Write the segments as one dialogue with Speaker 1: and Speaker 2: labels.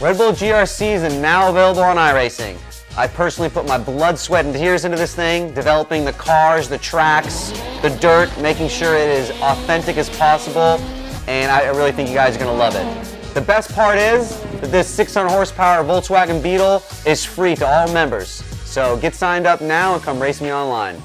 Speaker 1: Red Bull GRCs are now available on iRacing. I personally put my blood, sweat, and tears into this thing, developing the cars, the tracks, the dirt, making sure it is authentic as possible, and I really think you guys are going to love it. The best part is that this 600 horsepower Volkswagen Beetle is free to all members. So get signed up now and come race me online.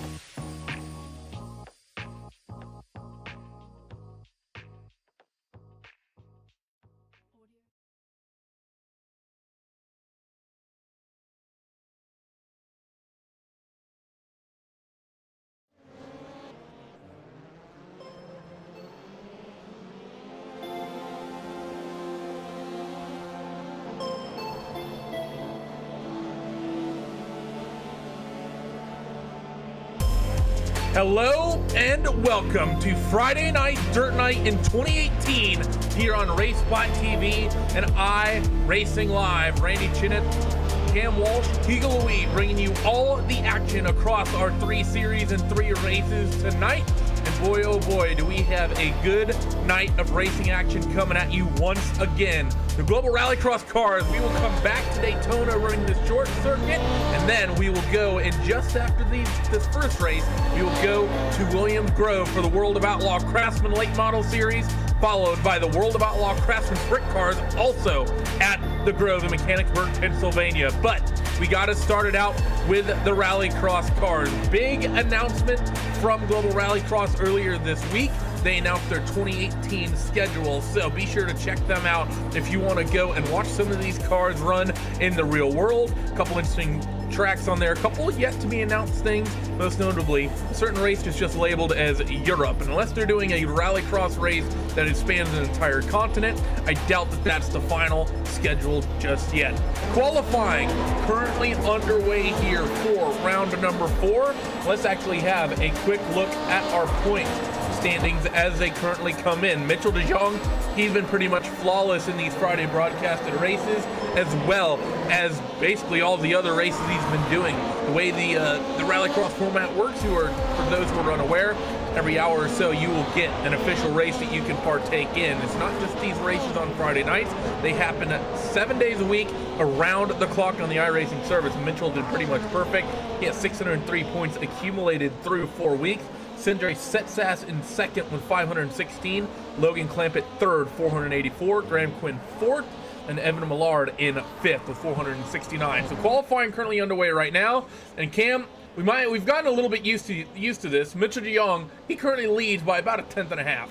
Speaker 2: Hello and welcome to Friday Night Dirt Night in 2018 here on RaceSpot TV and iRacingLive. Randy Chenowth, Cam Walsh, Eagle Louie bringing you all the action across our 3 series and 3 races tonight. And boy, oh boy, do we have a good night of racing action coming at you once again. The Global Rallycross cars, we will come back to Daytona running the short circuit, and then we will go, and just after this first race, we will go to Williams Grove for the World of Outlaw Craftsman Late Model Series, followed by the World of Outlaw Craftsman Sprint cars, also at the Grove in Mechanicsburg, Pennsylvania. But we got to start it out with the Rallycross cars. Big announcement from Global Rallycross earlier this week. They announced their 2018 schedule, so be sure to check them out if you want to go and watch some of these cars run in the real world. A couple interesting tracks on there, a couple yet to be announced things, most notably a certain race is just labeled as Europe, and unless they're doing a Rallycross race that spans an entire continent, I doubt that that's the final schedule just yet. Qualifying currently underway here for round number 4. Let's actually have a quick look at our points standings as they currently come in. Mitchell de Jong, he's been pretty much flawless in these Friday broadcasted races, as well as basically all the other races he's been doing. The way the Rallycross format works, for those who are unaware, every hour or so you will get an official race that you can partake in. It's not just these races on Friday nights. They happen 7 days a week around the clock on the iRacing service. Mitchell did pretty much perfect. He has 603 points accumulated through 4 weeks. Sindre Setsas in second with 516, Logan Clampett third, 484, Graham Quinn fourth, and Evan Millard in fifth with 469. So qualifying currently underway right now. And Cam, we've gotten a little bit used to this. Mitchell de Jong, he currently leads by about 1/10 and a half.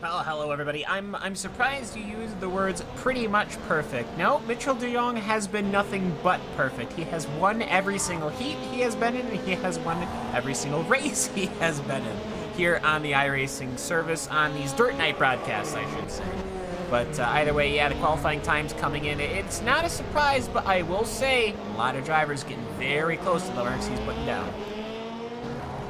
Speaker 3: Well, hello everybody. I'm surprised you used the words pretty much perfect. No, Mitchell de Jong has been nothing but perfect. He has won every single heat he has been in, and he has won every single race he has been in here on the iRacing service, on these Dirt Night broadcasts, I should say. But either way, yeah, the qualifying time's coming in. It's not a surprise, but I will say a lot of drivers getting very close to the marks he's putting down.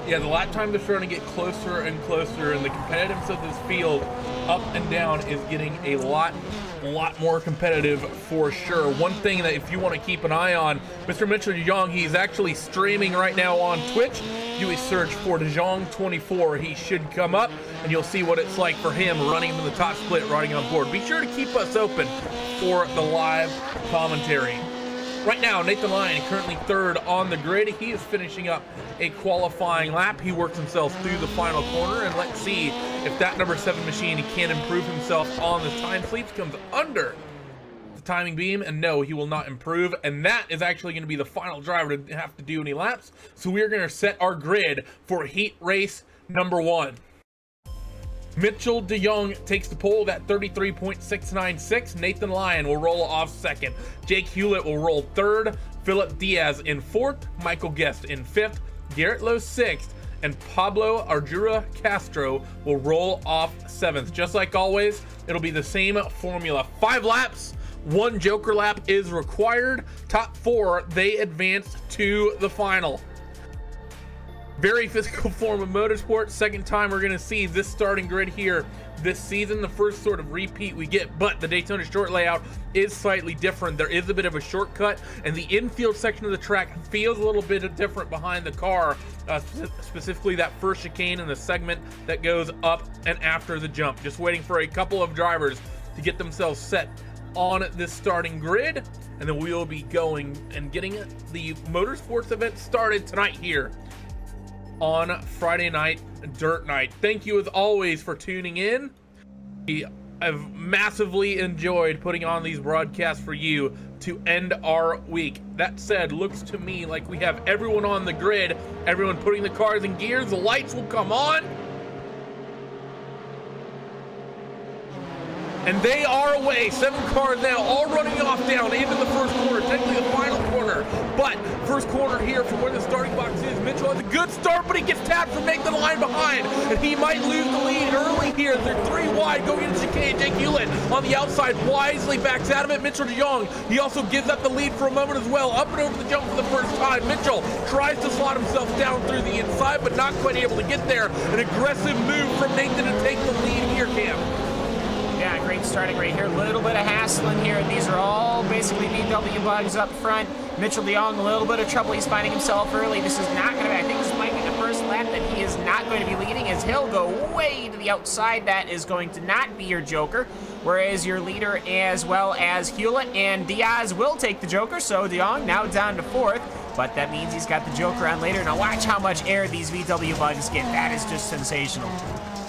Speaker 2: Yeah, the lap times are starting to get closer and closer, and the competitiveness of this field up and down is getting a lot more competitive for sure. One thing that if you want to keep an eye on, Mr. Mitchell de Jong, he's actually streaming right now on Twitch. Do a search for de Jong 24. He should come up, and you'll see what it's like for him running in the top split, riding on board. Be sure to keep us open for the live commentary. Right now, Nathan Lyon currently third on the grid. He is finishing up a qualifying lap. He works himself through the final corner, and let's see if that number 7 machine can improve himself on the time sleeps. Comes under the timing beam, and no, he will not improve, and that is actually going to be the final driver to have to do any laps. So we're going to set our grid for heat race number 1. Mitchell de Jong takes the pole at 33.696. Nathan Lyon will roll off second. Jake Hewlett will roll third. Philip Diaz in fourth. Michael Guest in fifth. Garrett Lowe sixth. And Pablo Arjura Castro will roll off seventh. Just like always, it'll be the same formula. 5 laps, 1 joker lap is required. Top 4, they advance to the final. Very physical form of motorsport. Second time we're going to see this starting grid here this season. The first sort of repeat we get, but the Daytona short layout is slightly different. There is a bit of a shortcut, and the infield section of the track feels a little bit different behind the car, specifically that first chicane and the segment that goes up and after the jump. Just waiting for a couple of drivers to get themselves set on this starting grid, and then we will be going and getting the motorsports event started tonight here on Friday night dirt night. Thank you as always for tuning in. I've massively enjoyed putting on these broadcasts for you to end our week. That said, looks to me like we have everyone on the grid, everyone putting the cars in gears. The lights will come on, and they are away. 7 cars now, all running off down into the first corner, technically the final corner. But first corner here from where the starting box is. Mitchell has a good start, but he gets tapped from making the line behind, and he might lose the lead early here. They're 3 wide going into chicane. Jake Hewlett on the outside wisely backs out of it. Mitchell DeJong, he also gives up the lead for a moment as well. Up and over the jump for the first time. Mitchell tries to slot himself down through the inside, but not quite able to get there. An aggressive move from Nathan to take the lead here, Cam.
Speaker 3: Yeah, great starting right here. A little bit of hassling here. These are all basically VW bugs up front. Mitchell DeJong, a little bit of trouble. He's finding himself early. This is not going to be, I think this might be the first lap that he is not going to be leading, as he'll go way to the outside. That is going to not be your joker, whereas your leader as well as Hewlett and Diaz will take the joker. So DeJong now down to 4th, but that means he's got the joker on later. Now watch how much air these VW bugs get. That is just sensational.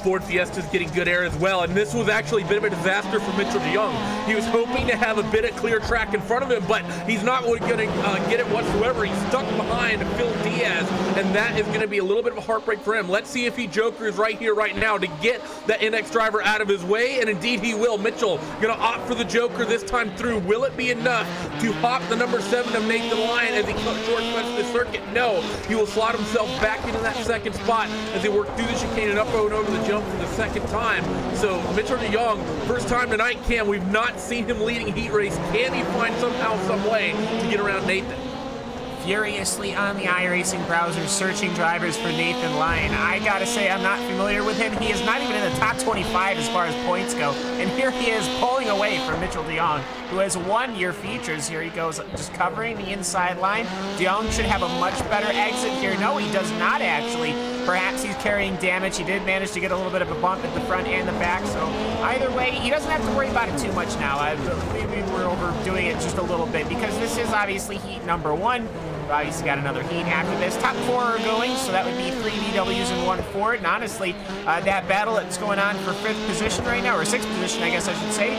Speaker 2: Ford Fiesta's getting good air as well, and this was actually a bit of a disaster for Mitchell DeJong. He was hoping to have a bit of clear track in front of him, but he's not going to get it whatsoever. He's stuck behind Phil Diaz, and that is going to be a little bit of a heartbreak for him. Let's see if he jokers right here, right now, to get that NX driver out of his way, and indeed he will. Mitchell going to opt for the joker this time through. Will it be enough to hop the number 7 of Nathan Lyon as he shortcuts the circuit? No. He will slot himself back into that second spot as they work through the chicane and up and over the jump for the second time. So Mitchell DeJong, first time tonight, Cam, we've not seen him leading heat race. Can he find somehow, some way to get around Nathan?
Speaker 3: Furiously on the iRacing browser searching drivers for Nathan Lyon. I gotta say, I'm not familiar with him. He is not even in the top 25 as far as points go, and here he is pulling away from Mitchell DeJong, who has won your features. Here he goes, just covering the inside line. DeJong should have a much better exit here. No, he does not actually. Perhaps he's carrying damage. He did manage to get a little bit of a bump at the front and the back, so either way, he doesn't have to worry about it too much now. Maybe we're overdoing it just a little bit, because this is obviously heat number 1. We've obviously got another heat after this. Top 4 are going, so that would be 3 VWs and 1 Ford. And honestly, that battle that's going on for 5th position right now, or 6th position, I guess I should say,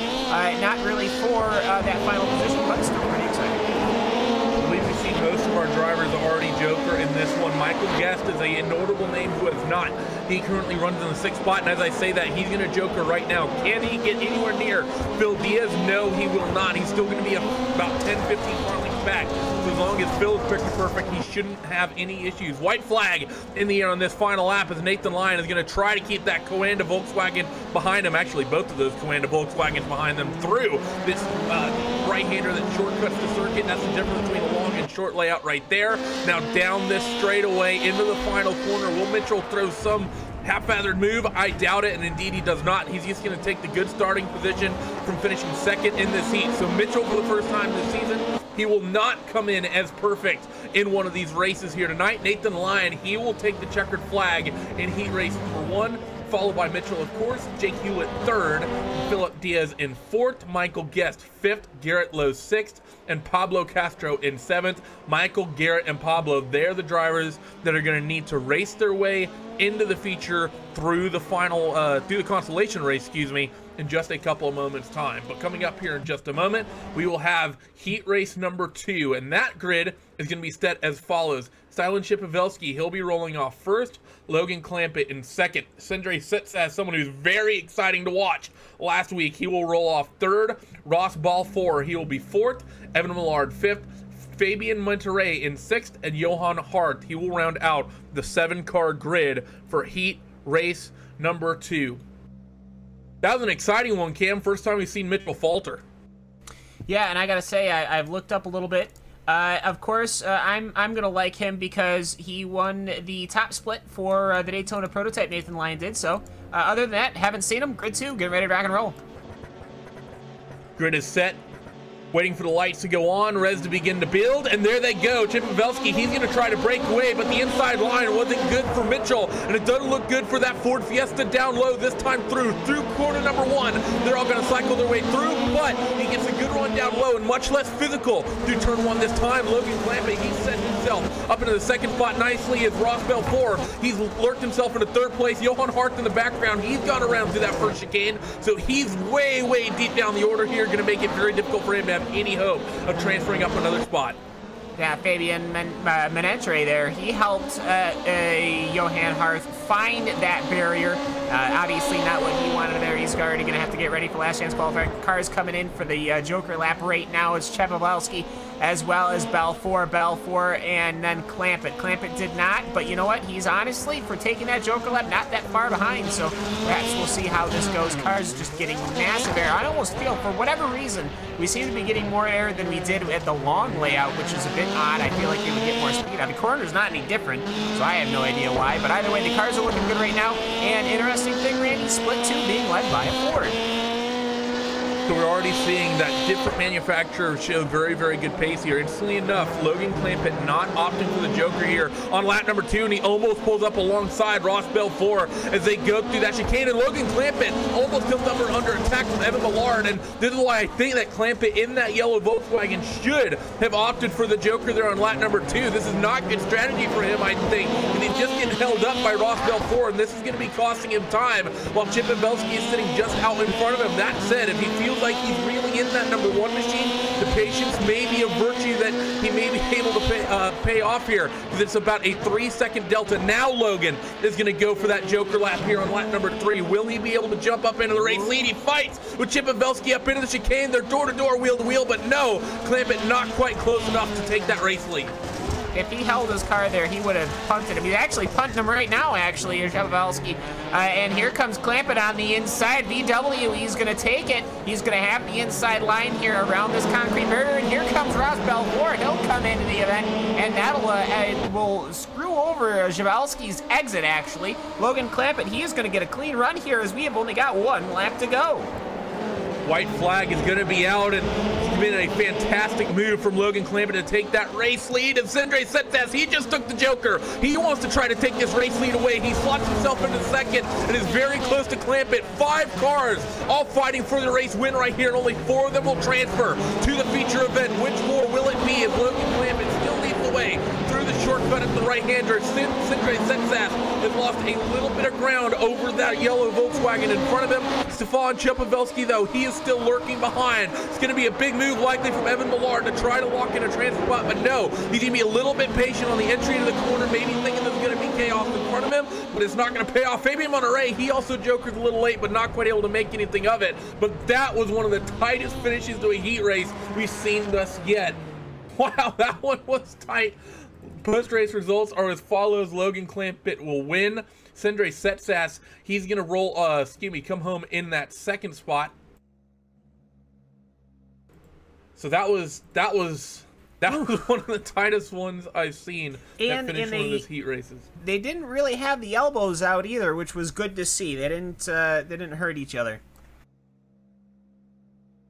Speaker 3: not really for that final position, but still pretty exciting.
Speaker 2: I believe we've seen most of our drivers already joker in this one. Michael Guest is a notable name who has not. He currently runs in the 6th spot, and as I say that, he's going to joker right now. Can he get anywhere near Phil Diaz? No, he will not. He's still going to be about 10, 15 car lengths back. So as long as Phil's picture perfect, he shouldn't have any issues. White flag in the air on this final lap as Nathan Lyon is going to try to keep that Coanda Volkswagen behind him. Actually, both of those Coanda Volkswagens behind them through this right-hander that shortcuts the circuit. That's the difference between a long and short layout right there. Now down this straightaway into the final corner. Will Mitchell throw some haphazard move? I doubt it, and indeed he does not. He's just going to take the good starting position from finishing 2nd in this heat. So Mitchell, for the first time this season, he will not come in as perfect in one of these races here tonight. Nathan Lyon, he will take the checkered flag in heat race number 1, followed by Mitchell, of course, Jake Hewlett 3rd, Philip Diaz in 4th, Michael Guest 5th, Garrett Lowe 6th, and Pablo Castro in 7th. Michael, Garrett, and Pablo, they're the drivers that are going to need to race their way into the feature through the final, through the consolation race, excuse me, in just a couple of moments time. But coming up here in just a moment, we will have heat race number 2, and that grid is going to be set as follows. Stylen Shipovelsky, he'll be rolling off 1st, Logan Clampett in 2nd. Sindre sits as someone who's very exciting to watch. Last week, he will roll off 3rd, Ross Balfour, he will be 4th, Evan Millard 5th, Fabian Monterey in 6th, and Johan Hart, he will round out the 7-car grid for heat race number 2. That was an exciting one, Cam. First time we've seen Mitchell falter.
Speaker 3: Yeah, and I gotta say, I've looked up a little bit. Of course, I'm gonna like him because he won the top split for the Daytona prototype. Nathan Lyon did so. Other than that, haven't seen him. Grid 2, get ready to rock and roll.
Speaker 2: Grid is set. Waiting for the lights to go on, res to begin to build, and there they go. Chip Pavelski, he's going to try to break away, but the inside line wasn't good for Mitchell, and it doesn't look good for that Ford Fiesta down low this time through corner number 1. They're all going to cycle their way through, but he gets a good run down low and much less physical through turn 1 this time. Logan Clampett, he set himself up into the second spot nicely as Ross Belfort. He's lurked himself into third place. Johan Hart in the background, he's gone around through that first chicane, so he's way, way deep down the order here, going to make it very difficult for him to have any hope of transferring up another spot.
Speaker 3: Yeah, Fabian Menetre there, he helped Johan Hart find that barrier. Obviously not what he wanted there. He's already going to have to get ready for last chance qualifying. Cars coming in for the Joker lap right now. It's Chepowalski as well as Belfort, and then Clampett. Clampett did not, but you know what? He's honestly, for taking that Joker lap, not that far behind, so perhaps we'll see how this goes. Cars just getting massive air. I almost feel, for whatever reason, we seem to be getting more air than we did at the long layout, which is a bit odd. I feel like they would get more speed. Now, the corner's not any different, so I have no idea why, but either way, the cars are looking good right now, and interesting thing, Randy, split 2 being led by a Ford.
Speaker 2: So we're already seeing that different manufacturers show very, very good pace here. Instantly enough, Logan Clampett not opting for the Joker here on lap number 2, and he almost pulls up alongside Ross Belfort as they go through that chicane, and Logan Clampett almost comes under attack from Evan Millard, and this is why I think that Clampett in that yellow Volkswagen should have opted for the Joker there on lap number 2. This is not good strategy for him, I think, and he's just getting held up by Ross Belfort, and this is going to be costing him time while Chip Pavelski is sitting just out in front of him. That said, if he feels like he's really in that number 1 machine, the patience may be a virtue that he may be able to pay off here, because it's about a 3-second delta. Now Logan is going to go for that Joker lap here on lap number 3. Will he be able to jump up into the race lead? He fights with Chip Pavelski up into the chicane. They're door-to-door, wheel-to-wheel, but no, Clampett not quite close enough to take that race lead.
Speaker 3: If he held his car there, he would have punted him. He's actually punting him right now, actually, Chepowalski. And here comes Clampett on the inside. VW, he's going to take it. He's going to have the inside line here around this concrete barrier. And here comes Ross Belfort. He'll come into the event, and that'll will screw over Chepowalski's exit, actually. Logan Clampett, he is going to get a clean run here, as we have only got 1 lap to go.
Speaker 2: White flag is going to be out, and it's been a fantastic move from Logan Clampett to take that race lead. And Sindre Settas, he just took the Joker. He wants to try to take this race lead away. He slots himself into second and is very close to Clampett. 5 cars all fighting for the race win right here, and only 4 of them will transfer to the feature event. Which 4 will it be as Logan Clampett still leads the way through the shortcut at the right-hander? Sindre Settas has lost a little bit of ground over that yellow Volkswagen in front of him. Stefan Chepowalski, though, he is still lurking behind. It's going to be a big move likely from Evan Millard to try to lock in a transfer spot, but no, he's going to be a little bit patient on the entry into the corner, maybe thinking there's going to be chaos in front of him, but it's not going to pay off. Fabian Monterey, he also jokers a little late, but not quite able to make anything of it. But that was one of the tightest finishes to a heat race we've seen thus yet. Wow, that one was tight. Post-race results are as follows. Logan Clampett will win. Sindre Settas, he's going to roll, come home in that second spot. So that was one of the tightest ones I've seen that finished one of those heat races.
Speaker 3: They didn't really have the elbows out either, which was good to see. They didn't hurt each other.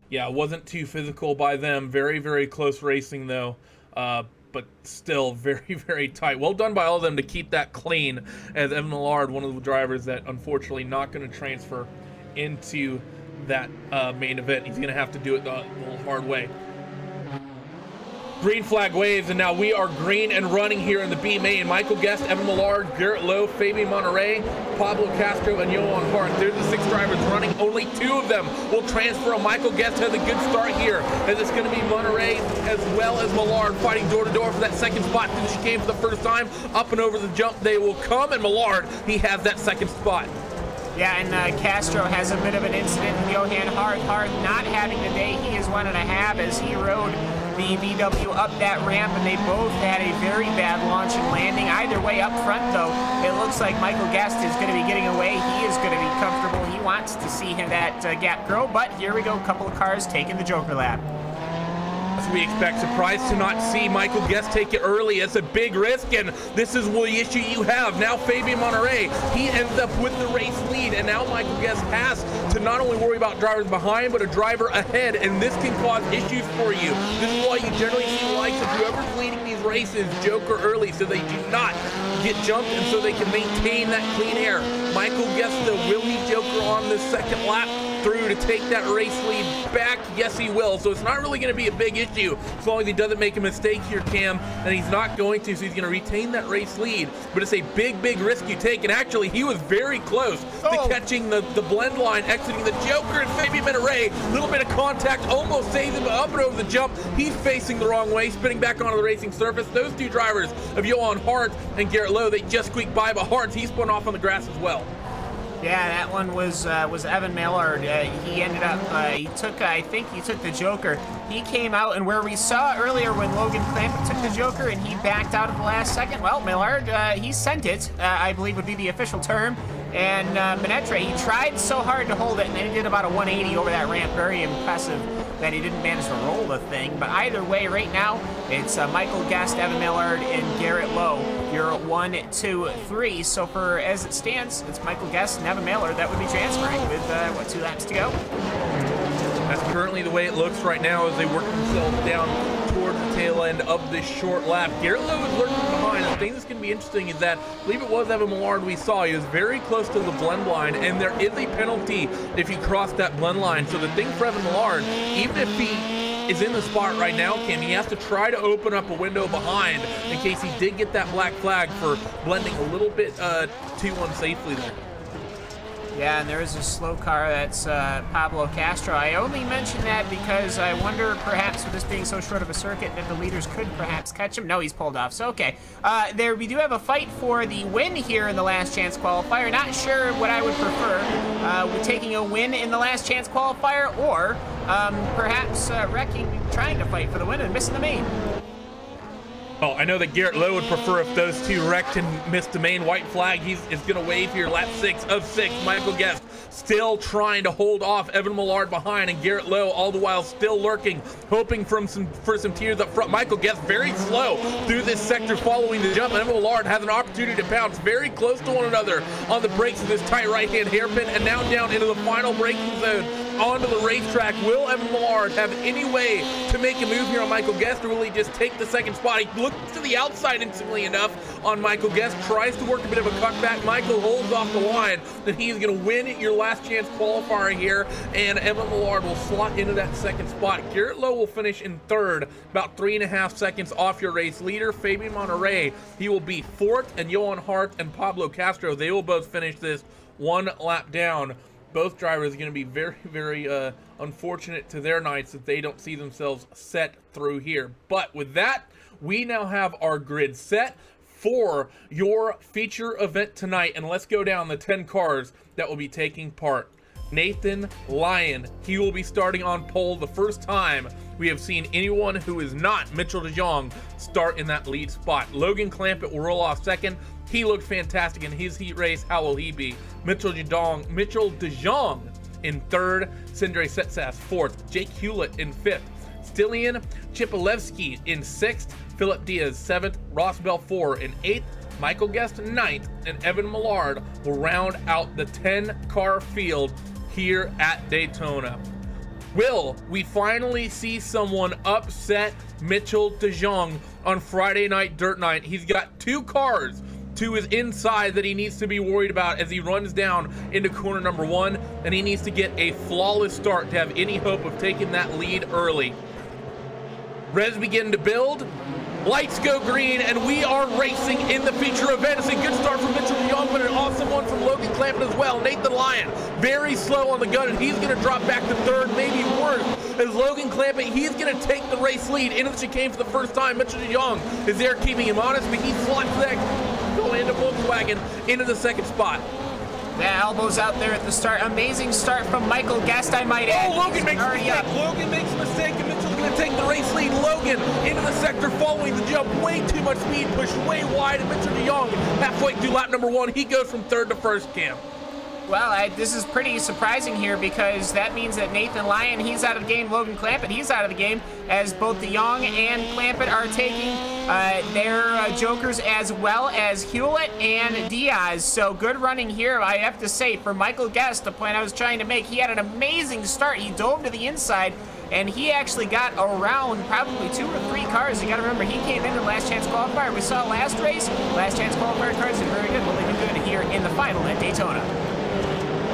Speaker 2: Yeah, it wasn't too physical by them. Very, very close racing though, but still very, very tight. Well done by all of them to keep that clean, as Evan Millard, one of the drivers that unfortunately not going to transfer into that main event. He's going to have to do it the hard way. Green flag waves, and now we are green and running here in the B main. Michael Guest, Evan Millard, Garrett Lowe, Fabian Monterey, Pablo Castro, and Johan Hart. They're the 6 drivers running. Only 2 of them will transfer. Michael Guest has a good start here, as it's going to be Monterey as well as Millard fighting door-to-door for that second spot. Through the chicane for the first time. Up and over the jump they will come, and Millard, he has that second spot.
Speaker 3: Yeah, and Castro has a bit of an incident with Johan Hart. Hart not having the day he is wanting to have, as he rode the VW up that ramp, and they both had a very bad launch and landing. Either way, up front, though, it looks like Michael Guest is going to be getting away. He is going to be comfortable. He wants to see him that gap grow, but here we go, a couple of cars taking the Joker lap.
Speaker 2: as we expect. Surprised to not see Michael Guest take it early. It's a big risk, and this is the issue you have. Now Fabian Monterey, he ends up with the race lead, and now Michael Guest has to not only worry about drivers behind, but a driver ahead, and this can cause issues for you. This is why you generally see the likes of whoever's leading these races joker early, so they do not get jumped, and so they can maintain that clean air. Michael Guest, will he joker on the second lap through to take that race lead back? Yes, he will. So it's not really going to be a big issue as long as he doesn't make a mistake here, Cam, and he's not going to, so he's going to retain that race lead. But it's a big, big risk you take, and actually he was very close to catching the blend line, exiting the joker, and Fabian Monterey, a little bit of contact, almost saves him up and over the jump. He's facing the wrong way, spinning back onto the racing surface. Those two drivers of Johan Hart and Garrett Lowe, they just squeaked by, but Hart, he spun off on the grass as well.
Speaker 3: Yeah, that one was Evan Maillard. He ended up, I think he took the joker. He came out, and where we saw earlier when Logan Clampett took the joker and he backed out at the last second, well, Maillard, he sent it, I believe would be the official term. And Menetre, he tried so hard to hold it, and then he did about a 180 over that ramp. Very impressive that he didn't manage to roll the thing. But either way, right now, it's Michael Guest, Evan Maillard, and Garrett Lowe. You're 1, 2, 3. So for as it stands, it's Michael Guest and Evan Maillard that would be transferring with, what, 2 laps to go?
Speaker 2: That's currently the way it looks right now as they work themselves down towards the tail end of this short lap. Garrett Lowe is lurking behind. The thing that's going to be interesting is that, I believe it was Evan Maillard we saw, he was very close to the blend line, and there is a penalty if you cross that blend line. So the thing for Evan Maillard, even if he is in the spot right now, Kim, he has to try to open up a window behind in case he did get that black flag for blending a little bit too unsafely there.
Speaker 3: Yeah, and there is a slow car, that's Pablo Castro. I only mention that because I wonder perhaps with this being so short of a circuit that the leaders could perhaps catch him. No, he's pulled off, so okay. We do have a fight for the win here in the last chance qualifier. Not sure what I would prefer, with taking a win in the last chance qualifier or perhaps wrecking, trying to fight for the win and missing the main.
Speaker 2: Oh, I know that Garrett Lowe would prefer if those two wrecked and missed the main white flag. He's going to wave here, lap 6 of 6. Michael Guest still trying to hold off Evan Maillard behind, and Garrett Lowe all the while still lurking, hoping for some tears up front. Michael Guest very slow through this sector following the jump, and Evan Maillard has an opportunity to bounce very close to one another on the brakes of this tight right-hand hairpin, and now down into the final braking zone onto the racetrack. Will Evan Maillard have any way to make a move here on Michael Guest, or will he just take the second spot? He looks to the outside instantly enough on Michael Guest, tries to work a bit of a cutback. Michael holds off the line, that he's going to win your last chance qualifier here, and Evan Maillard will slot into that second spot. Garrett Lowe will finish in third, about 3.5 seconds off your race leader. Fabian Monterey, he will be fourth, and Johan Hart and Pablo Castro, they will both finish this 1 lap down. Both drivers are going to be very, very unfortunate to their nights that they don't see themselves set through here. But with that, we now have our grid set for your feature event tonight. And let's go down the 10 cars that will be taking part. Nathan Lyon, he will be starting on pole, the first time we have seen anyone who is not Mitchell DeJong start in that lead spot. Logan Clampett will roll off second. He looked fantastic in his heat race. How will he be? Mitchell DeJong in third. Sindre Setsas fourth. Jake Hewlett in fifth. Stilian Chipalevsky in sixth. Philip Diaz seventh. Ross Belfour in eighth. Michael Guest ninth. And Evan Maillard will round out the 10-car field here at Daytona. Will we finally see someone upset Mitchell DeJong on Friday night dirt night? He's got 2 cars to his inside that he needs to be worried about as he runs down into corner number 1, and he needs to get a flawless start to have any hope of taking that lead early. Reds begin to build, lights go green, and we are racing in the feature event. It's a good start from Mitchell DeJong, but an awesome one from Logan Clampett as well. Nathan Lyon, very slow on the gun, and he's going to drop back to third, maybe worse, as Logan Clampett, he's going to take the race lead into the chicane for the first time. Mitchell DeJong is there keeping him honest, but he slots that going into Volkswagen into the second spot.
Speaker 3: Yeah, elbows out there at the start. Amazing start from Michael Guest, I might add.
Speaker 2: Oh, Logan makes a mistake. Logan makes a mistake, and Mitchell's going to take the race lead. Logan into the sector following the jump. Way too much speed, pushed way wide, and Mitchell DeJong halfway through lap number 1. He goes from third to first, Cam.
Speaker 3: Well, this is pretty surprising here because that means that Nathan Lyon, he's out of the game. Logan Clampett, he's out of the game, as both DeJong and Clampett are taking their jokers, as well as Hewlett and Diaz. So good running here, I have to say, for Michael Guest, the point I was trying to make. He had an amazing start. He dove to the inside, and he actually got around probably 2 or 3 cars. You got to remember, he came in the last chance qualifier. We saw last race, last chance qualifier cars did very good. Well, they've been good here in the final at Daytona.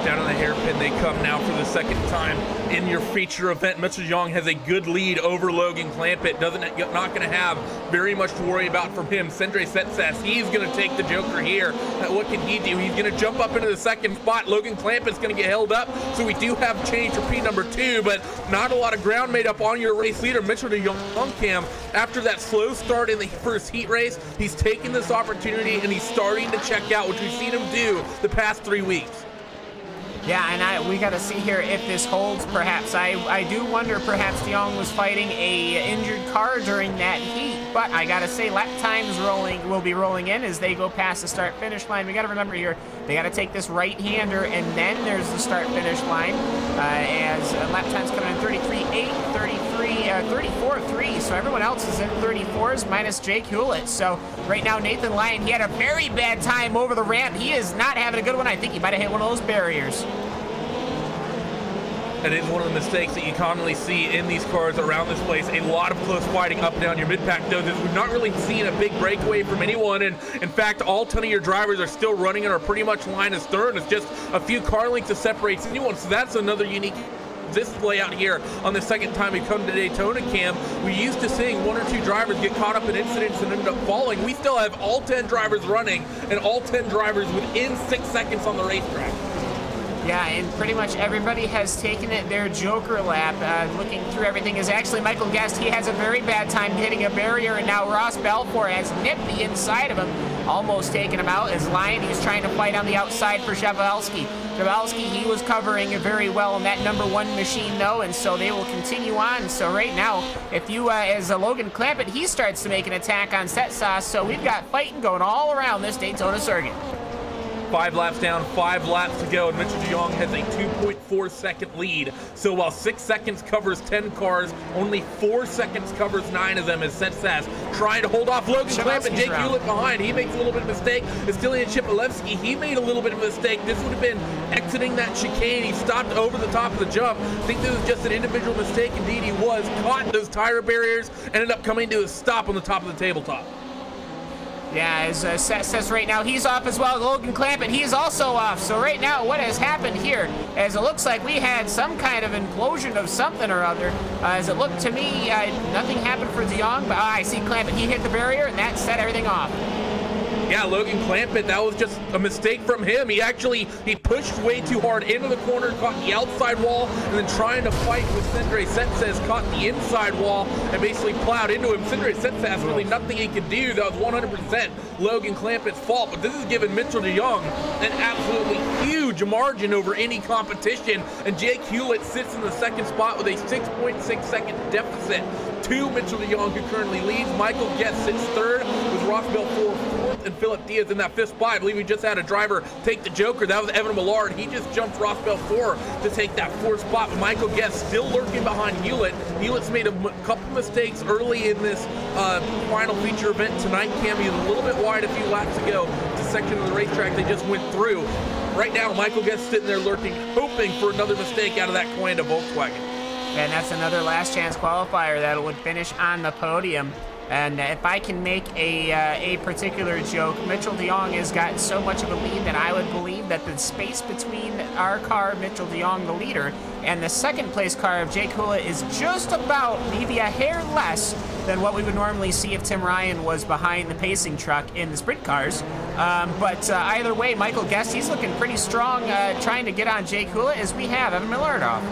Speaker 2: Down on the hairpin they come now for the second time in your feature event. Mitchell DeJong has a good lead over Logan Clampett. Not going to have very much to worry about from him. Sindre Setsas, he's going to take the joker here. What can he do? He's going to jump up into the second spot. Logan Clampett's going to get held up, so we do have change for P number 2, but not a lot of ground made up on your race leader, Mitchell DeJong. Cam, after that slow start in the first heat race, he's taking this opportunity and he's starting to check out, which we've seen him do the past 3 weeks.
Speaker 3: Yeah, and we got to see here if this holds, perhaps. I do wonder, perhaps DeJong was fighting a injured car during that heat, but I got to say, lap times will be rolling in as they go past the start-finish line. We got to remember here, they got to take this right-hander, and then there's the start-finish line, as lap times coming in 33.8, 34.3, so everyone else is in 34s, minus Jake Hewlett. So right now, Nathan Lyon, he had a very bad time over the ramp. He is not having a good one. I think he might have hit one of those barriers.
Speaker 2: That is one of the mistakes that you commonly see in these cars around this place. A lot of close fighting up down your mid-pack dozens. We've not really seen a big breakaway from anyone, and in fact, all 10 of your drivers are still running and are pretty much line as third. It's just a few car lengths that separates anyone, so that's another unique this layout here on the second time we come to Daytona, Cam. We used to seeing 1 or 2 drivers get caught up in incidents and end up falling. We still have all 10 drivers running and all 10 drivers within 6 seconds on the racetrack.
Speaker 3: Yeah, and pretty much everybody has taken it their joker lap. Looking through everything is actually Michael Guest. He has a very bad time hitting a barrier, and now Ross Belfour has nipped the inside of him, almost taken him out. As Lyon, he's trying to fight on the outside for Javelski. Javelski, he was covering very well in that #1 machine, though, and so they will continue on. So right now, if you, as Logan Clampett, he starts to make an attack on Setsas, so we've got fighting going all around this Daytona circuit.
Speaker 2: 5 laps down, 5 laps to go, and Mitchell DeJong has a 2.4-second lead. So while 6 seconds covers 10 cars, only 4 seconds covers 9 of them as Setsas trying to hold off Logan Clampett. Jake Hewlett behind. He makes a little bit of a mistake. Estilian Chipolevsky, he made a little bit of a mistake. This would have been exiting that chicane. He stopped over the top of the jump. I think this was just an individual mistake. Indeed, he was. Caught those tire barriers, ended up coming to a stop on the top of the tabletop.
Speaker 3: Yeah, as Seth says right now, he's off as well. Logan Clampett, he's also off. So right now, what has happened here, as it looks like we had some kind of implosion of something or other. As it looked to me, nothing happened for DeJong, but I see Clampett, he hit the barrier, and that set everything off.
Speaker 2: Yeah, Logan Clampett, that was just a mistake from him. He pushed way too hard into the corner, caught the outside wall, and then trying to fight with Sindre Setsas, caught the inside wall and basically plowed into him. Sindre Setsas, really nothing he could do. That was 100% Logan Clampett's fault, but this has given Mitchell DeJong an absolutely huge margin over any competition, and Jake Hewlett sits in the second spot with a 6.6-second deficit to Mitchell DeJong, who currently leads. Michael Guest sits third with Ross Belfour fourth and Philip Diaz in that 5th spot. I believe we just had a driver take the joker. That was Evan Millard. He just jumped Ross Belfour to take that 4th spot, but Michael Guest still lurking behind Hewlett. Hewlett's made a couple mistakes early in this final feature event tonight. Cam, he was a little bit wide a few laps ago. It's a section of the racetrack they just went through. Right now, Michael Guest sitting there lurking, hoping for another mistake out of that Coanda Volkswagen.
Speaker 3: And that's another last chance qualifier that would finish on the podium. And if I can make a particular joke, Mitchell DeJong has gotten so much of a lead that I would believe that the space between our car, Mitchell DeJong, the leader, and the second place car of Jake Hewlett is just about maybe a hair less than what we would normally see if Tim Ryan was behind the pacing truck in the sprint cars. But either way, Michael Guest, he's looking pretty strong trying to get on Jake Hewlett, as we have Evan Millard off.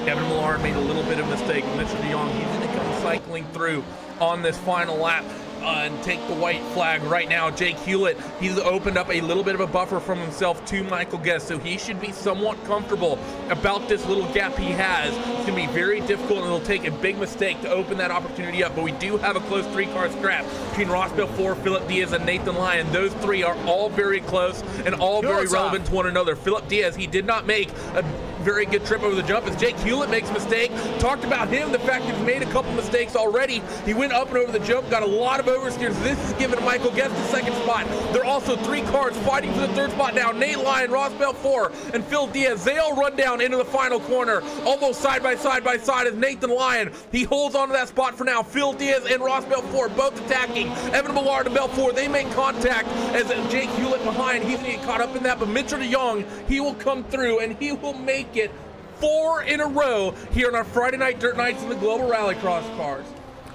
Speaker 2: Evan Millard made a little bit of a mistake. Mitchell DeJong, he's going to come cycling through on this final lap. and take the white flag right now. Jake Hewlett, he's opened up a little bit of a buffer from himself to Michael Guest, so he should be somewhat comfortable about this little gap he has. It's going to be very difficult, and it'll take a big mistake to open that opportunity up, but we do have a close three-car scrap between Ross Belfort, Philip Diaz, and Nathan Lyon. Those three are all very close and all very relevant to one another. Philip Diaz, he did not make a very good trip over the jump as Jake Hewlett makes a mistake. Talked about him, the fact that he's made a couple mistakes already. He went up and over the jump, got a lot of oversteers. This is giving Michael Guest the second spot. There are also three cars fighting for the third spot now. Nate Lyon, Ross Belfort, and Phil Diaz. They all run down into the final corner, almost side by side as Nathan Lyon. He holds on to that spot for now. Phil Diaz and Ross Belfort both attacking. Evan Millard and Belfort, they make contact as Jake Hewlett behind. He's going to get caught up in that, but Mitchell DeYoung, he will come through and he will make it 4 in a row here on our Friday night dirt nights in the Global Rallycross cars.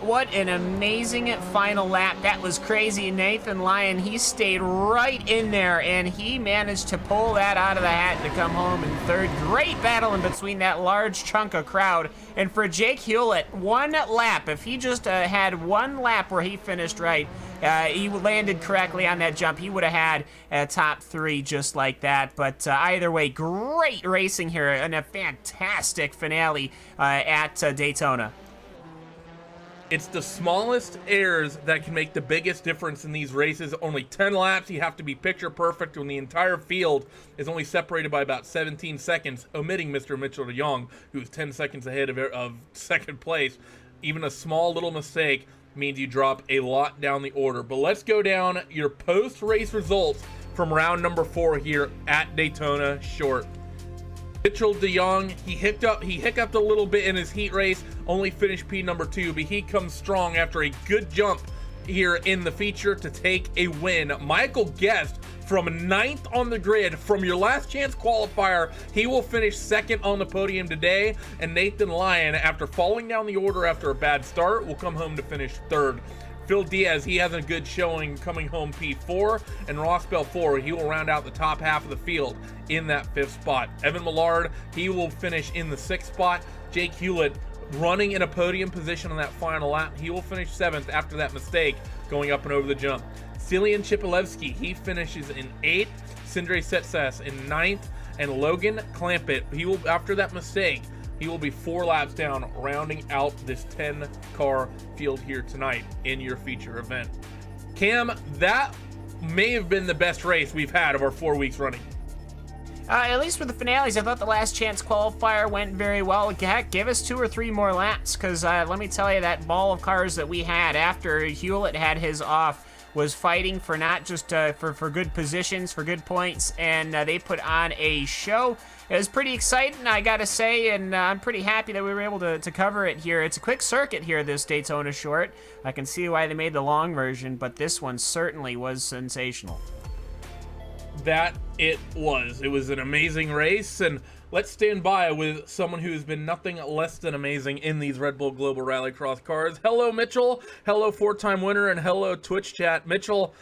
Speaker 3: What an amazing final lap. That was crazy. Nathan Lyon, he stayed right in there, and he managed to pull that out of the hat to come home in third. Great battle in between that large chunk of crowd. And for Jake Hewlett, one lap, if he just had one lap where he finished right, he landed correctly on that jump, he would have had a top 3 just like that. But either way, great racing here and a fantastic finale at Daytona.
Speaker 2: It's the smallest errors that can make the biggest difference in these races. Only 10 laps, you have to be picture perfect when the entire field is only separated by about 17 seconds, omitting Mr. Mitchell DeYoung, who's 10 seconds ahead of second place. Even a small little mistake means you drop a lot down the order. But let's go down your post-race results from round number 4 here at Daytona Short. Mitchell DeYoung, he hiccuped a little bit in his heat race, only finished P number 2, but he comes strong after a good jump here in the feature to take a win. Michael Guest from 9th on the grid from your last chance qualifier, he will finish 2nd on the podium today, and Nathan Lyon, after falling down the order after a bad start, will come home to finish 3rd. Phil Diaz, he has a good showing coming home P4, and Ross Belfort, he will round out the top half of the field in that 5th spot. Evan Millard, he will finish in the 6th spot. Jake Hewlett running in a podium position on that final lap. He will finish 7th after that mistake going up and over the jump. Cillian Chipolewski, he finishes in 8th. Sindre Setsas in 9th, and Logan Clampett, he will, after that mistake, he will be 4 laps down, rounding out this 10-car field here tonight in your feature event. Cam, that may have been the best race we've had of our 4 weeks running.
Speaker 3: At least with the finales, I thought the last chance qualifier went very well. Heck, give us 2 or 3 more laps, because let me tell you, that ball of cars that we had after Hewlett had his off was fighting for not just for good positions, for good points, and they put on a show. It was pretty exciting, I gotta say, and I'm pretty happy that we were able to cover it here. It's a quick circuit here, this Daytona Short. I can see why they made the long version, but this one certainly was sensational.
Speaker 2: That it was. It was an amazing race, and let's stand by with someone who's been nothing less than amazing in these Red Bull Global Rallycross cars. Hello, Mitchell. Hello, 4-time winner, and hello, Twitch chat. Mitchell,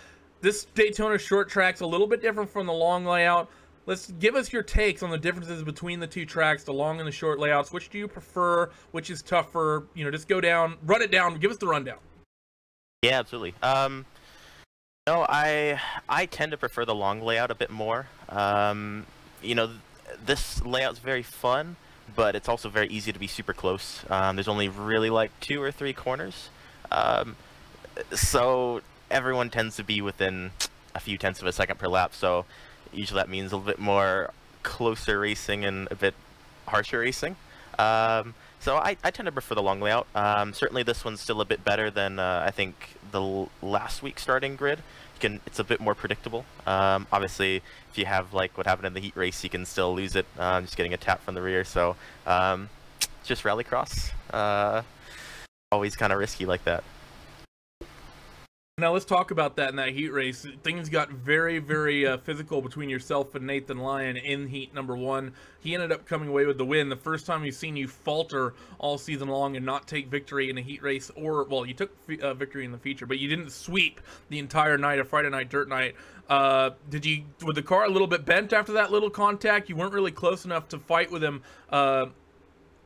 Speaker 2: this Daytona Short track's a little bit different from the long layout. Let's give us your takes on the differences between the 2 tracks, the long and the short layouts. Which do you prefer? Which is tougher? You know, just go down, run it down, give us the rundown.
Speaker 4: Yeah, absolutely. No, I tend to prefer the long layout a bit more. You know, this layout's very fun, but it's also very easy to be super close. There's only really like 2 or 3 corners. So everyone tends to be within a few tenths of a second per lap, so usually that means a little bit more closer racing and a bit harsher racing. So I tend to prefer the long layout. Certainly this one's still a bit better than I think the last week's starting grid. It's a bit more predictable. Obviously, if you have like what happened in the heat race, you can still lose it, just getting a tap from the rear. So just Rallycross, always kind of risky like that.
Speaker 2: Now let's talk about that in that heat race. Things got very, very physical between yourself and Nathan Lyon in heat number 1. He ended up coming away with the win. The first time we've seen you falter all season long and not take victory in a heat race, or, well, you took victory in the feature, but you didn't sweep the entire night of Friday Night Dirt Night. Was the car a little bit bent after that little contact? You weren't really close enough to fight with him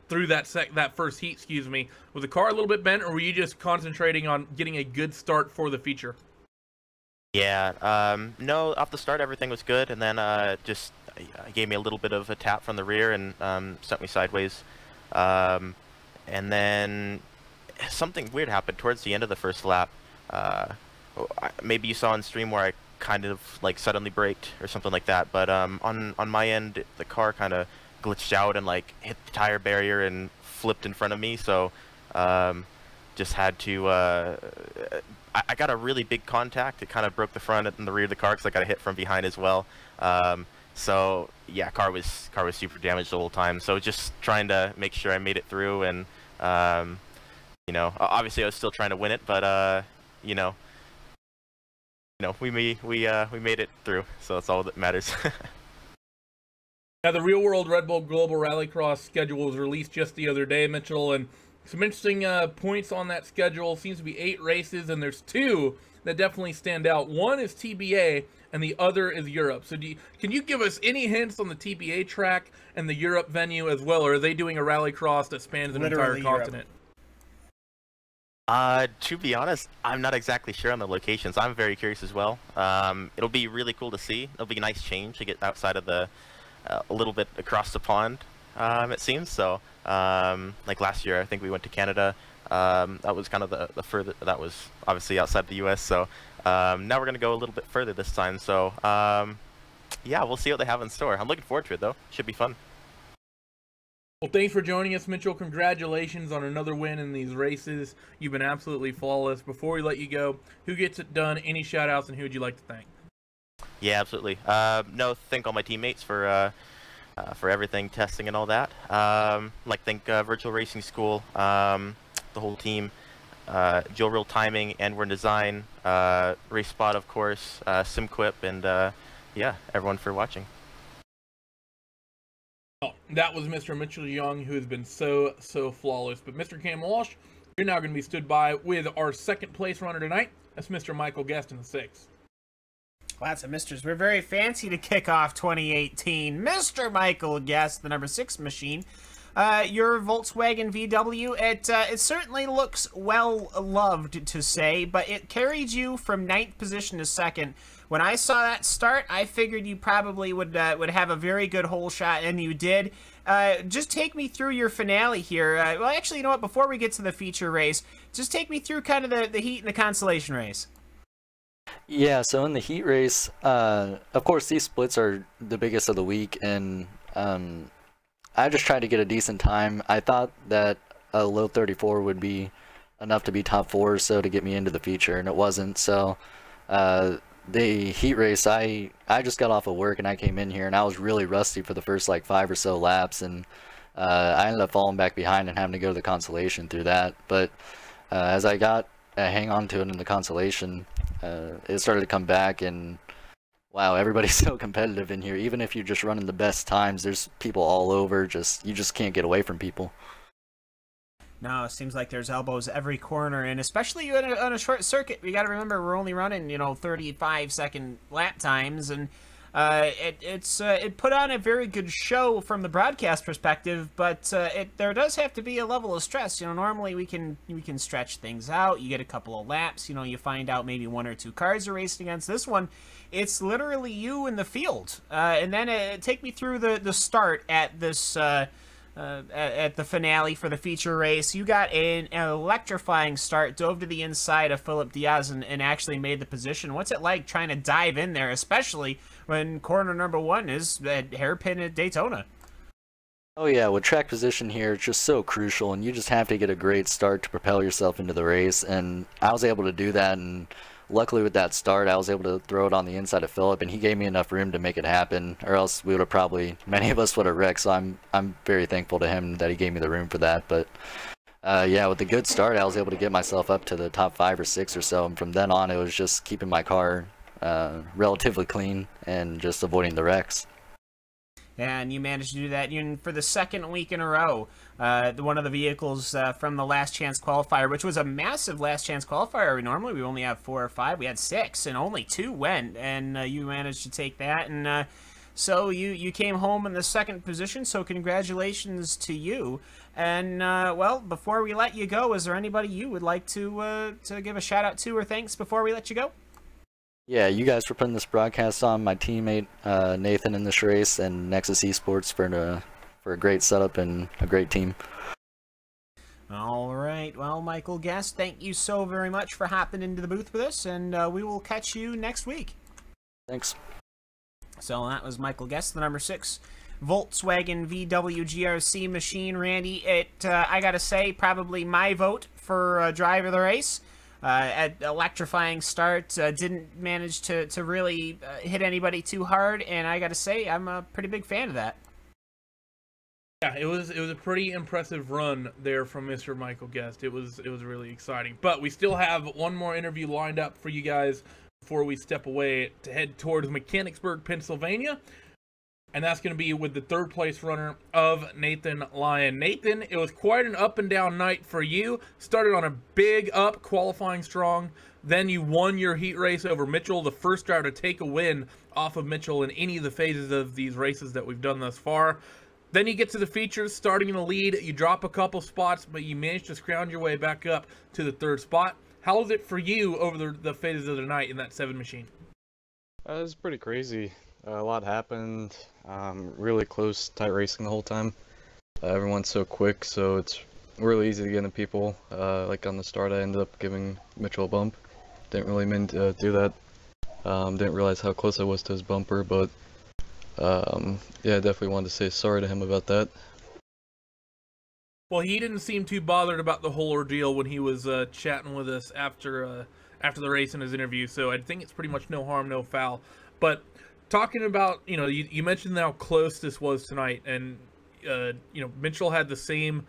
Speaker 2: through that first heat, excuse me. Was the car a little bit bent, or were you just concentrating on getting a good start for the feature?
Speaker 4: Yeah, no, off the start everything was good, and then just gave me a little bit of a tap from the rear and sent me sideways. And then something weird happened towards the end of the first lap. Maybe you saw on stream where I kind of like suddenly braked or something like that, but on my end the car kind of glitched out and like hit the tire barrier and flipped in front of me, so just had to I got a really big contact. It kind of broke the front and the rear of the car because I got a hit from behind as well. So yeah, car was super damaged the whole time, so just trying to make sure I made it through, and you know, obviously I was still trying to win it, but you know, we made it through, so that's all that matters.
Speaker 2: Now, the Real World Red Bull Global Rallycross schedule was released just the other day, Mitchell, and some interesting points on that schedule. Seems to be 8 races, and there's 2 that definitely stand out. One is TBA, and the other is Europe. So can you give us any hints on the TBA track and the Europe venue as well, or are they doing a rallycross that spans an entire continent?
Speaker 4: To be honest, I'm not exactly sure on the locations. I'm very curious as well. It'll be really cool to see. It'll be a nice change to get outside of the a little bit across the pond, it seems. So like last year I think we went to Canada. That was kind of the further, that was obviously outside the US, so now we're gonna go a little bit further this time, so yeah, we'll see what they have in store. I'm looking forward to it though. Should be fun.
Speaker 2: Well, thanks for joining us, Mitchell. Congratulations on another win in these races. You've been absolutely flawless. Before we let you go, who gets it done? Any shout outs, and who would you like to thank?
Speaker 4: Yeah, absolutely. No, thank all my teammates for everything, testing and all that. Like thank Virtual Racing School, the whole team, Joe Real Timing, and We're in Design, RaceSpot of course, SimQuip, and yeah, everyone for watching.
Speaker 2: Oh, that was Mr. Mitchell Young, who has been so flawless. But Mr. Cam Walsh, you're now going to be stood by with our second place runner tonight. That's Mr. Michael Guest in the 6th.
Speaker 3: Lots of misters. We're very fancy to kick off 2018. Mr. Michael Guest, the number 6 machine. Your Volkswagen VW, it certainly looks well loved to say, but it carried you from 9th position to 2nd. When I saw that start, I figured you probably would have a very good hole shot, and you did. Just take me through your finale here. Well, actually, you know what? Before we get to the feature race, just take me through kind of the heat and the consolation race.
Speaker 5: Yeah, so in the heat race, of course, these splits are the biggest of the week, and I just tried to get a decent time. I thought that a low 34 would be enough to be top 4 or so to get me into the feature, and it wasn't. So the heat race, I just got off of work and I came in here and I was really rusty for the first like 5 or so laps, and I ended up falling back behind and having to go to the consolation through that. But as I got hang on to it in the consolation, it started to come back, and wow, everybody's so competitive in here. Even if you're just running the best times, there's people all over. You just can't get away from people.
Speaker 3: No, it seems like there's elbows every corner, and especially on a short circuit. You got to remember we're only running 35-second lap times, and it put on a very good show from the broadcast perspective. But there does have to be a level of stress. Normally we can stretch things out. You get a couple of laps. You find out maybe 1 or 2 cars are racing against. This one, it's literally you in the field. And then take me through the start at this. At the finale for the feature race. You got an electrifying start, dove to the inside of Philip Diaz and actually made the position. What's it like trying to dive in there, especially when corner number 1 is at hairpin at Daytona?
Speaker 5: Oh yeah, with track position here, it's just so crucial, and you just have to get a great start to propel yourself into the race, and I was able to do that, and luckily with that start, I was able to throw it on the inside of Philip, and he gave me enough room to make it happen, or else we would have probably, many of us would have wrecked, so I'm very thankful to him that he gave me the room for that. But yeah, with the good start, I was able to get myself up to the top 5 or 6 or so, and from then on, it was just keeping my car relatively clean and just avoiding the wrecks.
Speaker 3: And you managed to do that for the 2nd week in a row. One of the vehicles from the last chance qualifier, which was a massive last chance qualifier. Normally we only have 4 or 5. We had 6, and only 2 went, and you managed to take that. And So you came home in the second position, so congratulations to you. And, well, before we let you go, is there anybody you would like to give a shout-out to or thanks before we let you go?
Speaker 5: Yeah, you guys for putting this broadcast on, my teammate Nathan in this race, and Nexus Esports for a great setup and a great team.
Speaker 3: All right, well, Michael Guest, thank you so very much for hopping into the booth with us, and we will catch you next week.
Speaker 5: Thanks.
Speaker 3: So that was Michael Guest, the number 6 Volkswagen VW GRC machine. Randy, I gotta say, probably my vote for driver of the race. At electrifying start, didn't manage to really hit anybody too hard, and I gotta say, I'm a pretty big fan of that.
Speaker 2: Yeah, it was a pretty impressive run there from Mr. Michael Guest. It was really exciting. But we still have one more interview lined up for you guys before we step away to head towards Mechanicsburg, Pennsylvania. And that's going to be with the 3rd place runner of Nathan Lyon. Nathan, it was quite an up and down night for you. Started on a big up, qualifying strong. Then you won your heat race over Mitchell, the first driver to take a win off of Mitchell in any of the phases of these races that we've done thus far. Then you get to the features, starting in the lead. You drop a couple spots, but you manage to scrounge your way back up to the 3rd spot. How was it for you over the phases of the night in that 7 machine?
Speaker 6: It was pretty crazy. A lot happened. Really close, tight racing the whole time. Everyone's so quick, so it's really easy to get into people. Like on the start, I ended up giving Mitchell a bump. Didn't really mean to do that. Didn't realize how close I was to his bumper, but yeah, I definitely wanted to say sorry to him about that.
Speaker 2: Well, he didn't seem too bothered about the whole ordeal when he was chatting with us after the race in his interview, so I think it's pretty much no harm, no foul. But talking about, you mentioned how close this was tonight, and, Mitchell had the same,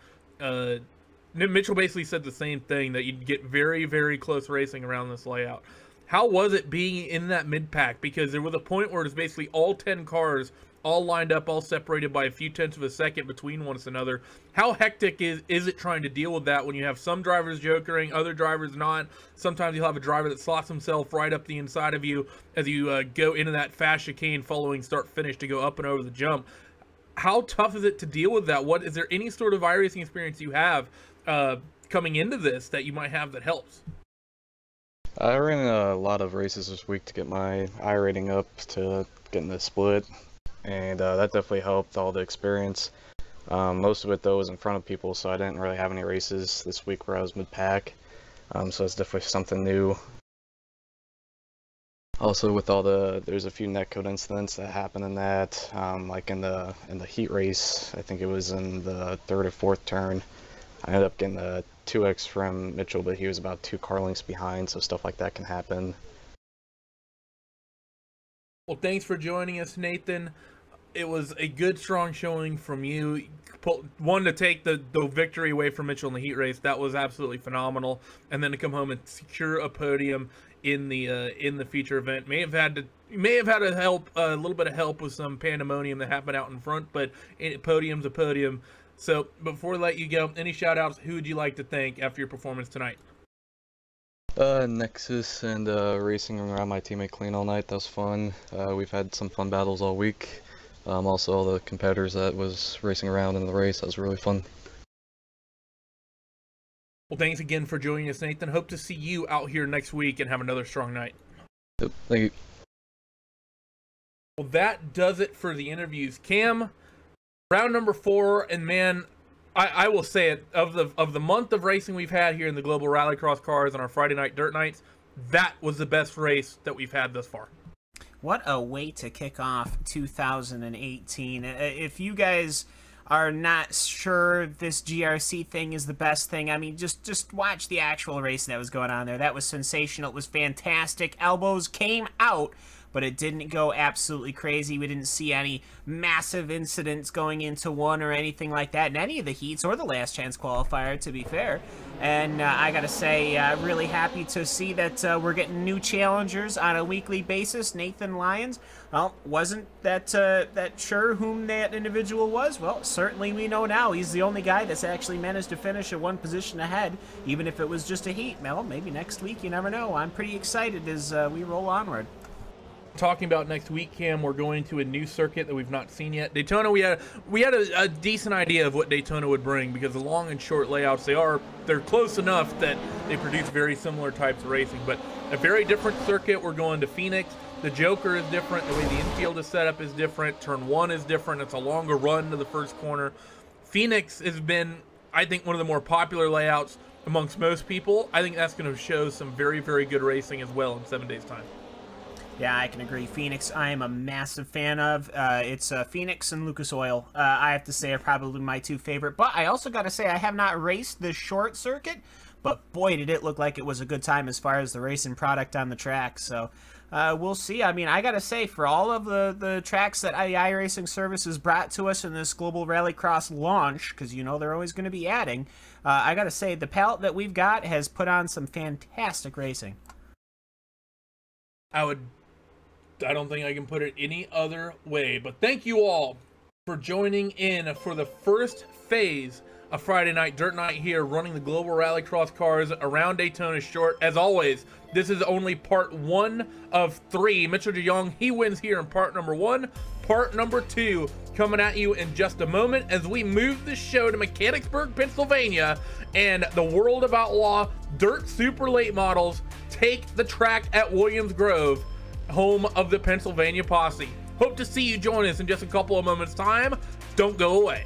Speaker 2: Mitchell basically said the same thing, that you'd get very, very close racing around this layout. How was it being in that mid-pack? Because there was a point where it was basically all 10 cars all lined up, all separated by a few tenths of a second between one another. How hectic is it trying to deal with that when you have some drivers jokering, other drivers not? Sometimes you'll have a driver that slots himself right up the inside of you as you go into that fast chicane following start-finish to go up and over the jump. How tough is it to deal with that? Is there any sort of iRacing experience you have coming into this that you might have that helps?
Speaker 6: I ran a lot of races this week to get my iRating up to getting the split, and that definitely helped, all the experience. Most of it though was in front of people, so I didn't really have any races this week where I was mid-pack, so it's definitely something new. Also with there's a few netcode incidents that happened in that, like in the heat race, I think it was in the 3rd or 4th turn. I ended up getting the 2x from Mitchell, but he was about 2 car lengths behind, so stuff like that can happen.
Speaker 2: Well, thanks for joining us, Nathan. It was a good, strong showing from you. One, to take the victory away from Mitchell in the heat race, that was absolutely phenomenal. And then to come home and secure a podium in the feature event. May have had a little bit of help with some pandemonium that happened out in front, but podium's a podium. So before I let you go, any shout outs? Who would you like to thank after your performance tonight?
Speaker 6: Nexus and racing around my teammate Clean all night. That was fun. We've had some fun battles all week. Also all the competitors that was racing around in the race. That was really fun.
Speaker 2: Well, thanks again for joining us, Nathan. Hope to see you out here next week and have another strong night.
Speaker 6: Yep, thank you.
Speaker 2: Well, that does it for the interviews. Cam, round number 4, and man, I will say it, of the month of racing we've had here in the Global Rallycross cars on our Friday night dirt nights, that was the best race that we've had thus far.
Speaker 3: What a way to kick off 2018. If you guys are not sure this GRC thing is the best thing, I mean, just watch the actual race that was going on there. That was sensational. It was fantastic. Elbows came out, but it didn't go absolutely crazy. We didn't see any massive incidents going into one or anything like that in any of the heats or the last chance qualifier, to be fair. And I gotta say, really happy to see that we're getting new challengers on a weekly basis. Nathan Lyons, well, wasn't that sure whom that individual was? Well, certainly we know now. He's the only guy that's actually managed to finish at one position ahead, even if it was just a heat. Well, maybe next week, you never know. I'm pretty excited as we roll onward.
Speaker 2: talking about next week, Cam, we're going to a new circuit that we've not seen yet. Daytona, we had a decent idea of what Daytona would bring because the long and short layouts, they're close enough that they produce very similar types of racing. But a very different circuit. We're going to Phoenix. The Joker is different. The way the infield is set up is different. Turn 1 is different. It's a longer run to the first corner. Phoenix has been, I think, one of the more popular layouts amongst most people. I think that's going to show some very, very good racing as well in 7 days' time.
Speaker 3: Yeah, I can agree. Phoenix, I am a massive fan of. It's Phoenix and Lucas Oil. I have to say are probably my two favorite. But I also got to say I have not raced the short circuit, but boy, did it look like it was a good time as far as the racing product on the track. So we'll see. I mean, I got to say, for all of the tracks that iRacing Services brought to us in this Global Rallycross launch, because you know they're always going to be adding, I got to say the palette that we've got has put on some fantastic racing.
Speaker 2: I don't think I can put it any other way. But thank you all for joining in for the first phase of Friday Night Dirt Night here, running the Global Rallycross cars around Daytona Short. As always, this is only part 1 of 3. Mitchell DeYoung, he wins here in part number 1. Part number 2 coming at you in just a moment as we move the show to Mechanicsburg, Pennsylvania, and the World of Outlaw Dirt Super Late Models take the track at Williams Grove, home of the Pennsylvania Posse. Hope to see you join us in just a couple of moments' time. Don't go away.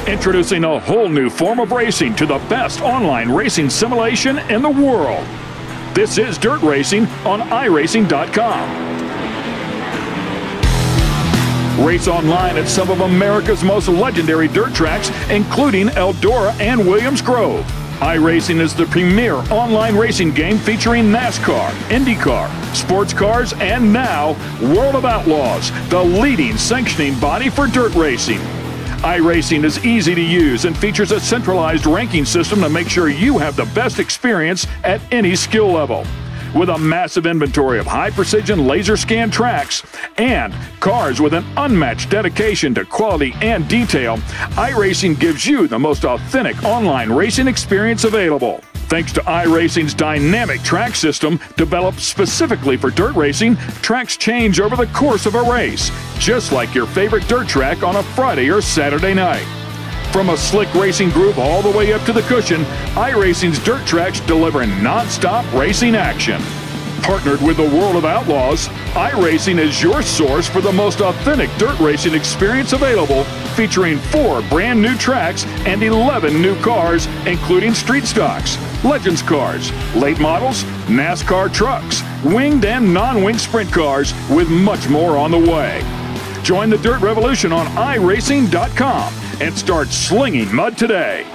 Speaker 7: Introducing a whole new form of racing to the best online racing simulation in the world. This is Dirt Racing on iRacing.com. Race online at some of America's most legendary dirt tracks, including Eldora and Williams Grove. iRacing is the premier online racing game featuring NASCAR, IndyCar, sports cars, and now World of Outlaws, the leading sanctioning body for dirt racing. iRacing is easy to use and features a centralized ranking system to make sure you have the best experience at any skill level. With a massive inventory of high-precision laser scan tracks and cars with an unmatched dedication to quality and detail, iRacing gives you the most authentic online racing experience available. Thanks to iRacing's dynamic track system, developed specifically for dirt racing, tracks change over the course of a race, just like your favorite dirt track on a Friday or Saturday night. From a slick racing groove all the way up to the cushion, iRacing's dirt tracks deliver non-stop racing action. Partnered with the World of Outlaws, iRacing is your source for the most authentic dirt racing experience available, featuring 4 brand new tracks and 11 new cars, including street stocks, legends cars, late models, NASCAR trucks, winged and non-winged sprint cars, with much more on the way. Join the Dirt Revolution on iRacing.com and start slinging mud today.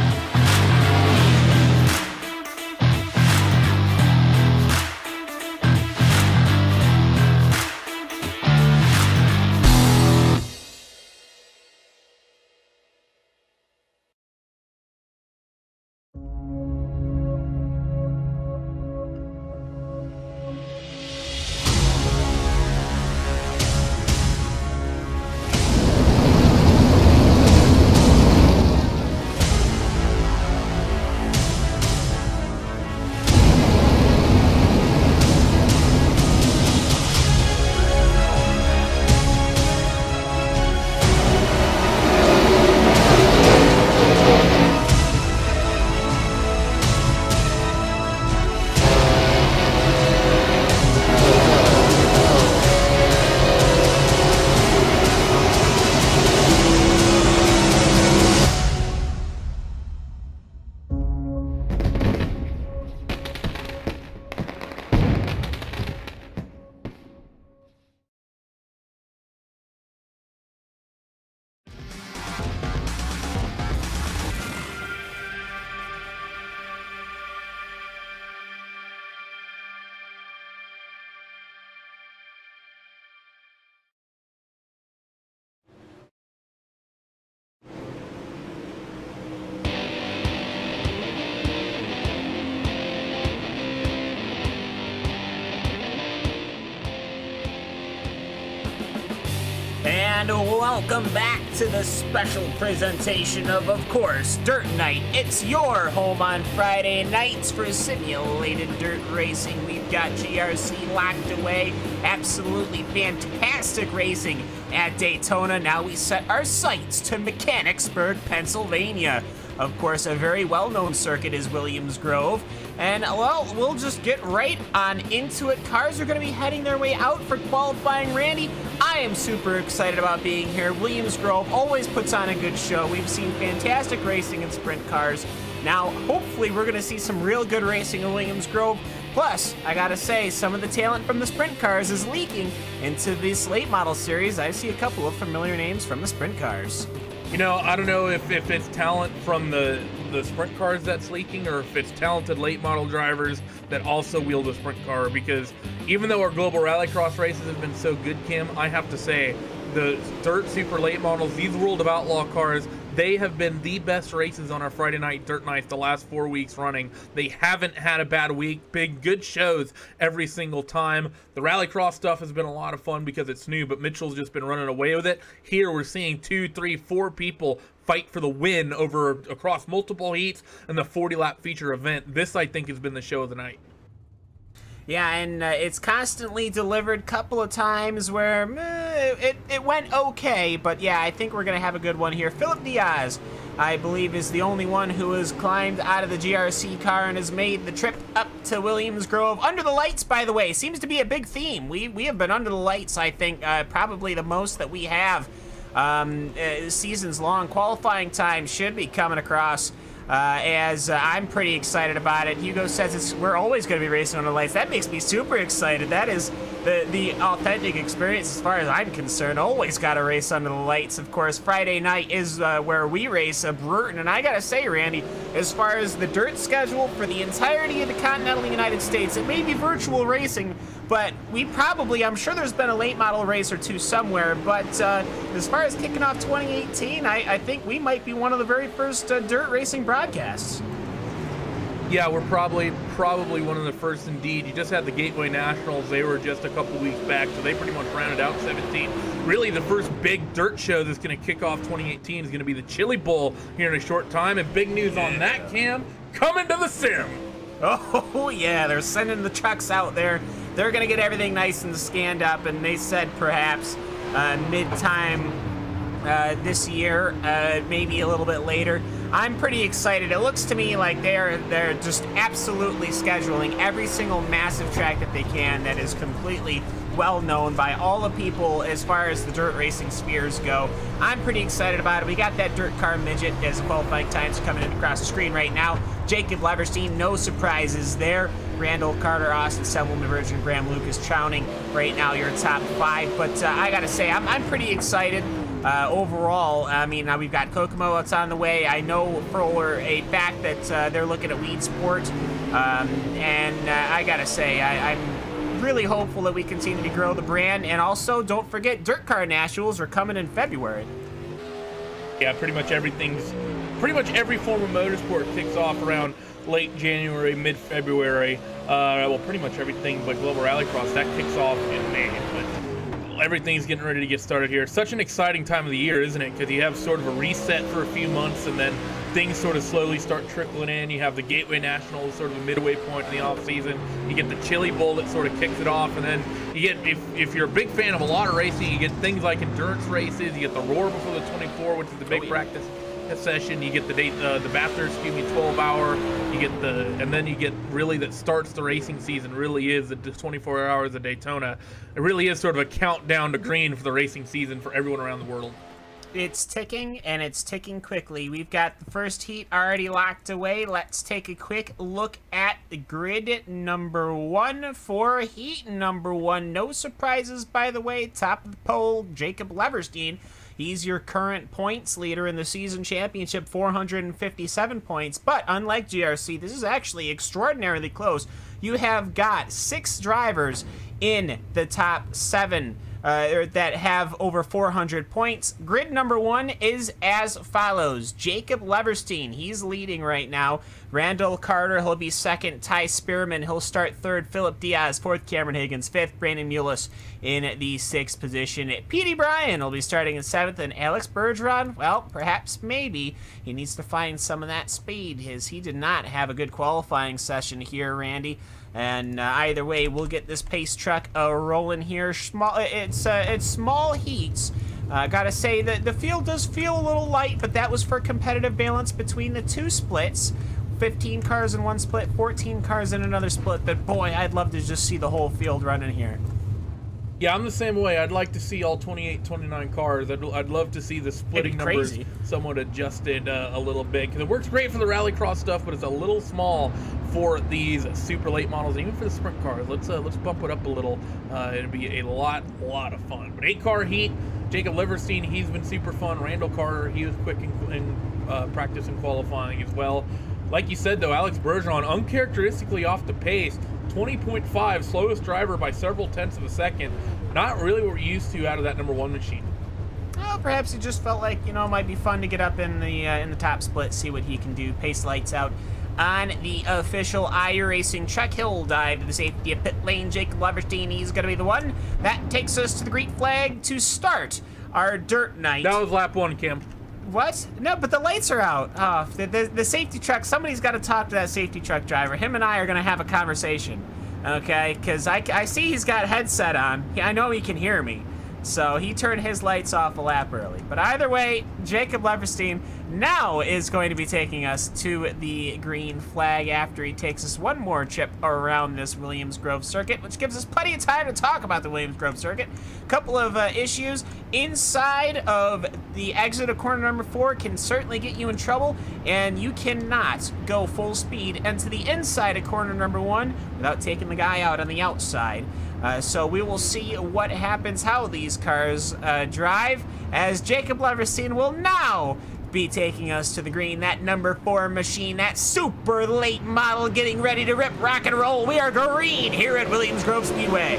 Speaker 3: And welcome back to the special presentation of course, Dirt Night. It's your home on Friday nights for simulated dirt racing. We've got GRC locked away. Absolutely fantastic racing at Daytona. Now we set our sights to Mechanicsburg, Pennsylvania. Of course, a very well-known circuit is Williams Grove. And, well, we'll just get right on into it. Cars are going to be heading their way out for qualifying. Randy, I am super excited about being here. Williams Grove always puts on a good show. We've seen fantastic racing in sprint cars. Now, hopefully, we're going to see some real good racing in Williams Grove. Plus, I gotta say, some of the talent from the sprint cars is leaking into this late model series. I see a couple of familiar names from the sprint cars.
Speaker 2: You know, I don't know if it's talent from the sprint cars that's leaking or if it's talented late model drivers that also wield a sprint car, because even though our global rallycross races have been so good, Kim, I have to say the dirt super late models, these World of Outlaw cars, they have been the best races on our Friday night dirt nights the last 4 weeks running. They haven't had a bad week. Big, good shows every single time. The Rallycross stuff has been a lot of fun because it's new, but Mitchell's just been running away with it. Here we're seeing 2, 3, 4 people fight for the win across multiple heats in the 40-lap feature event. This, I think, has been the show of the night.
Speaker 3: Yeah, and it's constantly delivered. Couple of times where it went okay, but yeah, I think we're going to have a good one here. Philip Diaz, I believe, is the only one who has climbed out of the GRC car and has made the trip up to Williams Grove. Under the lights, by the way, seems to be a big theme. We have been under the lights, I think, probably the most that we have seasons long. Qualifying time should be coming across. As I'm pretty excited about it. Hugo says we're always going to be racing on the lights. That makes me super excited. That is the authentic experience as far as I'm concerned. Always got to race under the lights. Of course, Friday night is where we race at Brewerton. And I got to say, Randy, as far as the dirt schedule for the entirety of the continental United States, it may be virtual racing, but I'm sure there's been a late model race or two somewhere, but as far as kicking off 2018, I think we might be one of the very first dirt racing broadcasts.
Speaker 2: Yeah, we're probably one of the first indeed. You just had the Gateway Nationals. They were just a couple weeks back, so they pretty much rounded out 17. Really, the first big dirt show that's going to kick off 2018 is going to be the Chili Bowl here in a short time, and big news on that, Cam, coming to the sim.
Speaker 3: Oh, yeah, they're sending the trucks out there. They're going to get everything nice and scanned up, and they said perhaps mid-time this year, maybe a little bit later. I'm pretty excited. It looks to me like they're just absolutely scheduling every single massive track that they can that is completely well known by all the people as far as the dirt racing spheres go. I'm pretty excited about it. We got that dirt car midget as qualifying times coming in across the screen right now. Jacob Leverstein, no surprises there. Randall Carter, Austin Semmelman, Virgin, Graham Lucas, Chowning. Right now, your top 5. But I gotta say, I'm pretty excited. Overall, I mean, now we've got Kokomo that's on the way. I know for a fact that they're looking at Weed Sport, and I gotta say, I'm really hopeful that we continue to grow the brand. And also, don't forget, Dirt Car Nationals are coming in February.
Speaker 2: Yeah, pretty much every form of motorsport kicks off around late January, mid-February. Well, pretty much everything but Global Rallycross, that kicks off in May. But everything's getting ready to get started here. It's such an exciting time of the year, isn't it? Because you have sort of a reset for a few months, and then things sort of slowly start trickling in. You have the Gateway Nationals, sort of a midway point in the off-season. You get the Chili Bowl that sort of kicks it off, and then you get, if you're a big fan of a lot of racing, you get things like endurance races. You get the Roar before the 24, which is the big practice session. You get the Bathurst, 12-hour. You get and then you get really that starts the racing season. Really is the 24 hours of Daytona. It really is sort of a countdown to green for the racing season for everyone around the world.
Speaker 3: It's ticking, and it's ticking quickly. We've got the first heat already locked away. Let's take a quick look at the grid number 1 for heat number 1. No surprises, by the way. Top of the poll, Jacob Leverstein. He's your current points leader in the season championship, 457 points. But unlike GRC, this is actually extraordinarily close. You have got 6 drivers in the top 7 that have over 400 points. Grid number 1 is as follows. Jacob Leverstein, he's leading right now. Randall Carter, he'll be second. Ty Spearman, he'll start third. Philip Diaz, fourth. Cameron Higgins, fifth. Brandon Mullis in the sixth position. Petey Bryan will be starting in seventh. And Alex Bergeron, well, perhaps, maybe, he needs to find some of that speed. He did not have a good qualifying session here, Randy. And either way, we'll get this pace truck rolling here. It's small heats. Gotta say that the field does feel a little light, but that was for competitive balance between the two splits. 15 cars in one split, 14 cars in another split. But boy, I'd love to just see the whole field running here.
Speaker 2: Yeah, I'm the same way. I'd like to see all 28, 29 cars. I'd love to see the splitting numbers somewhat adjusted a little bit, because it works great for the Rallycross stuff, but it's a little small for these super late models, even for the sprint cars. Let's bump it up a little. It'll be a lot of fun. But 8-car heat. Jacob Leverstein, he's been super fun. Randall Carter, he was quick in practice and qualifying as well. Like you said, though, Alex Bergeron, uncharacteristically off the pace. 20.5, slowest driver by several tenths of a second. Not really what we're used to out of that number 1 machine.
Speaker 3: Well, perhaps he just felt like, you know, it might be fun to get up in the top split, see what he can do. Pace lights out on the official iRacing Chuck Hill dive to the safety of pit lane. Jacob Leverstein, he's going to be the one that takes us to the green flag to start our dirt night.
Speaker 2: That was lap 1, Kim.
Speaker 3: What? No, but the lights are out. Oh, the safety truck, somebody's got to talk to that safety truck driver. Him and I are going to have a conversation, okay? Because I see he's got a headset on. I know he can hear me. So he turned his lights off a lap early. But either way, Jacob Leverstein now is going to be taking us to the green flag after he takes us one more trip around this Williams Grove circuit, which gives us plenty of time to talk about the Williams Grove circuit. A couple of issues inside of the exit of corner number 4 can certainly get you in trouble, and you cannot go full speed into the inside of corner number 1 without taking the guy out on the outside. So we will see what happens, how these cars drive, as Jacob Leverstein will now be taking us to the green. That number 4 machine, that super late model getting ready to rip, rock, and roll. We are green here at Williams Grove Speedway.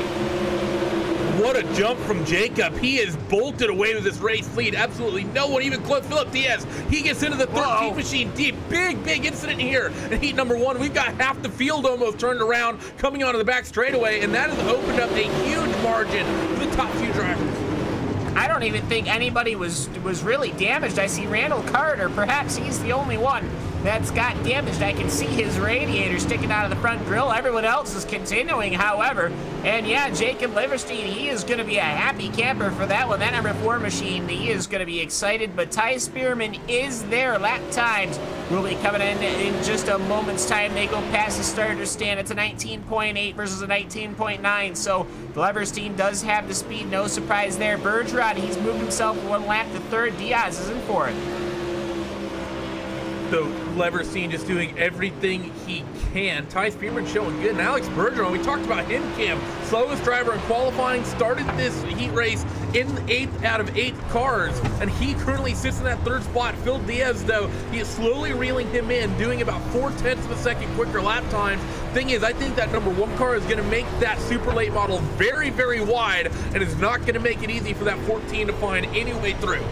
Speaker 2: What a jump from Jacob. He is bolted away with this race lead. Absolutely no one even close. Philip Diaz, he gets into the 13th machine deep. Big incident here in heat number 1. We've got half the field almost turned around, coming onto the back straightaway, and that has opened up a huge margin for the top few drivers.
Speaker 3: I don't even think anybody was really damaged. I see Randall Carter, perhaps he's the only one that's got damaged. I can see his radiator sticking out of the front grille. Everyone else is continuing, however. And yeah, Jacob Leverstein, he is going to be a happy camper for that one. That number 4 machine, he is going to be excited. But Ty Spearman is there. Lap times will be coming in just a moment's time. They go past the starter stand. It's a 19.8 versus a 19.9. So Leverstein does have the speed. No surprise there. Bergeron, he's moved himself 1 lap to 3rd. Diaz is in 4th.
Speaker 2: So Leverstein just doing everything he can. Ty Spearman showing good. And Alex Bergeron, we talked about him, Cam. Slowest driver in qualifying, started this heat race in 8th out of 8 cars. And he currently sits in that 3rd spot. Phil Diaz, though, he is slowly reeling him in, doing about 4/10 of a second quicker lap times. Thing is, I think that number 1 car is going to make that super late model very, very wide, and is not going to make it easy for that 14 to find any way through.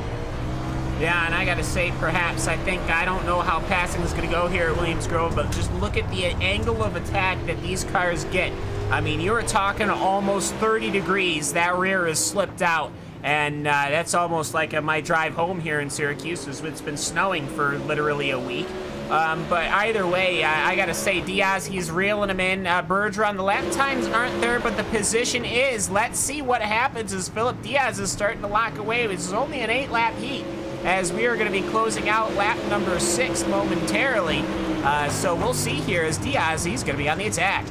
Speaker 3: Yeah, and I gotta say, perhaps, I don't know how passing is gonna go here at Williams Grove, but just look at the angle of attack that these cars get. I mean, you're talking almost 30 degrees. That rear is slipped out, and that's almost like my drive home here in Syracuse. It's been snowing for literally a week. But either way, I gotta say, Diaz, he's reeling him in. Bergeron, the lap times aren't there, but the position is. Let's see what happens as Philip Diaz is starting to lock away. This is only an 8-lap heat, as we are going to be closing out lap number 6 momentarily. So we'll see here as Diaz, he's going to be on the attack.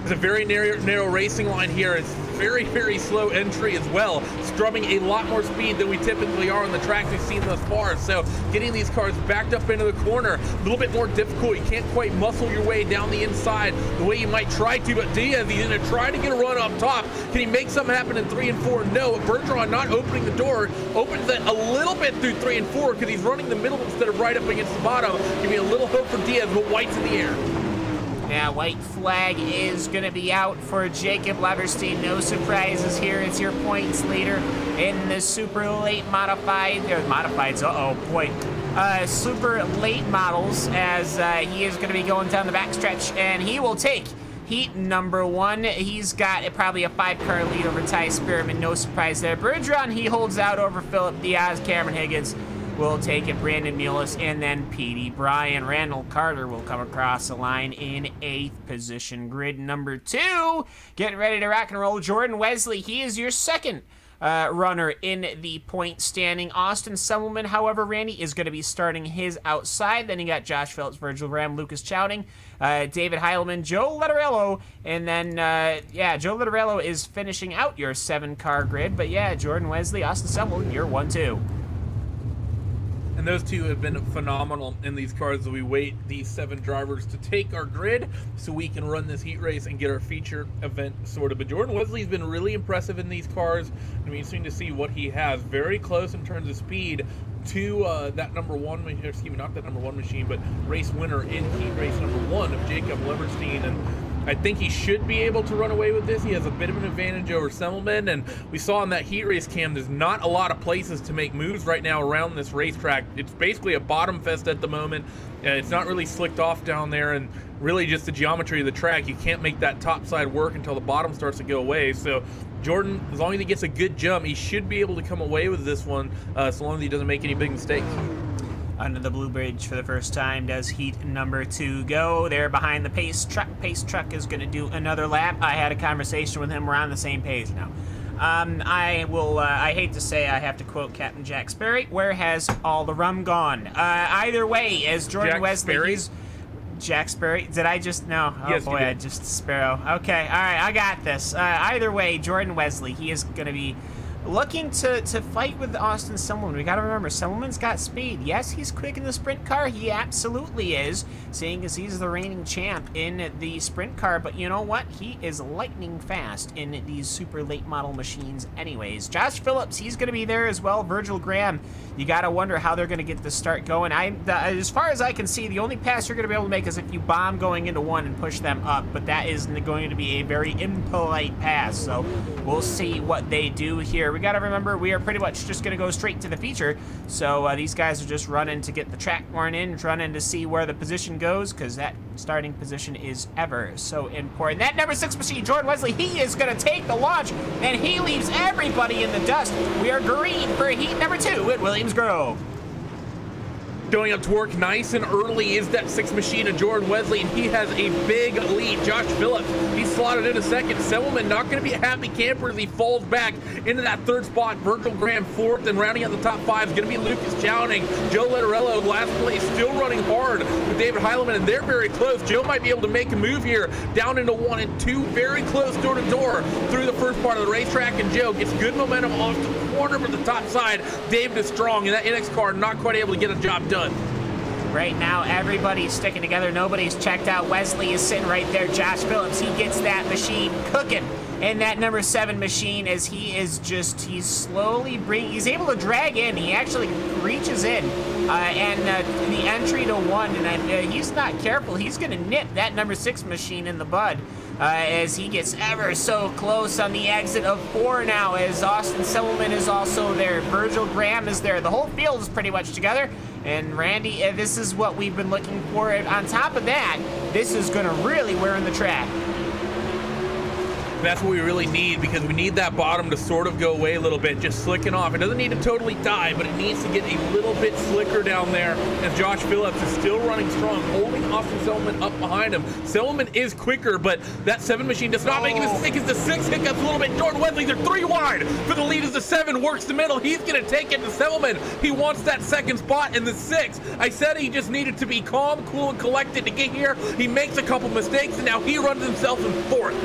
Speaker 2: It's a very narrow racing line here. It's very, very slow entry as well, strumming a lot more speed than we typically are on the tracks we've seen thus far. So getting these cars backed up into the corner, a little bit more difficult. You can't quite muscle your way down the inside the way you might try to, but Diaz, he's going to try to get a run up top. Can he make something happen in 3 and 4? No. Bergeron not opening the door, opens that a little bit through 3 and 4 because he's running the middle instead of right up against the bottom. Give me a little hope for Diaz, but White's in the air.
Speaker 3: Now, white flag is going to be out for Jacob Leverstein. No surprises here. It's your points leader in the super late modified, or modifieds, super late models, as he is going to be going down the backstretch, and he will take heat number 1. He's got probably a 5-car lead over Ty Spearman. No surprise there. Bergeron, he holds out over Philip Diaz. Cameron Higgins will take it. Brandon Mullis, and then Petey Bryan. Randall Carter will come across the line in 8th position. Grid number 2, getting ready to rock and roll. Jordan Wesley, he is your second runner in the point standing. Austin Semmelman, however, Randy, is going to be starting his outside. Then you got Josh Phillips, Virgil Graham, Lucas Chowding, David Heilman, Joe Letterello, and then, Joe Letterello is finishing out your 7-car grid. But yeah, Jordan Wesley, Austin Semmelman, you're 1-2.
Speaker 2: And those two have been phenomenal in these cars as we wait these 7 drivers to take our grid so we can run this heat race and get our feature event sorted. But Jordan Wesley's been really impressive in these cars. I mean, interesting to see what he has. Very close in terms of speed to that number 1, excuse me, not that number 1 machine, but race winner in heat race number 1 of Jacob Leverstein. And I think he should be able to run away with this. He has a bit of an advantage over Semmelman, and we saw in that heat race cam, there's not a lot of places to make moves right now around this racetrack. It's basically a bottom fest at the moment. It's not really slicked off down there, and really just the geometry of the track. You can't make that top side work until the bottom starts to go away. So Jordan, as long as he gets a good jump, he should be able to come away with this one, so long as he doesn't make any big mistakes.
Speaker 3: Under the Blue Bridge for the first time does heat number 2 go. There behind the pace truck. Pace truck is going to do another lap. I had a conversation with him. We're on the same page now. I hate to say I have to quote Captain Jack Sperry. Where has all the rum gone? Either way, as Jordan Wesley... Jack Sperry? Did I just... No. Oh, yes, boy, I just... Sparrow. Okay, all right, I got this. Either way, Jordan Wesley, he is going to be looking to fight with Austin Semmelman. We got to remember, Semmelman's got speed. Yes, he's quick in the sprint car. He absolutely is, seeing as he's the reigning champ in the sprint car. But you know what? He is lightning fast in these super late model machines anyways. Josh Phillips, he's going to be there as well. Virgil Graham, you got to wonder how they're going to get this start going. As far as I can see, the only pass you're going to be able to make is if you bomb going into 1 and push them up. But that is going to be a very impolite pass. So we'll see what they do here. We got to remember, we are pretty much just going to go straight to the feature. So these guys are just running to get the track worn in, running to see where the position goes, because that starting position is ever so important. That number 6 machine, Jordan Wesley, he is going to take the launch, and he leaves everybody in the dust. We are green for heat number 2 at Williams Grove.
Speaker 2: Showing up to work nice and early is that 6 machine of Jordan Wesley, and he has a big lead. Josh Phillips, he's slotted in a second. Semmelman not going to be a happy camper as he falls back into that 3rd spot. Virgil Graham 4th, and rounding out the top 5 is going to be Lucas Chowding. Joe Letterello last place, still running hard with David Heilman, and they're very close. Joe might be able to make a move here down into 1 and 2, very close door to door through the first part of the racetrack, and Joe gets good momentum off the corner for the top side. David is strong, and that NX car not quite able to get a job done.
Speaker 3: Right now, everybody's sticking together. Nobody's checked out. Wesley is sitting right there. Josh Phillips, he gets that machine cooking. And that number 7 machine, as he is just, he's slowly he's able to drag in. He actually reaches in. The entry to 1, and he's not careful. He's going to nip that number 6 machine in the bud. As he gets ever so close on the exit of 4 now, as Austin Semmelman is also there. Virgil Graham is there. The whole field is pretty much together. And Randy, this is what we've been looking for. On top of that, this is going to really wear in the track.
Speaker 2: That's what we really need, because we need that bottom to sort of go away a little bit, just slicking off. It doesn't need to totally die, but it needs to get a little bit slicker down there. And Josh Phillips is still running strong, holding Austin Semmelman up behind him. Semmelman is quicker, but that 7 machine does not make a mistake as the 6 hiccups a little bit. Jordan Wesley, they're 3 wide for the lead as the 7 works the middle. He's going to take it to Semmelman. He wants that 2nd spot in the 6. I said he just needed to be calm, cool, and collected to get here. He makes a couple mistakes, and now he runs himself in 4th.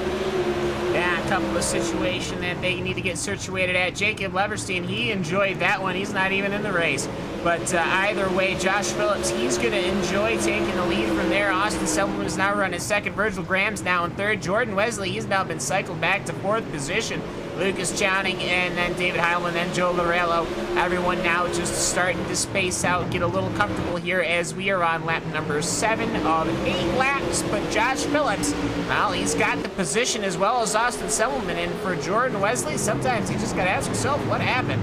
Speaker 3: Yeah, a couple of situations that they need to get situated at. Jacob Leverstein, he enjoyed that one. He's not even in the race. But either way, Josh Phillips, he's going to enjoy taking the lead from there. Austin Semmelman is now running 2nd. Virgil Graham's now in 3rd. Jordan Wesley, he's now been cycled back to 4th position. Lucas Chowning, and then David Heilman, then Joe Lorello. Everyone now just starting to space out, get a little comfortable here as we are on lap number 7 of 8 laps. But Josh Phillips, well, he's got the position as well as Austin Selman. And for Jordan Wesley, sometimes you just got to ask yourself, what happened?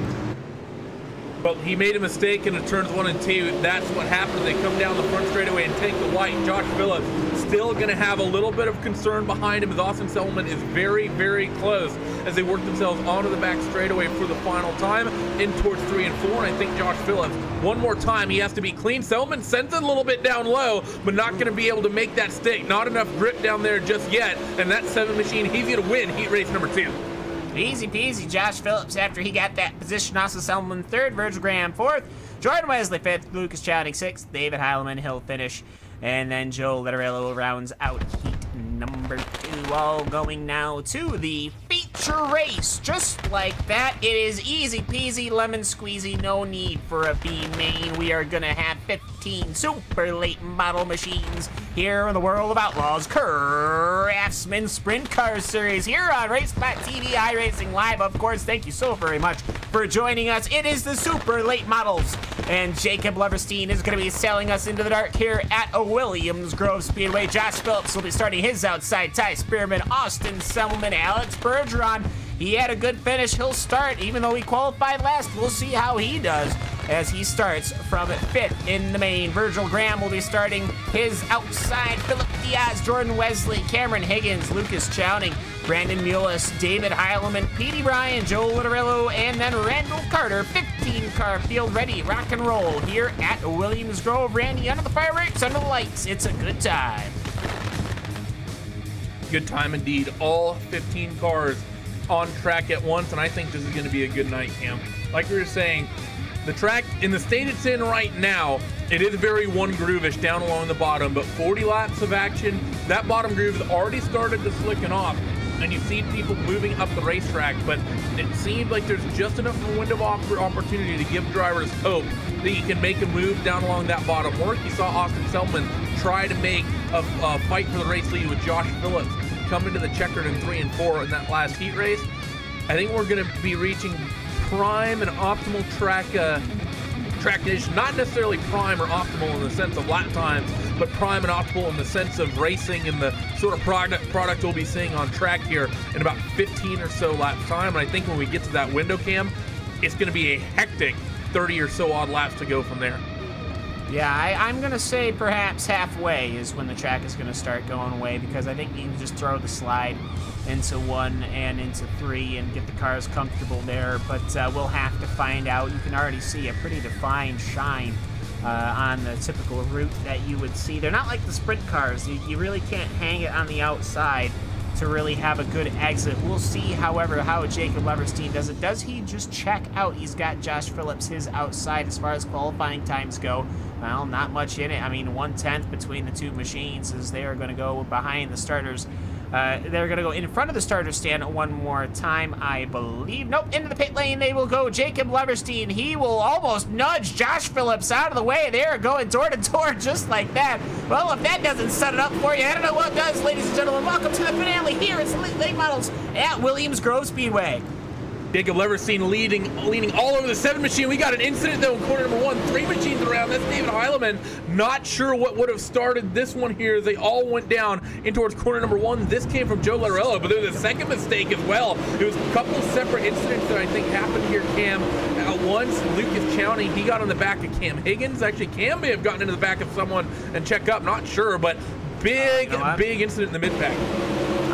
Speaker 2: But he made a mistake in the turns 1 and 2. That's what happens. They come down the front straightaway and take the white. Josh Phillips still going to have a little bit of concern behind him as Austin Selman is very, very close as they work themselves onto the back straightaway for the final time in towards 3 and 4. And I think Josh Phillips, one more time, he has to be clean. Selman sends it a little bit down low, but not going to be able to make that stick. Not enough grip down there just yet. And that 7 machine, he's going to win heat race number 2.
Speaker 3: Easy peasy, Josh Phillips after he got that position. Austin Selman 3rd, Virgil Graham 4th, Jordan Wesley 5th, Lucas Chowning 6th, David Heilman, he'll finish, and then Joe Letterello rounds out heat number 2. All going now to the feature race. Just like that, it is easy peasy, lemon squeezy, no need for a B main. We are gonna have 15 super late model machines here in the world of Outlaws Craftsman Sprint Car Series here on RaceSpot TV, iRacing Live. Of course, thank you so very much for joining us. It is the super late models, and Jacob Leverstein is going to be sailing us into the dark here at a Williams Grove Speedway. Josh Phillips will be starting his outside. Ty Spearman, Austin Selman, Alex Bergeron. He had a good finish. He'll start, even though he qualified last. We'll see how he does as he starts from 5th in the main. Virgil Graham will be starting his outside. Philip Diaz, Jordan Wesley, Cameron Higgins, Lucas Chowning, Brandon Mullis, David Heilman, Petey Bryan, Joe Litorillo, and then Randall Carter. 15-car field ready, rock and roll here at Williams Grove. Randy, under the fireworks, under the lights. It's a good time.
Speaker 2: Good time indeed. All 15 cars on track at once, and I think this is going to be a good night, Cam. Like we were saying, the track in the state it's in right now, it is very one groove-ish down along the bottom, but 40 laps of action, that bottom groove has already started to slicken off, and you see people moving up the racetrack, but it seems like there's just enough of a window of opportunity to give drivers hope that you can make a move down along that bottom work. You saw Austin Selman try to make a fight for the race lead with Josh Phillips come into the checkered in 3 and 4 in that last heat race. I think we're going to be reaching prime and optimal track condition, not necessarily prime or optimal in the sense of lap times, but prime and optimal in the sense of racing and the sort of product we'll be seeing on track here in about 15 or so lap time. And I think when we get to that window, Cam, it's going to be a hectic 30 or so odd laps to go from there.
Speaker 3: Yeah, I'm going to say perhaps halfway is when the track is going to start going away, because I think you can just throw the slide into 1 and into 3 and get the cars comfortable there, but we'll have to find out. You can already see a pretty defined shine on the typical route that you would see. They're not like the sprint cars. You really can't hang it on the outside to really have a good exit. We'll see, however, how Jacob Leverstein does it. Does he just check out? He's got Josh Phillips his outside as far as qualifying times go. Well, not much in it. I mean, 1/10 between the two machines as they are going to go behind the starters. They're going to go in front of the starter stand one more time, I believe. Nope, into the pit lane they will go. Jacob Leverstein, he will almost nudge Josh Phillips out of the way. They are going door to door just like that. Well, if that doesn't set it up for you, I don't know what does, ladies and gentlemen. Welcome to the finale here. It's the late models at Williams Grove Speedway.
Speaker 2: Jacob Leverstein leading all over the 7 machine. We got an incident though in corner number 1. 3 machines around. That's David Heilman. Not sure what would have started this one here. They all went down in towards corner number 1. This came from Joe Letterello, but there was a second mistake as well. It was a couple separate incidents that I think happened here, Cam. Once, Lucas Chowning, he got on the back of Cam Higgins. Actually, Cam may have gotten into the back of someone and checked up. Not sure, but big incident in the mid-pack.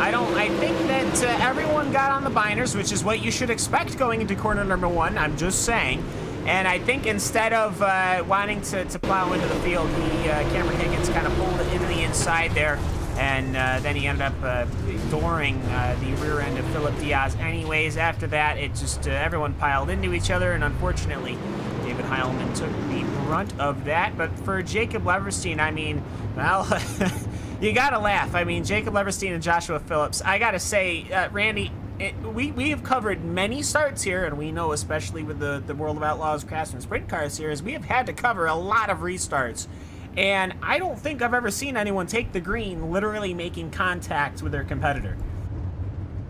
Speaker 3: I think that everyone got on the binders, which is what you should expect going into corner number 1. I'm just saying. And I think instead of wanting to plow into the field, Cameron Higgins kind of pulled it into the inside there. And then he ended up dooring the rear end of Philip Diaz. Anyways, after that, it just everyone piled into each other. And unfortunately, David Heilman took the brunt of that. But for Jacob Leverstein, I mean, well... You gotta laugh. I mean, Jacob Leverstein and Joshua Phillips. I gotta say, Randy, we have covered many starts here, and we know, especially with the World of Outlaws Craftsman Sprint Car Series, we have had to cover a lot of restarts. And I don't think I've ever seen anyone take the green literally making contact with their competitor.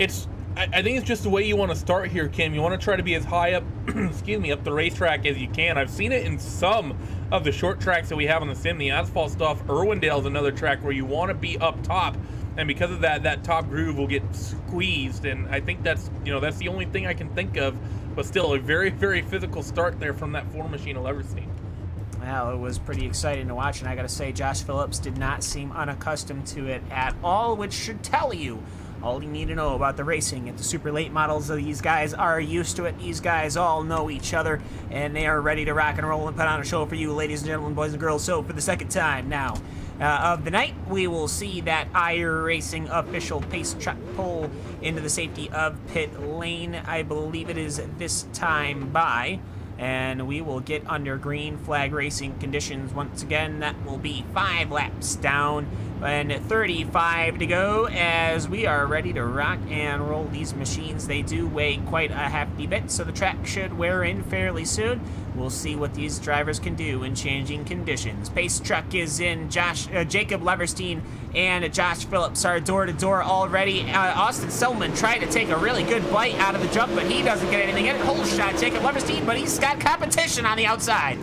Speaker 2: It's I think it's just the way you want to start here, Kim. You want to try to be as high up, excuse me, up the racetrack as you can. I've seen it in some of the short tracks that we have on the sim, the asphalt stuff. Irwindale's another track where you want to be up top, and because of that, that top groove will get squeezed. And I think that's, you know, that's the only thing I can think of. But still, a very, very physical start there from that 4 machine of Leverstein.
Speaker 3: Well, it was pretty exciting to watch, and I gotta say, Josh Phillips did not seem unaccustomed to it at all, which should tell you all you need to know about the racing at the super late models. These guys are used to it. These guys all know each other, and they are ready to rock and roll and put on a show for you, ladies and gentlemen, boys and girls. So for the second time now of the night, we will see that iRacing official pace truck pull into the safety of pit lane. I believe it is this time by, and we will get under green flag racing conditions once again. That will be 5 laps down and 35 to go as we are ready to rock and roll these machines. They do weigh quite a hefty bit, so the track should wear in fairly soon. We'll see what these drivers can do in changing conditions. Pace truck is in. Jacob Leverstein and Josh Phillips are door-to-door already. Austin Selman tried to take a really good bite out of the jump, but he doesn't get anything in it. Whole shot, Jacob Leverstein, but he's got competition on the outside.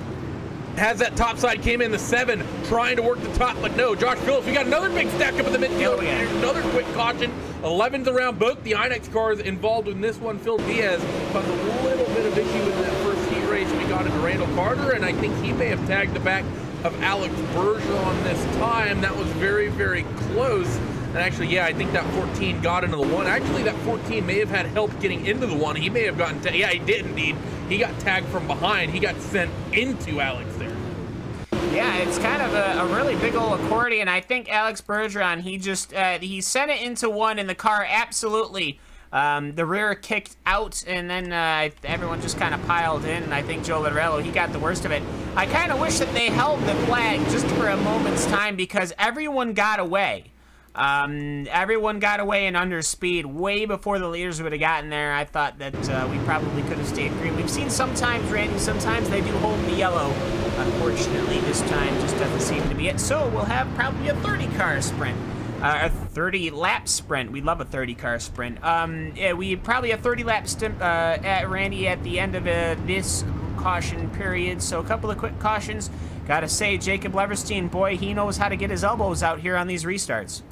Speaker 2: Has that top side, came in the 7, trying to work the top, but no. Josh Phillips, we got another big stack up in the midfield. Another quick caution. 11's around both the Inex cars involved in this one. Phil Diaz caused a little bit of issue with that first heat race. We got into Randall Carter, and I think he may have tagged the back of Alex Bergeron this time. That was very, very close. And actually, yeah, I think that 14 got into the 1. Actually, that 14 may have had help getting into the 1. He may have gotten, yeah, he did indeed. He got tagged from behind. He got sent into Alex there.
Speaker 3: Yeah, it's kind of a really big old accordion. I think Alex Bergeron, he just, he sent it into 1 and the car absolutely, the rear kicked out, and then everyone just kind of piled in, and I think Joe Latorello, he got the worst of it. I kind of wish that they held the flag just for a moment's time because everyone got away. Everyone got away in under speed way before the leaders would have gotten there. I thought that we probably could have stayed green. We've seen sometimes, Randy, sometimes they do hold the yellow. Unfortunately, this time just doesn't seem to be it. So we'll have probably a 30-car sprint. A 30-lap sprint. We love a 30-car sprint. Yeah, we probably a 30-lap stint, Randy, at the end of this caution period. So a couple of quick cautions. Gotta say, Jacob Leverstein, boy, he knows how to get his elbows out here on these restarts.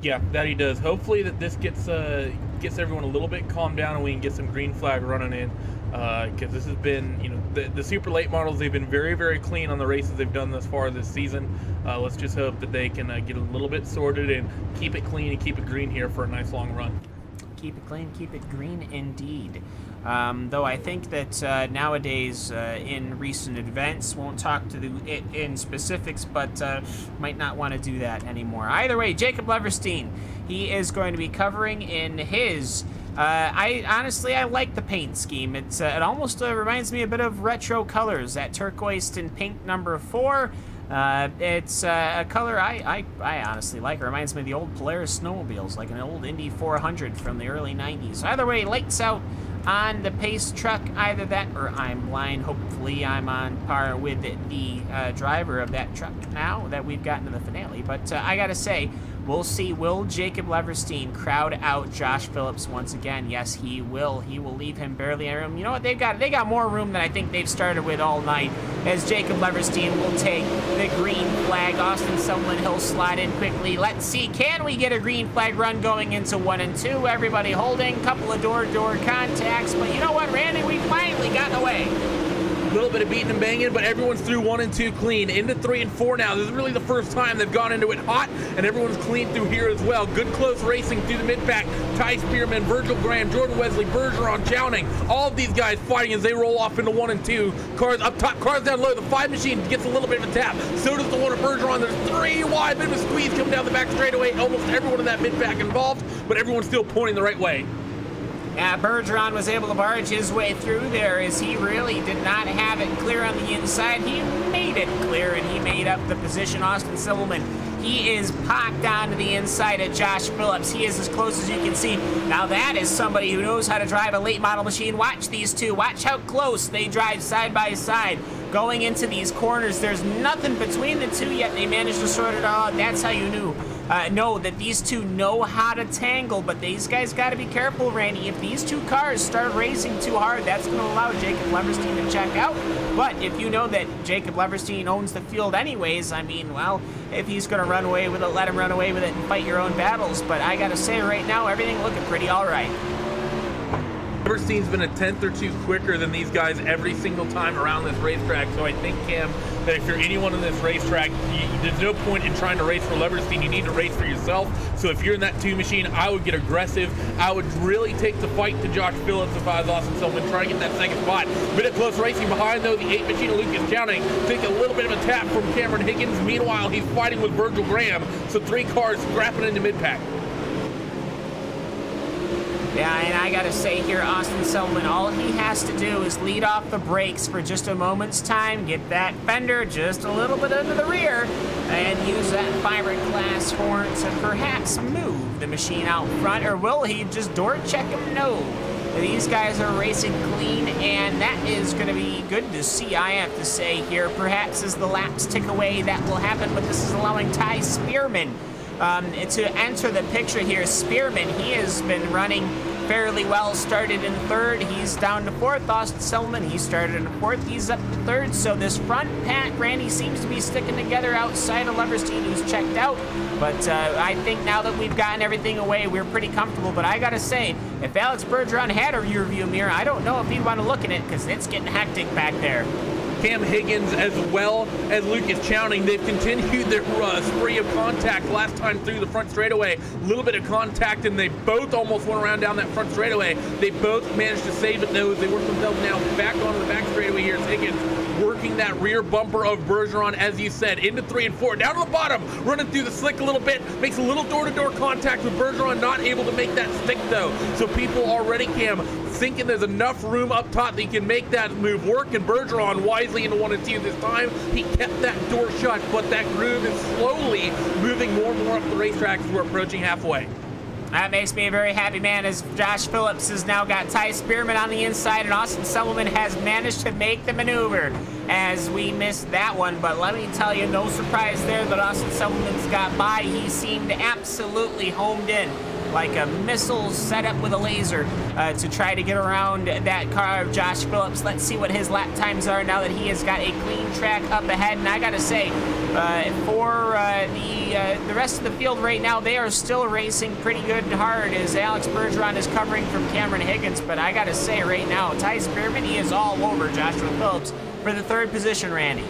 Speaker 2: Yeah, that he does. Hopefully that this gets everyone a little bit calmed down and we can get some green flag running in, because this has been, you know, the super late models, they've been very, very clean on the races they've done thus far this season. Let's just hope that they can get a little bit sorted and keep it clean and keep it green here for a nice long run.
Speaker 3: Keep it clean, keep it green indeed. Though I think that nowadays in recent events, won't talk to it in specifics, but might not want to do that anymore. Either way, Jacob Leverstein, he is going to be covering in his, honestly, I like the paint scheme. It almost reminds me a bit of retro colors, that turquoise and pink number 4. It's a color I honestly like. It reminds me of the old Polaris snowmobiles, like an old Indy 400 from the early 90s. Either way, lights out on the pace truck. Either that or I'm blind. Hopefully I'm on par with the driver of that truck now that we've gotten to the finale. But I gotta say, we'll see. Will Jacob Leverstein crowd out Josh Phillips once again? Yes, he will. He will leave him barely in room. You know what? They got more room than I think they've started with all night. As Jacob Leverstein will take the green flag. Austin Sumlin, he'll slide in quickly. Let's see. Can we get a green flag run going into 1 and 2? Everybody holding. Couple of door-to-door contacts. But you know what, Randy? We finally got away.
Speaker 2: A little bit of beating and banging, but everyone's through 1 and 2 clean. Into 3 and 4 now. This is really the first time they've gone into it hot, and everyone's clean through here as well. Good close racing through the mid-pack. Ty Spearman, Virgil Graham, Jordan Wesley, Bergeron, Chowning. All of these guys fighting as they roll off into 1 and 2. Cars up top, cars down low. The 5 machine gets a little bit of a tap. So does the one of Bergeron. There's 3 wide. Bit of a squeeze coming down the back straightaway. Almost everyone in that mid-pack involved, but everyone's still pointing the right way.
Speaker 3: Bergeron was able to barge his way through there as he really did not have it clear on the inside. He made it clear and he made up the position. Austin Silverman, he is pocked onto the inside of Josh Phillips. He is as close as you can see. Now that is somebody who knows how to drive a late model machine. Watch these two. Watch how close they drive side by side. going into these corners. There's nothing between the two, yet they managed to sort it out. That's how you know that these two know how to tangle, but these guys got to be careful, Randy. If these two cars start racing too hard, that's going to allow Jacob Leverstein to check out. But if you know that Jacob Leverstein owns the field anyways, I mean, well, if he's going to run away with it, let him run away with it and fight your own battles. But I got to say right now, everything looking pretty all right.
Speaker 2: Leverstein's been a tenth or two quicker than these guys every single time around this racetrack, so I think, Cam, that if you're anyone in this racetrack, there's no point in trying to race for Leverstein. You need to race for yourself. So if you're in that 2 machine, I would get aggressive. I would really take the fight to Josh Phillips if I was Austin Sullivan, try to get that second spot. Bit of close racing behind, though, the 8 machine of Lucas Chowning. Take a little bit of a tap from Cameron Higgins. Meanwhile, he's fighting with Virgil Graham, so 3 cars scrapping into mid-pack.
Speaker 3: Yeah, and I gotta say here, Austin Sullivan, all he has to do is lead off the brakes for just a moment's time, get that fender just a little bit under the rear, and use that fiberglass horn to perhaps move the machine out front, or will he just door check him? No. These guys are racing clean, and that is going to be good to see, I have to say here. Perhaps as the laps tick away, that will happen, but this is allowing Ty Spearman to enter the picture here. Spearman, he has been running fairly well, started in 3rd, he's down to 4th. Austin Sullivan, he started in 4th, he's up to 3rd. So this front pack, Randy, seems to be sticking together outside of Leverstein, who's checked out. But I think now that we've gotten everything away, we're pretty comfortable. But I gotta say, if Alex Bergeron had a rear view mirror, I don't know if he'd want to look in it, because it's getting hectic back there.
Speaker 2: Cam Higgins as well as Lucas Chowning, they've continued their spree of contact last time through the front straightaway. A little bit of contact, and they both almost went around down that front straightaway. They both managed to save it, though, as they work themselves now back onto the back straightaway here. It's Higgins working that rear bumper of Bergeron, as you said, into 3 and 4. Down to the bottom, running through the slick a little bit, makes a little door-to-door contact with Bergeron, not able to make that stick, though. So people already, Cam, thinking there's enough room up top that he can make that move work, and Bergeron wisely into 1 and 2 this time. He kept that door shut, but that groove is slowly moving more and more up the racetrack as we're approaching halfway.
Speaker 3: That makes me a very happy man, as Josh Phillips has now got Ty Spearman on the inside, and Austin Sullivan has managed to make the maneuver as we missed that one. But let me tell you, no surprise there that Austin Sullivan's got by. He seemed absolutely homed in, like a missile set up with a laser to try to get around that car of Josh Phillips. Let's see what his lap times are now that he has got a clean track up ahead. And I gotta say, for the rest of the field right now, they are still racing pretty good and hard as Alex Bergeron is covering from Cameron Higgins. But I gotta say right now, Ty Spearman, he is all over Joshua Phillips for the 3rd position, Randy.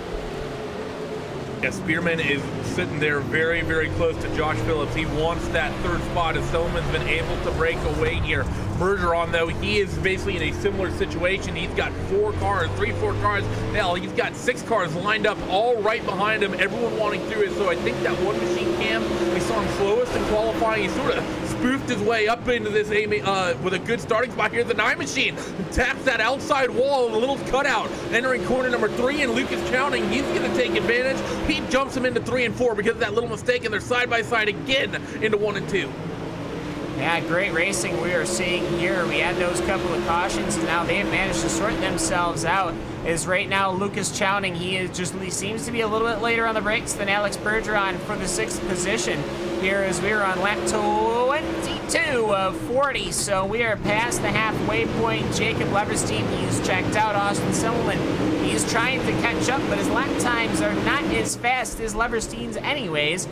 Speaker 2: Yeah, Spearman is sitting there very, very close to Josh Phillips. He wants that 3rd spot as Sullivan's been able to break away here. Bergeron, though, he is basically in a similar situation. He's got 4 cars, 4 cars. Hell, he's got 6 cars lined up all right behind him, everyone wanting through it. So I think that 1 machine, Cam, we saw him slowest in qualifying. He sort of spoofed his way up into this with a good starting spot here. The 9 machine taps that outside wall and a little cutout, entering corner number 3, and Lucas Chowning, he's going to take advantage. He jumps him into 3 and 4 because of that little mistake, and they're side by side again into 1 and 2.
Speaker 3: Yeah, great racing we are seeing here. We had those couple of cautions, and now they have managed to sort themselves out. Is right now Lucas Chowning, he seems to be a little bit later on the brakes than Alex Bergeron for the 6th position here, as we are on lap 22 of 40. So we are past the halfway point. Jacob Leverstein, he's checked out. Austin Sullivan, he's trying to catch up, but his lap times are not as fast as Leverstein's anyways.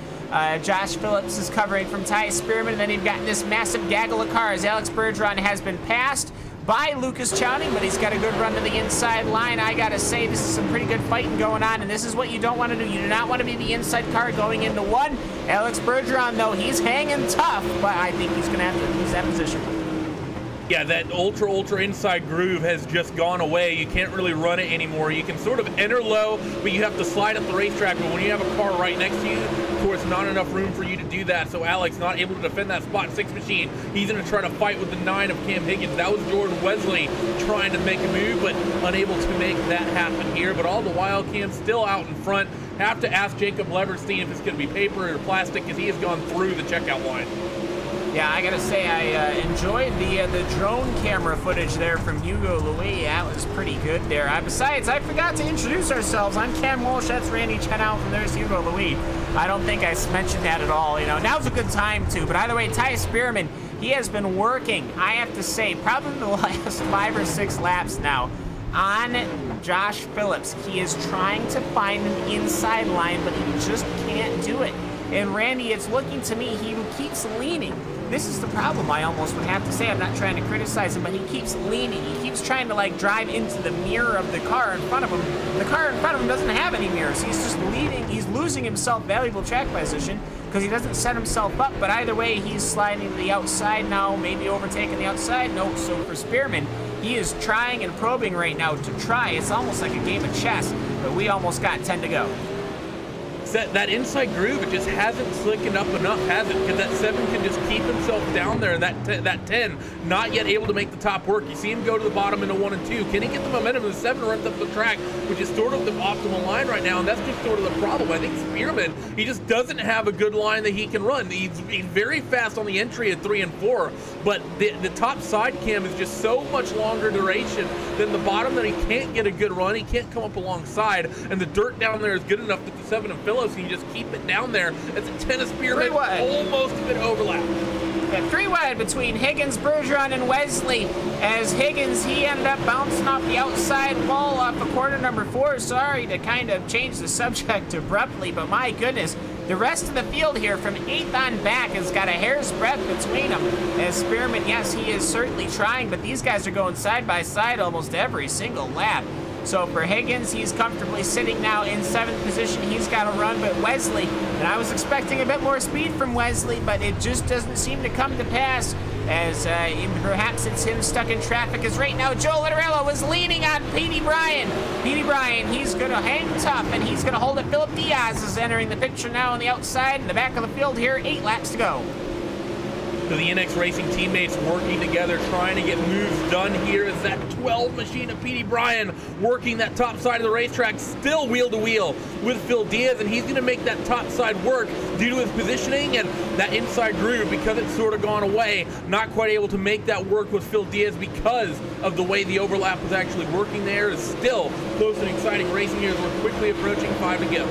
Speaker 3: Josh Phillips is covering from Ty Spearman, and then you've got this massive gaggle of cars. Alex Bergeron has been passed by Lucas Chowning, but he's got a good run to the inside line. I gotta say, this is some pretty good fighting going on, and this is what you don't want to do. You do not want to be the inside car going into 1. Alex Bergeron, though, he's hanging tough, but I think he's gonna have to lose that position.
Speaker 2: Yeah, that ultra inside groove has just gone away. You can't really run it anymore. You can sort of enter low, but you have to slide up the racetrack. But when you have a car right next to you, of course, not enough room for you to do that. So Alex not able to defend that spot 6 machine. He's going to try to fight with the 9 of Cam Higgins. That was Jordan Wesley trying to make a move, but unable to make that happen here. But all the while, Cam's still out in front. Have to ask Jacob Leverstein if it's going to be paper or plastic, because he has gone through the checkout line.
Speaker 3: Yeah, I gotta say, I enjoyed the drone camera footage there from Hugo Louis. That was pretty good there. Besides, I forgot to introduce ourselves. I'm Cam Walsh, that's Randy Chenowth, and there's Hugo Louis. I don't think I mentioned that at all. You know, now's a good time to. But either way, Ty Spearman, he has been working, I have to say, probably the last 5 or 6 laps now on Josh Phillips. He is trying to find an inside line, but he just can't do it. And Randy, it's looking to me, he keeps leaning. This is the problem, I almost would have to say. I'm not trying to criticize him, but he keeps leaning. He keeps trying to, like, drive into the mirror of the car in front of him. The car in front of him doesn't have any mirrors. He's just leading. He's losing himself valuable track position because he doesn't set himself up. But either way, he's sliding to the outside now, maybe overtaking the outside. No, so for Spearman, he is trying and probing right now to try. It's almost like a game of chess, but we almost got 10 to go.
Speaker 2: That inside groove, it just hasn't slickened up enough, has it? Because that 7 can just keep himself down there, and that 10 not yet able to make the top work. You see him go to the bottom into 1 and 2. Can he get the momentum? The 7 runs up the track, which is sort of the optimal line right now, and that's just sort of the problem. I think Spearman, he just doesn't have a good line that he can run. He's very fast on the entry at 3 and 4, but the top side cam is just so much longer duration than the bottom that he can't get a good run. He can't come up alongside, and the dirt down there is good enough that the 7 and Phillips can just keep it down there. It's a 10 of Spearman, almost a bit overlap.
Speaker 3: Yeah, 3 wide between Higgins, Bergeron, and Wesley. As Higgins, he ended up bouncing off the outside wall off of corner number 4. Sorry to kind of change the subject abruptly, but my goodness, the rest of the field here from 8th on back has got a hair's breadth between them. As Spearman, yes, he is certainly trying, but these guys are going side by side almost every single lap. So for Higgins, he's comfortably sitting now in 7th position. He's got a run, but Wesley, and I was expecting a bit more speed from Wesley, but it just doesn't seem to come to pass, as perhaps it's him stuck in traffic, as right now Joe Littorello is leaning on Petey Bryan. Petey Bryan, he's going to hang tough, and he's going to hold it. Philip Diaz is entering the picture now on the outside, in the back of the field here, 8 laps to go.
Speaker 2: So the NX Racing teammates working together, trying to get moves done here as that 12 machine of Petey Bryan working that top side of the racetrack, still wheel to wheel with Phil Diaz, and he's going to make that top side work due to his positioning and that inside groove, because it's sort of gone away. Not quite able to make that work with Phil Diaz because of the way the overlap was actually working there. It's still close and exciting racing here as we're quickly approaching 5 to go.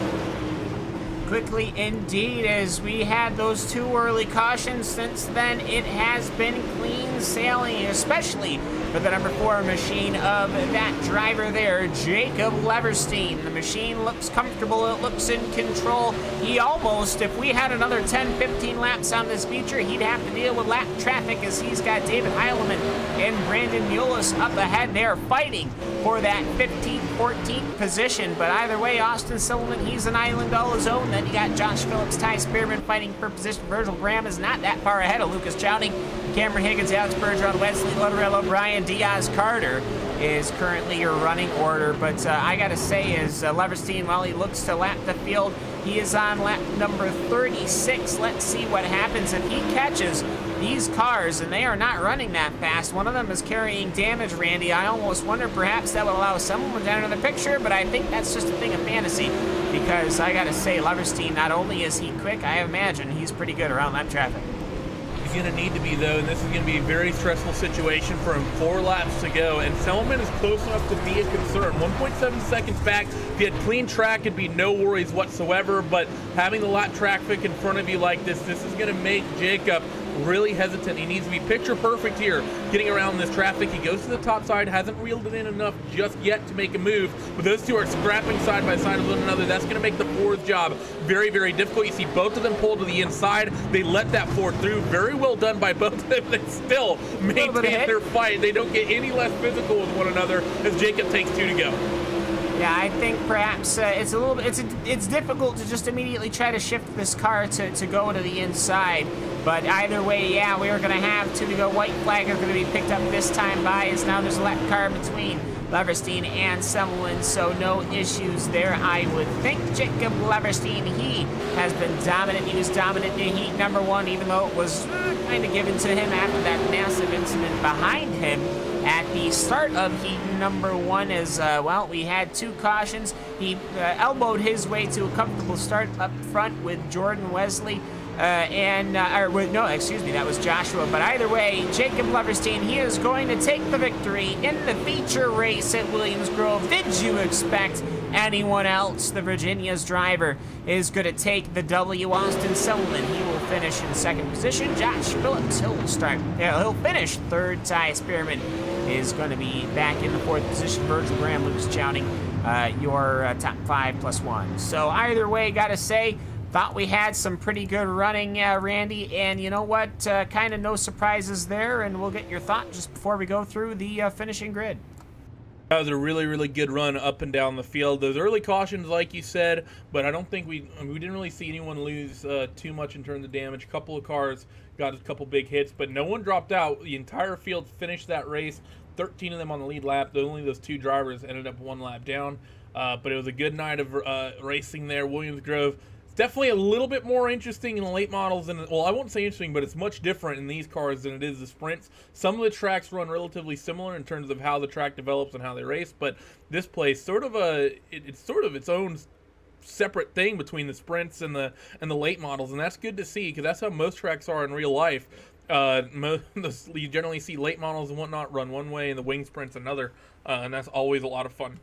Speaker 3: Quickly indeed, as we had those 2 early cautions. Since then, it has been clean sailing, especially for the number 4 machine of that driver there, Jacob Leverstein. The machine looks comfortable, it looks in control. He almost, if we had another 10-15 laps on this feature, he'd have to deal with lap traffic, as he's got David Heileman and Brandon Mullis up ahead. They're fighting for that 15th, 14th position, but either way, Austin Silverman, he's an island all his own. Then you got Josh Phillips, Ty Spearman fighting for position. Virgil Graham is not that far ahead of Lucas Chowding. Cameron Higgins, Alex Bergeron, Wesley Littorello, Brian Diaz Carter is currently your running order. But I got to say, is Leverstein, while he looks to lap the field, he is on lap number 36. Let's see what happens if he catches these cars, and they are not running that fast. One of them is carrying damage, Randy. I almost wonder perhaps that would allow someone down in the picture, but I think that's just a thing of fantasy, because I gotta say, Leverstein, not only is he quick, I imagine he's pretty good around that traffic.
Speaker 2: He's going to need to be, though, and this is going to be a very stressful situation for him. 4 laps to go, and Selman is close enough to be a concern. 1.7 seconds back. If you had clean track, it'd be no worries whatsoever, but having the lap traffic in front of you like this is going to make Jacob really hesitant. He needs to be picture perfect here, getting around this traffic. He goes to the top side, hasn't reeled it in enough just yet to make a move, but those two are scrapping side by side with one another. That's going to make the Ford's job very, very difficult. You see both of them pull to the inside. They let that Ford through. Very well done by both of them. They still maintain their fight. They don't get any less physical with one another as Jacob takes 2 to go.
Speaker 3: Yeah, I think perhaps it's a little bit, it's difficult to just immediately try to shift this car to go to the inside. But either way, yeah, we are going to have 2 to go. White flag are going to be picked up this time by, as now there's a lap car between Leverstein and Semmelin, so no issues there, I would think. Jacob Leverstein, he has been dominant. He was dominant in heat number 1, even though it was kind of given to him after that massive incident behind him at the start of heat number 1. As well, we had 2 cautions. He elbowed his way to a comfortable start up front with Jordan Wesley. No, excuse me, that was Joshua. But either way, Jacob Leverstein, he is going to take the victory in the feature race at Williams Grove. Did you expect anyone else? The Virginia's driver is going to take the W. Austin Sullivan, he will finish in second position. Josh Phillips, he'll finish third. Ty Spearman is going to be back in the fourth position. Virgil Graham, Lucas Chowning, your top 5+1. So either way, gotta say, thought we had some pretty good running, Randy, and you know what? Kind of no surprises there, and we'll get your thought just before we go through the finishing grid.
Speaker 2: That was a really, really good run up and down the field. Those early cautions, like you said, but I don't think we didn't really see anyone lose too much in terms of damage. A couple of cars got a couple big hits, but no one dropped out. The entire field finished that race. 13 of them on the lead lap. Only those 2 drivers ended up 1 lap down. But it was a good night of racing there. Williams Grove. It's definitely a little bit more interesting in the late models. Well, I won't say interesting, but it's much different in these cars than it is the sprints. Some of the tracks run relatively similar in terms of how the track develops and how they race, but this place sort of it's sort of its own separate thing between the sprints and the late models, and that's good to see because that's how most tracks are in real life. You generally see late models and whatnot run one way and the wing sprints another, and that's always a lot of fun.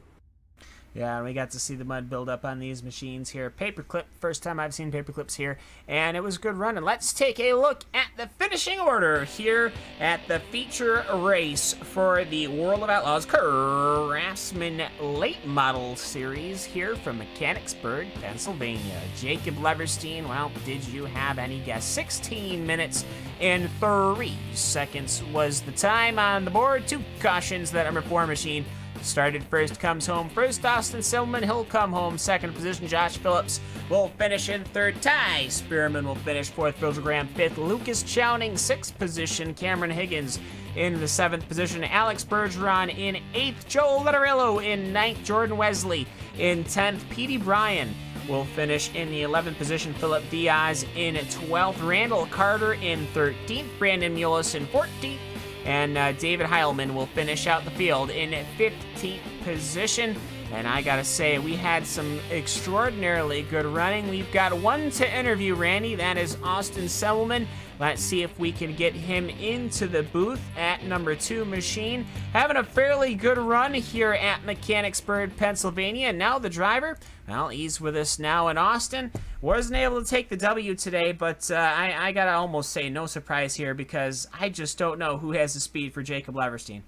Speaker 3: Yeah, and we got to see the mud build up on these machines here. Paperclip, first time I've seen paperclips here, and it was a good run. And let's take a look at the finishing order here at the feature race for the World of Outlaws Craftsman Late Model Series here from Mechanicsburg, Pennsylvania. Jacob Leverstein, well, did you have any guess? 16 minutes and 3 seconds was the time on the board. 2 cautions. That number 4 machine started first, comes home first. Austin Silverman, he'll come home second position. Josh Phillips will finish in third. Ty Spearman will finish fourth. Virgil Graham fifth. Lucas Chowning sixth position. Cameron Higgins in the 7th position. Alex Bergeron in 8th. Joe Litterillo in 9th. Jordan Wesley in 10th. Petey Bryan will finish in the 11th position. Philip Diaz in 12th. Randall Carter in 13th. Brandon Mullis in 14th. And David Heilman will finish out the field in 15th position. And I gotta say, we had some extraordinarily good running. We've got one to interview, Randy. That is Austin Selman. Let's see if we can get him into the booth at number 2 machine. Having a fairly good run here at Mechanicsburg, Pennsylvania. And now the driver, well, he's with us now in Austin. Wasn't able to take the W today, but I gotta almost say no surprise here because I just don't know who has the speed for Jacob Leverstein.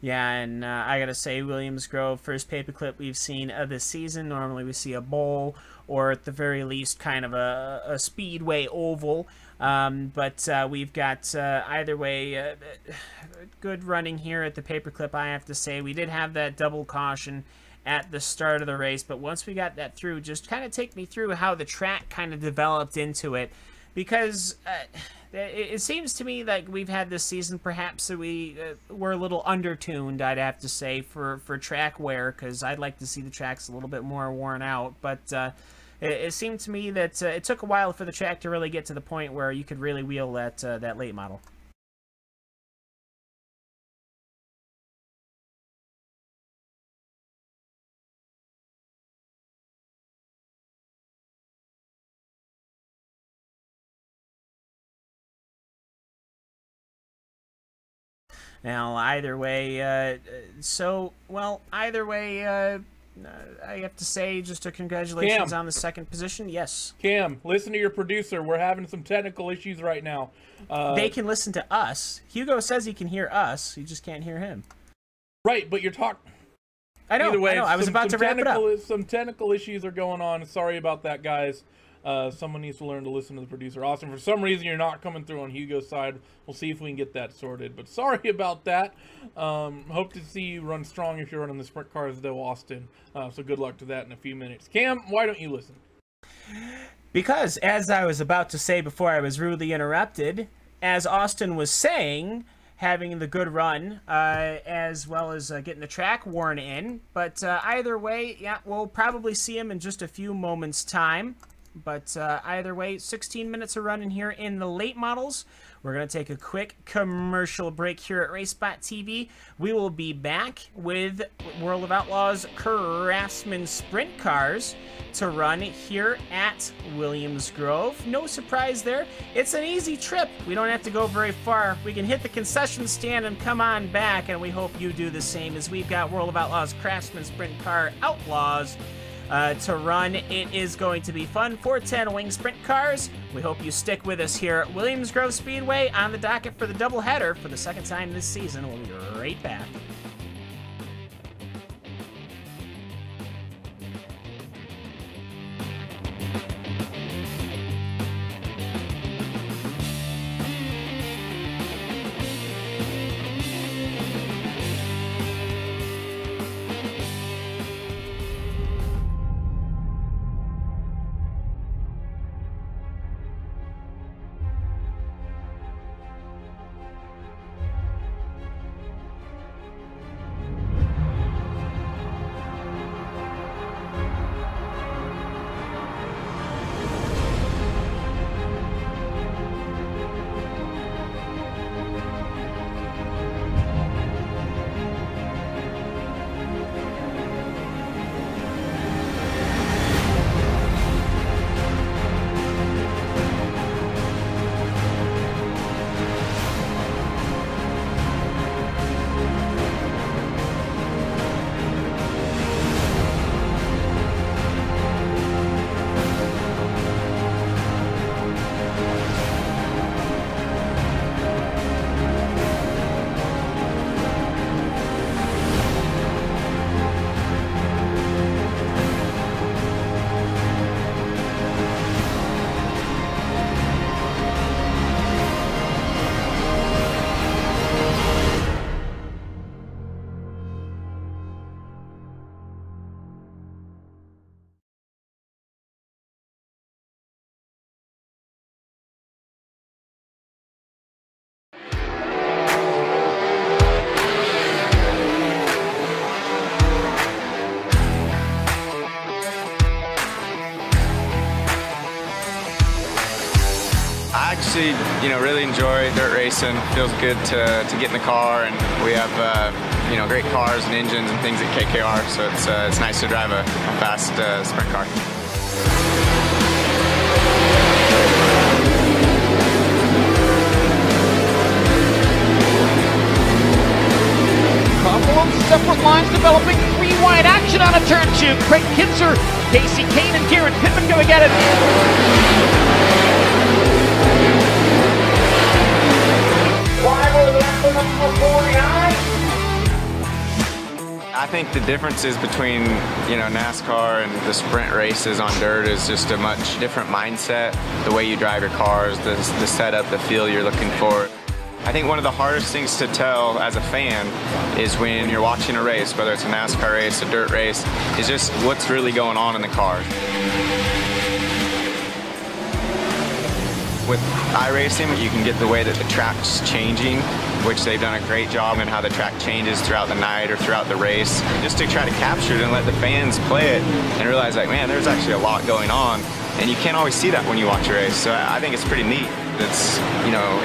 Speaker 3: Yeah, and I gotta say, Williams Grove, first paperclip we've seen of this season. Normally we see a bowl, or at the very least, kind of a speedway oval. But we've got, either way, good running here at the paperclip, I have to say. We did have that double caution at the start of the race, but once we got that through, just kind of take me through how the track kind of developed into it. Because it seems to me like we've had this season, perhaps we were a little undertuned, I'd have to say, for track wear, because I'd like to see the tracks a little bit more worn out. But it seemed to me that it took a while for the track to really get to the point where you could really wheel that late model. Now, either way, either way, I have to say just a congratulations on the second position. Yes.
Speaker 2: Cam, listen to your producer. We're having some technical issues right now.
Speaker 3: They can listen to us. Hugo says he can hear us. You just can't hear him.
Speaker 2: Right, but you're talking.
Speaker 3: I know.
Speaker 2: Either way,
Speaker 3: I know. I was about to wrap it up.
Speaker 2: Some technical issues are going on. Sorry about that, guys. Someone needs to learn to listen to the producer. Austin, for some reason, you're not coming through on Hugo's side. We'll see if we can get that sorted. But sorry about that. Hope to see you run strong if you're running the sprint cars, though, Austin. So good luck to that in a few minutes. Cam, why don't you listen?
Speaker 3: Because, as I was about to say before I was rudely interrupted, as Austin was saying, having the good run, as well as getting the track worn in. But either way, yeah, we'll probably see him in just a few moments' time. But either way, 16 minutes of running here in the late models. We're going to take a quick commercial break here at RaceSpot TV. We will be back with World of Outlaws Craftsman Sprint Cars to run here at Williams Grove. No surprise there. It's an easy trip. We don't have to go very far. We can hit the concession stand and come on back, and we hope you do the same, as we've got World of Outlaws Craftsman Sprint Car Outlaws to run. It is going to be fun. 410 wing sprint cars. We hope you stick with us here at Williams Grove Speedway on the docket for the doubleheader for the second time this season. We'll be right back.
Speaker 8: Really enjoy dirt racing. Feels good to get in the car, and we have great cars and engines and things at KKR, so it's nice to drive a fast sprint car.
Speaker 9: Couple of separate lines developing, three wide action on a turn two. Craig Kinzer, Casey Kane, and Kieran Pittman going at it.
Speaker 8: I think the differences between NASCAR and the sprint races on dirt is just a much different mindset. The way you drive your cars, the setup, the feel you're looking for. I think one of the hardest things to tell as a fan is when you're watching a race, whether it's a NASCAR race, a dirt race, is just what's really going on in the car. With iRacing, you can get the way that the track's changing, which they've done a great job in how the track changes throughout the night or throughout the race, just to try to capture it and let the fans play it and realize, like, man, there's actually a lot going on, and you can't always see that when you watch a race. So I think it's pretty neat. It's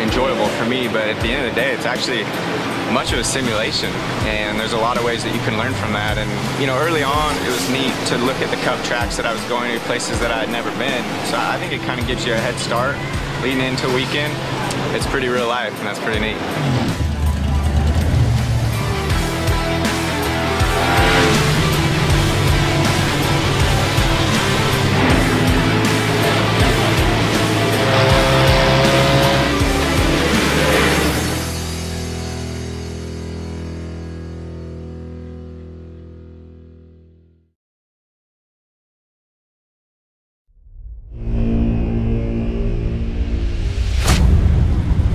Speaker 8: enjoyable for me, but at the end of the day, it's actually much of a simulation, and there's a lot of ways that you can learn from that. And early on, it was neat to look at the Cup tracks that I was going to, places that I had never been. So I think it kind of gives you a head start leading into a weekend. It's pretty real life, and that's pretty neat.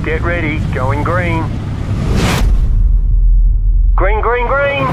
Speaker 10: Get ready, going green. Green, green, green.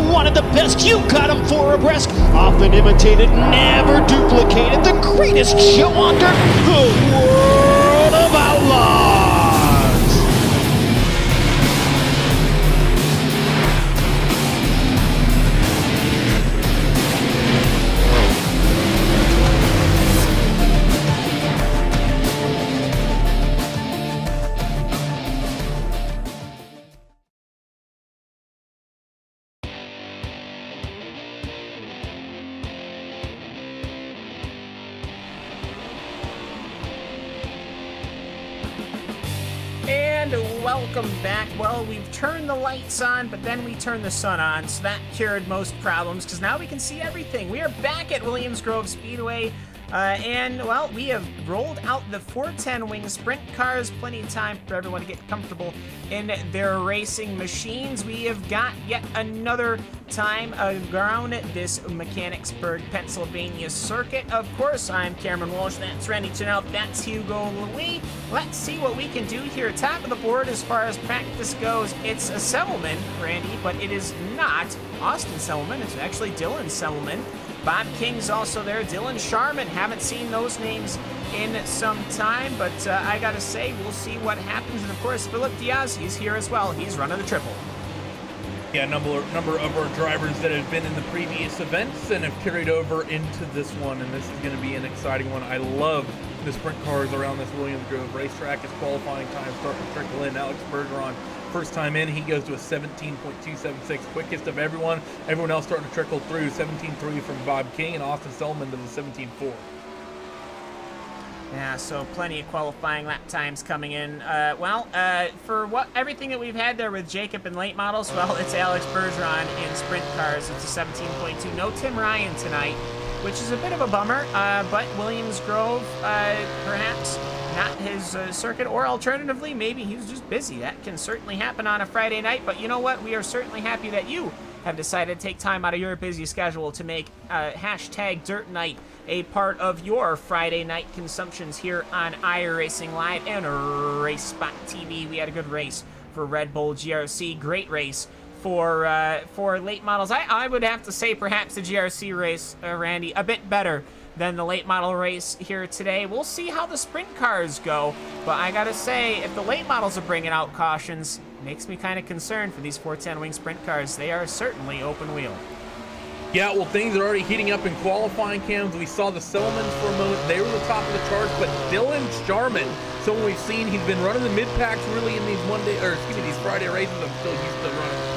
Speaker 9: one of the best. You got him 4 abreast. Often imitated, never duplicated. The greatest show on dirt, the World of Outlaws.
Speaker 3: Welcome back. Well, we've turned the lights on, but then we turned the sun on, so that cured most problems, because now we can see everything. We are back at Williams Grove Speedway, and, well, we have rolled out the 410 wing sprint cars. Plenty of time for everyone to get comfortable in their racing machines. We have got yet another time around this Mechanicsburg, Pennsylvania circuit. Of course, I'm Cameron Walsh. That's Randy Chenowth. That's Hugo Louis. Let's see what we can do here. Top of the board as far as practice goes, it's a Selman, Randy, but it is not Austin Selman. It's actually Dylan Selman. Bob King's also there. Dylan Sharman. Haven't seen those names in some time, but I gotta say, we'll see what happens. And of course, Philip Diaz, he's here as well. He's running the triple.
Speaker 2: Yeah, number of our drivers that have been in the previous events and have carried over into this one, and this is going to be an exciting one. I love the sprint cars around this Williams Grove racetrack. As qualifying time starting to trickle in. Alex Bergeron, first time in, he goes to a 17.276, quickest of everyone. Everyone else starting to trickle through. 17.3 from Bob King, and Austin Selman to the 17.4.
Speaker 3: Yeah, so plenty of qualifying lap times coming in. For everything that we've had there with Jacob in late models, well, it's Alex Bergeron in sprint cars. It's a 17.2. No Tim Ryan tonight, which is a bit of a bummer, but Williams Grove, perhaps not his circuit, or alternatively, maybe he was just busy. That can certainly happen on a Friday night, but you know what? We are certainly happy that you have decided to take time out of your busy schedule to make hashtag Dirt Night a part of your Friday night consumptions here on iRacingLive and RaceSpot TV. We had a good race for Red Bull GRC. Great race for late models. I would have to say perhaps the GRC race, Randy, a bit better than the late model race here today. We'll see how the sprint cars go, but I gotta say, if the late models are bringing out cautions, makes me kind of concerned for these 410 wing sprint cars. They are certainly open wheel.
Speaker 2: Yeah, well, things are already heating up in qualifying cams. We saw the Selmans for a moment. They were the top of the charts, but Dylan Sharman, someone we've seen, he's been running the mid-packs really in these these Friday races. I'm still used to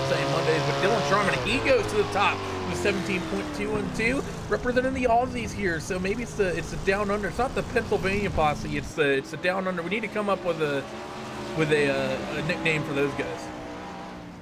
Speaker 2: saying Mondays, but Dylan Sharman, he goes to the top with 17.212, representing the Aussies here. So maybe it's the down under. It's not the Pennsylvania posse. It's the down under. We need to come up with a nickname for those guys.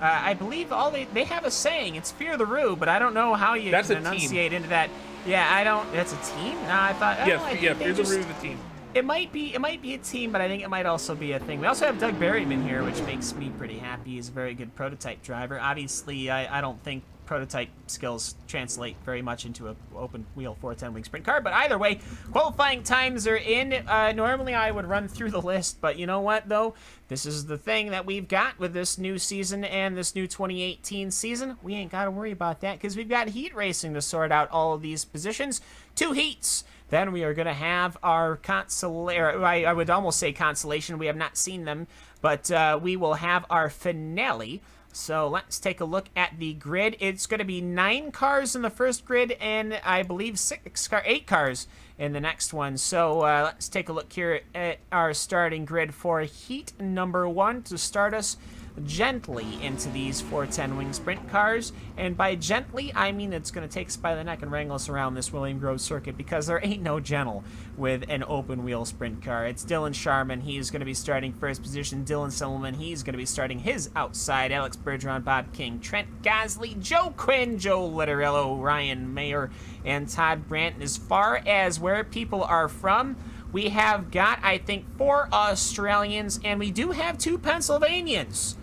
Speaker 3: I believe they have a saying. It's Fear the Roo, but I don't know how you can enunciate into that. Yeah, I don't. That's a team? No, I thought.
Speaker 2: Yeah, Fear the Roo, the team.
Speaker 3: It might be a team, but I think it might also be a thing. We also have Doug Berryman here, which makes me pretty happy. He's a very good prototype driver. Obviously, I don't think prototype skills translate very much into an open wheel 410 wing sprint car, but either way, qualifying times are in. Normally I would run through the list, but you know what though, this is the thing that we've got with this new season and this new 2018 season. We ain't got to worry about that because we've got heat racing to sort out all of these positions. 2 heats. Then we are going to have our consolation. I would almost say consolation. We have not seen them, but we will have our finale. So let's take a look at the grid. It's going to be 9 cars in the first grid, and I believe 8 cars in the next one. So let's take a look here at our starting grid for heat number 1 to start us gently into these 410 wing sprint cars. And by gently, I mean it's going to take us by the neck and wrangle us around this William Grove circuit, because there ain't no gentle with an open wheel sprint car. It's Dylan Sharman. He's going to be starting first position. Dylan Silverman, he's going to be starting his outside. Alex Bergeron, Bob King, Trent Gosley, Joe Quinn, Joe Littorello, Ryan Mayer, and Todd Brandt. As far as where people are from, we have got, I think, 4 Australians, and we do have 2 Pennsylvanians.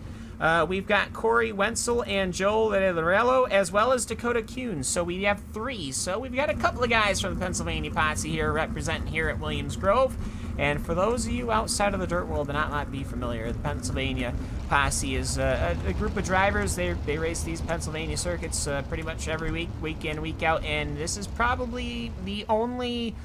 Speaker 3: We've got Corey Wenzel and Joel Littorello, as well as Dakota Kuhn. So we have 3. So we've got a couple of guys from the Pennsylvania posse here representing here at Williams Grove. And for those of you outside of the dirt world that might be familiar, the Pennsylvania Posse is a group of drivers. They race these Pennsylvania circuits pretty much every week, week in, week out, and this is probably the only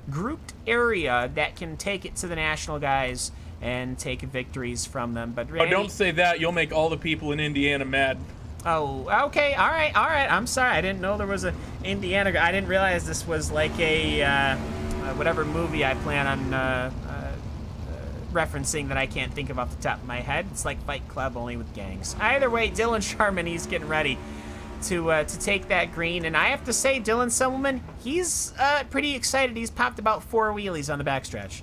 Speaker 3: grouped area that can take it to the national guys and take victories from them. But Randy,
Speaker 2: don't say that. You'll make all the people in Indiana mad.
Speaker 3: Oh, okay, all right. I'm sorry. I didn't know there was a Indiana. I didn't realize this was like a whatever movie I plan on referencing that I can't think of off the top of my head. It's like Fight Club, only with gangs. Either way, Dylan Sharman, he's getting ready to take that green, and I have to say, Dylan Semmelman, he's pretty excited. He's popped about 4 wheelies on the backstretch.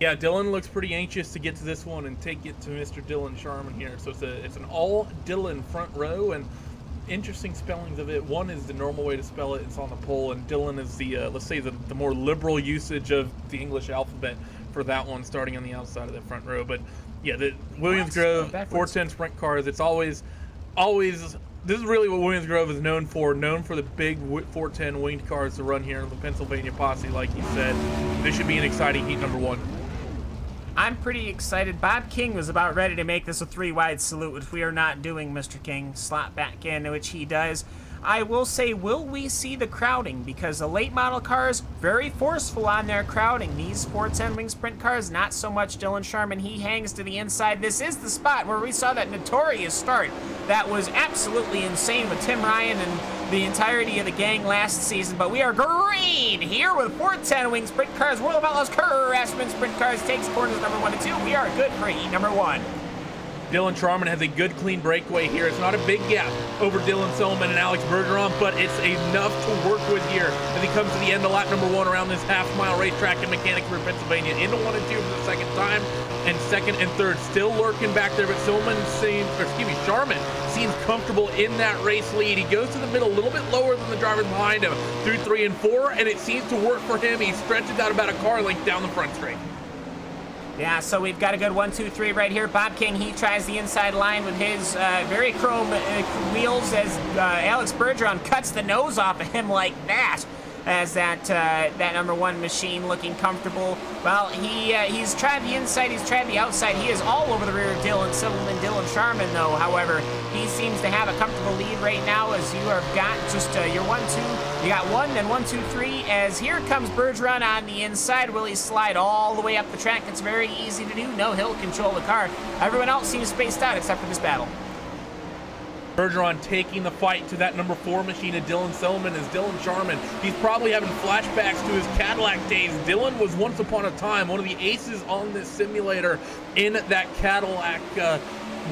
Speaker 2: Yeah, Dylan looks pretty anxious to get to this one and take it to Mr. Dylan Sharman here. So it's an all Dylan front row, and interesting spellings of it. One is the normal way to spell it. It's on the pole, and Dylan is the let's say the more liberal usage of the English alphabet for that one, starting on the outside of the front row. But yeah, the Williams Grove 410 sprint cars. It's always. This is really what Williams Grove is known for the big 410 winged cars to run here in the Pennsylvania Posse, like you said. This should be an exciting heat number 1.
Speaker 3: I'm pretty excited. Bob King was about ready to make this a 3-wide salute, which we are not doing, Mr. King. Slot back in, which he does. I will say, will we see the crowding? Because the late model cars, very forceful on their crowding. These 410 wing sprint cars, not so much. Dylan Sharman, he hangs to the inside. This is the spot where we saw that notorious start that was absolutely insane with Tim Ryan and the entirety of the gang last season. But we are green here with 410 wing sprint cars. World of Outlaws Craftsman sprint cars takes corners number 1 and 2. We are good for heat number 1.
Speaker 2: Dylan Sharman has a good, clean breakaway here. It's not a big gap over Dylan Selman and Alex Bergeron, but it's enough to work with here as he comes to the end of lap number 1 around this half-mile racetrack in Mechanicsburg, Pennsylvania, into 1 and 2 for the second time, and second and third still lurking back there, but Sharman seems comfortable in that race lead. He goes to the middle a little bit lower than the drivers behind him through 3 and 4, and it seems to work for him. He stretches out about a car length down the front straight.
Speaker 3: Yeah, so we've got a good 1, 2, 3 right here. Bob King, he tries the inside line with his very chrome wheels as Alex Bergeron cuts the nose off of him like that. As that number 1 machine looking comfortable. Well, he's tried the inside, he's tried the outside. He is all over the rear of Dylan Silverman, Dylan Sharman, though. However, he seems to have a comfortable lead right now as you have got just your 1, 2. You got 1, then 1, 2, 3. As here comes Bergeron on the inside. Will he slide all the way up the track? It's very easy to do. No, he'll control the car. Everyone else seems spaced out except for this battle.
Speaker 2: Bergeron taking the fight to that number 4 machine of Dylan Selman is Dylan Sharman. He's probably having flashbacks to his Cadillac days. Dylan was once upon a time one of the aces on this simulator in that Cadillac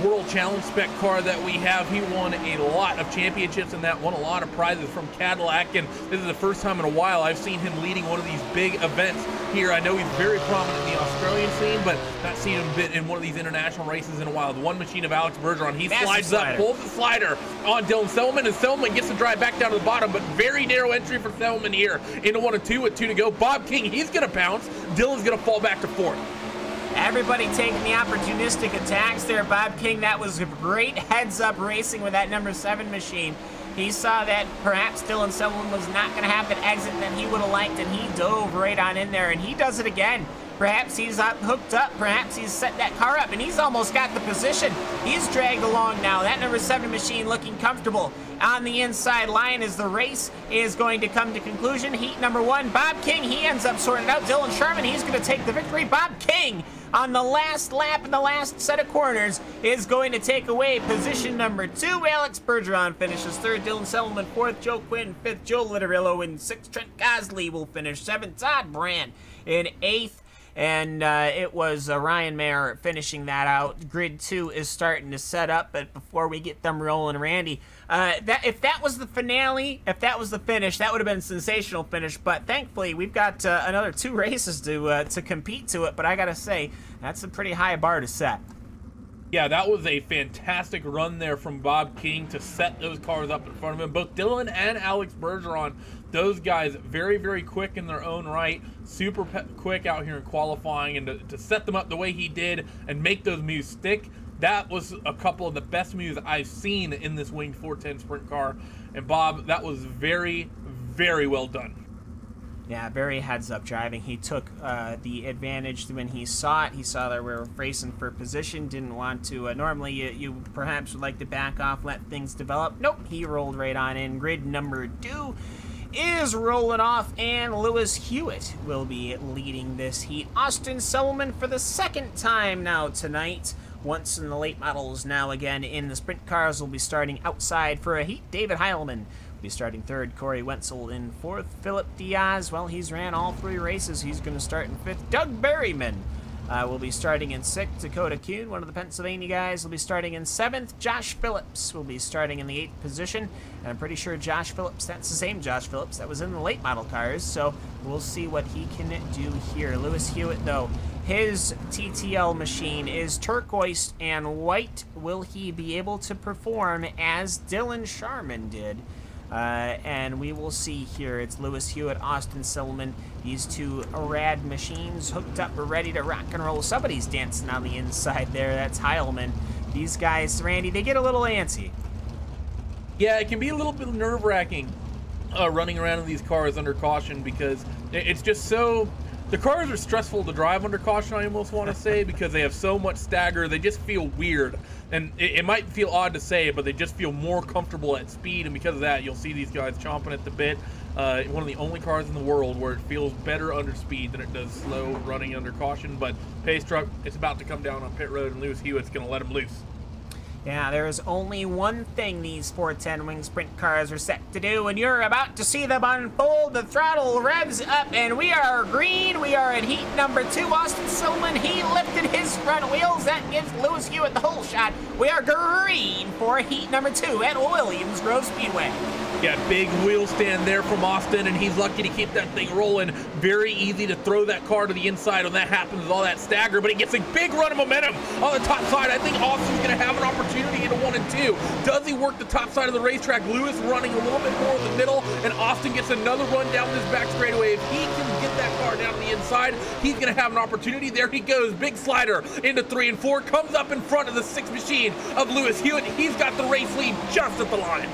Speaker 2: World Challenge spec car that we have. He won a lot of championships in that, won a lot of prizes from Cadillac, and this is the first time in a while I've seen him leading one of these big events here. I know he's very prominent in the Australian scene, but not seen him bit in one of these international races in a while. The 1 machine of Alex Bergeron, he slides up, pulls the slider on Dylan Selman, and Selman gets to drive back down to the bottom, but very narrow entry for Selman here into 1 and 2 with 2 to go. Bob King, he's gonna bounce. Dylan's gonna fall back to 4th.
Speaker 3: Everybody taking the opportunistic attacks there. Bob King, that was a great heads-up racing with that number 7 machine. He saw that perhaps Dylan Selman was not going to have an exit that he would have liked, and he dove right on in there, and he does it again. Perhaps he's hooked up, perhaps he's set that car up, and he's almost got the position. He's dragged along now. That number 7 machine looking comfortable on the inside line as the race is going to come to conclusion. Heat number 1, Bob King, he ends up sorting it out. Dylan Sharman, he's going to take the victory. Bob King, on the last lap in the last set of corners, is going to take away position number 2. Alex Bergeron finishes 3rd, Dylan Selman 4th, Joe Quinn 5th, Joe Litterillo in 6th, Trent Gosley will finish 7th, Todd Brand in 8th. And it was Ryan Mayer finishing that out. Grid 2 is starting to set up, but before we get them rolling, Randy, if that was the finale, if that was the finish, that would have been a sensational finish. But thankfully, we've got another 2 races to compete to it. But I gotta say, that's a pretty high bar to set.
Speaker 2: Yeah, that was a fantastic run there from Bob King to set those cars up in front of him. Both Dylan and Alex Bergeron, those guys very, very quick in their own right, super quick out here in qualifying, and to set them up the way he did and make those moves stick, that was a couple of the best moves I've seen in this winged 410 sprint car. And Bob, that was very, very well done.
Speaker 3: Yeah, very heads-up driving. He took the advantage when he saw it. He saw that we were racing for position, didn't want to... normally, you perhaps would like to back off, let things develop. Nope, he rolled right on in. Grid number 2 is rolling off, and Lewis Hewitt will be leading this heat. Austin Sullivan for the second time now tonight. Once in the late models, now again in the sprint cars, will be starting outside for a heat. David Heilman will be starting third. Corey Wenzel in fourth. Philip Diaz, well, he's ran all 3 races. He's going to start in fifth. Doug Berryman will be starting in sixth. Dakota Kuhn, one of the Pennsylvania guys, will be starting in seventh. Josh Phillips will be starting in the 8th position. And I'm pretty sure Josh Phillips, that's the same Josh Phillips that was in the late model cars. So we'll see what he can do here. Lewis Hewitt, though, his TTL machine is turquoise and white. Will he be able to perform as Dylan Sharman did? And we will see here. It's Lewis Hewitt, Austin Silliman. These 2 rad machines hooked up, ready to rock and roll. Somebody's dancing on the inside there. That's Heilman. These guys, Randy, they get a little antsy.
Speaker 2: Yeah, it can be a little bit nerve-wracking running around in these cars under caution, because it's just so... The cars are stressful to drive under caution, I almost want to say, because they have so much stagger. They just feel weird. And it might feel odd to say, but they just feel more comfortable at speed. And because of that, you'll see these guys chomping at the bit. One of the only cars in the world where it feels better under speed than it does slow running under caution. But Pace Truck, it's about to come down on pit road, and Lewis Hewitt's going to let him loose.
Speaker 3: Yeah, there is only one thing these 410 wing sprint cars are set to do, and you're about to see them unfold. The throttle revs up, and we are green. We are in heat number 2. Austin Silliman, he lifted his front wheels. That gives Lewis Hewitt the whole shot. We are green for heat number 2 at Williams Grove Speedway.
Speaker 2: Got big wheel stand there from Austin, and he's lucky to keep that thing rolling. Very easy to throw that car to the inside when that happens with all that stagger, but he gets a big run of momentum on the top side. I think Austin's going to have an opportunity into 1 and 2. Does he work the top side of the racetrack? Lewis running a little bit more in the middle, and Austin gets another run down this back straightaway. If he can get that car down to the inside, he's going to have an opportunity. There he goes. Big slider into 3 and 4. Comes up in front of the 6th machine of Lewis Hewitt. He's got the race lead just at the line.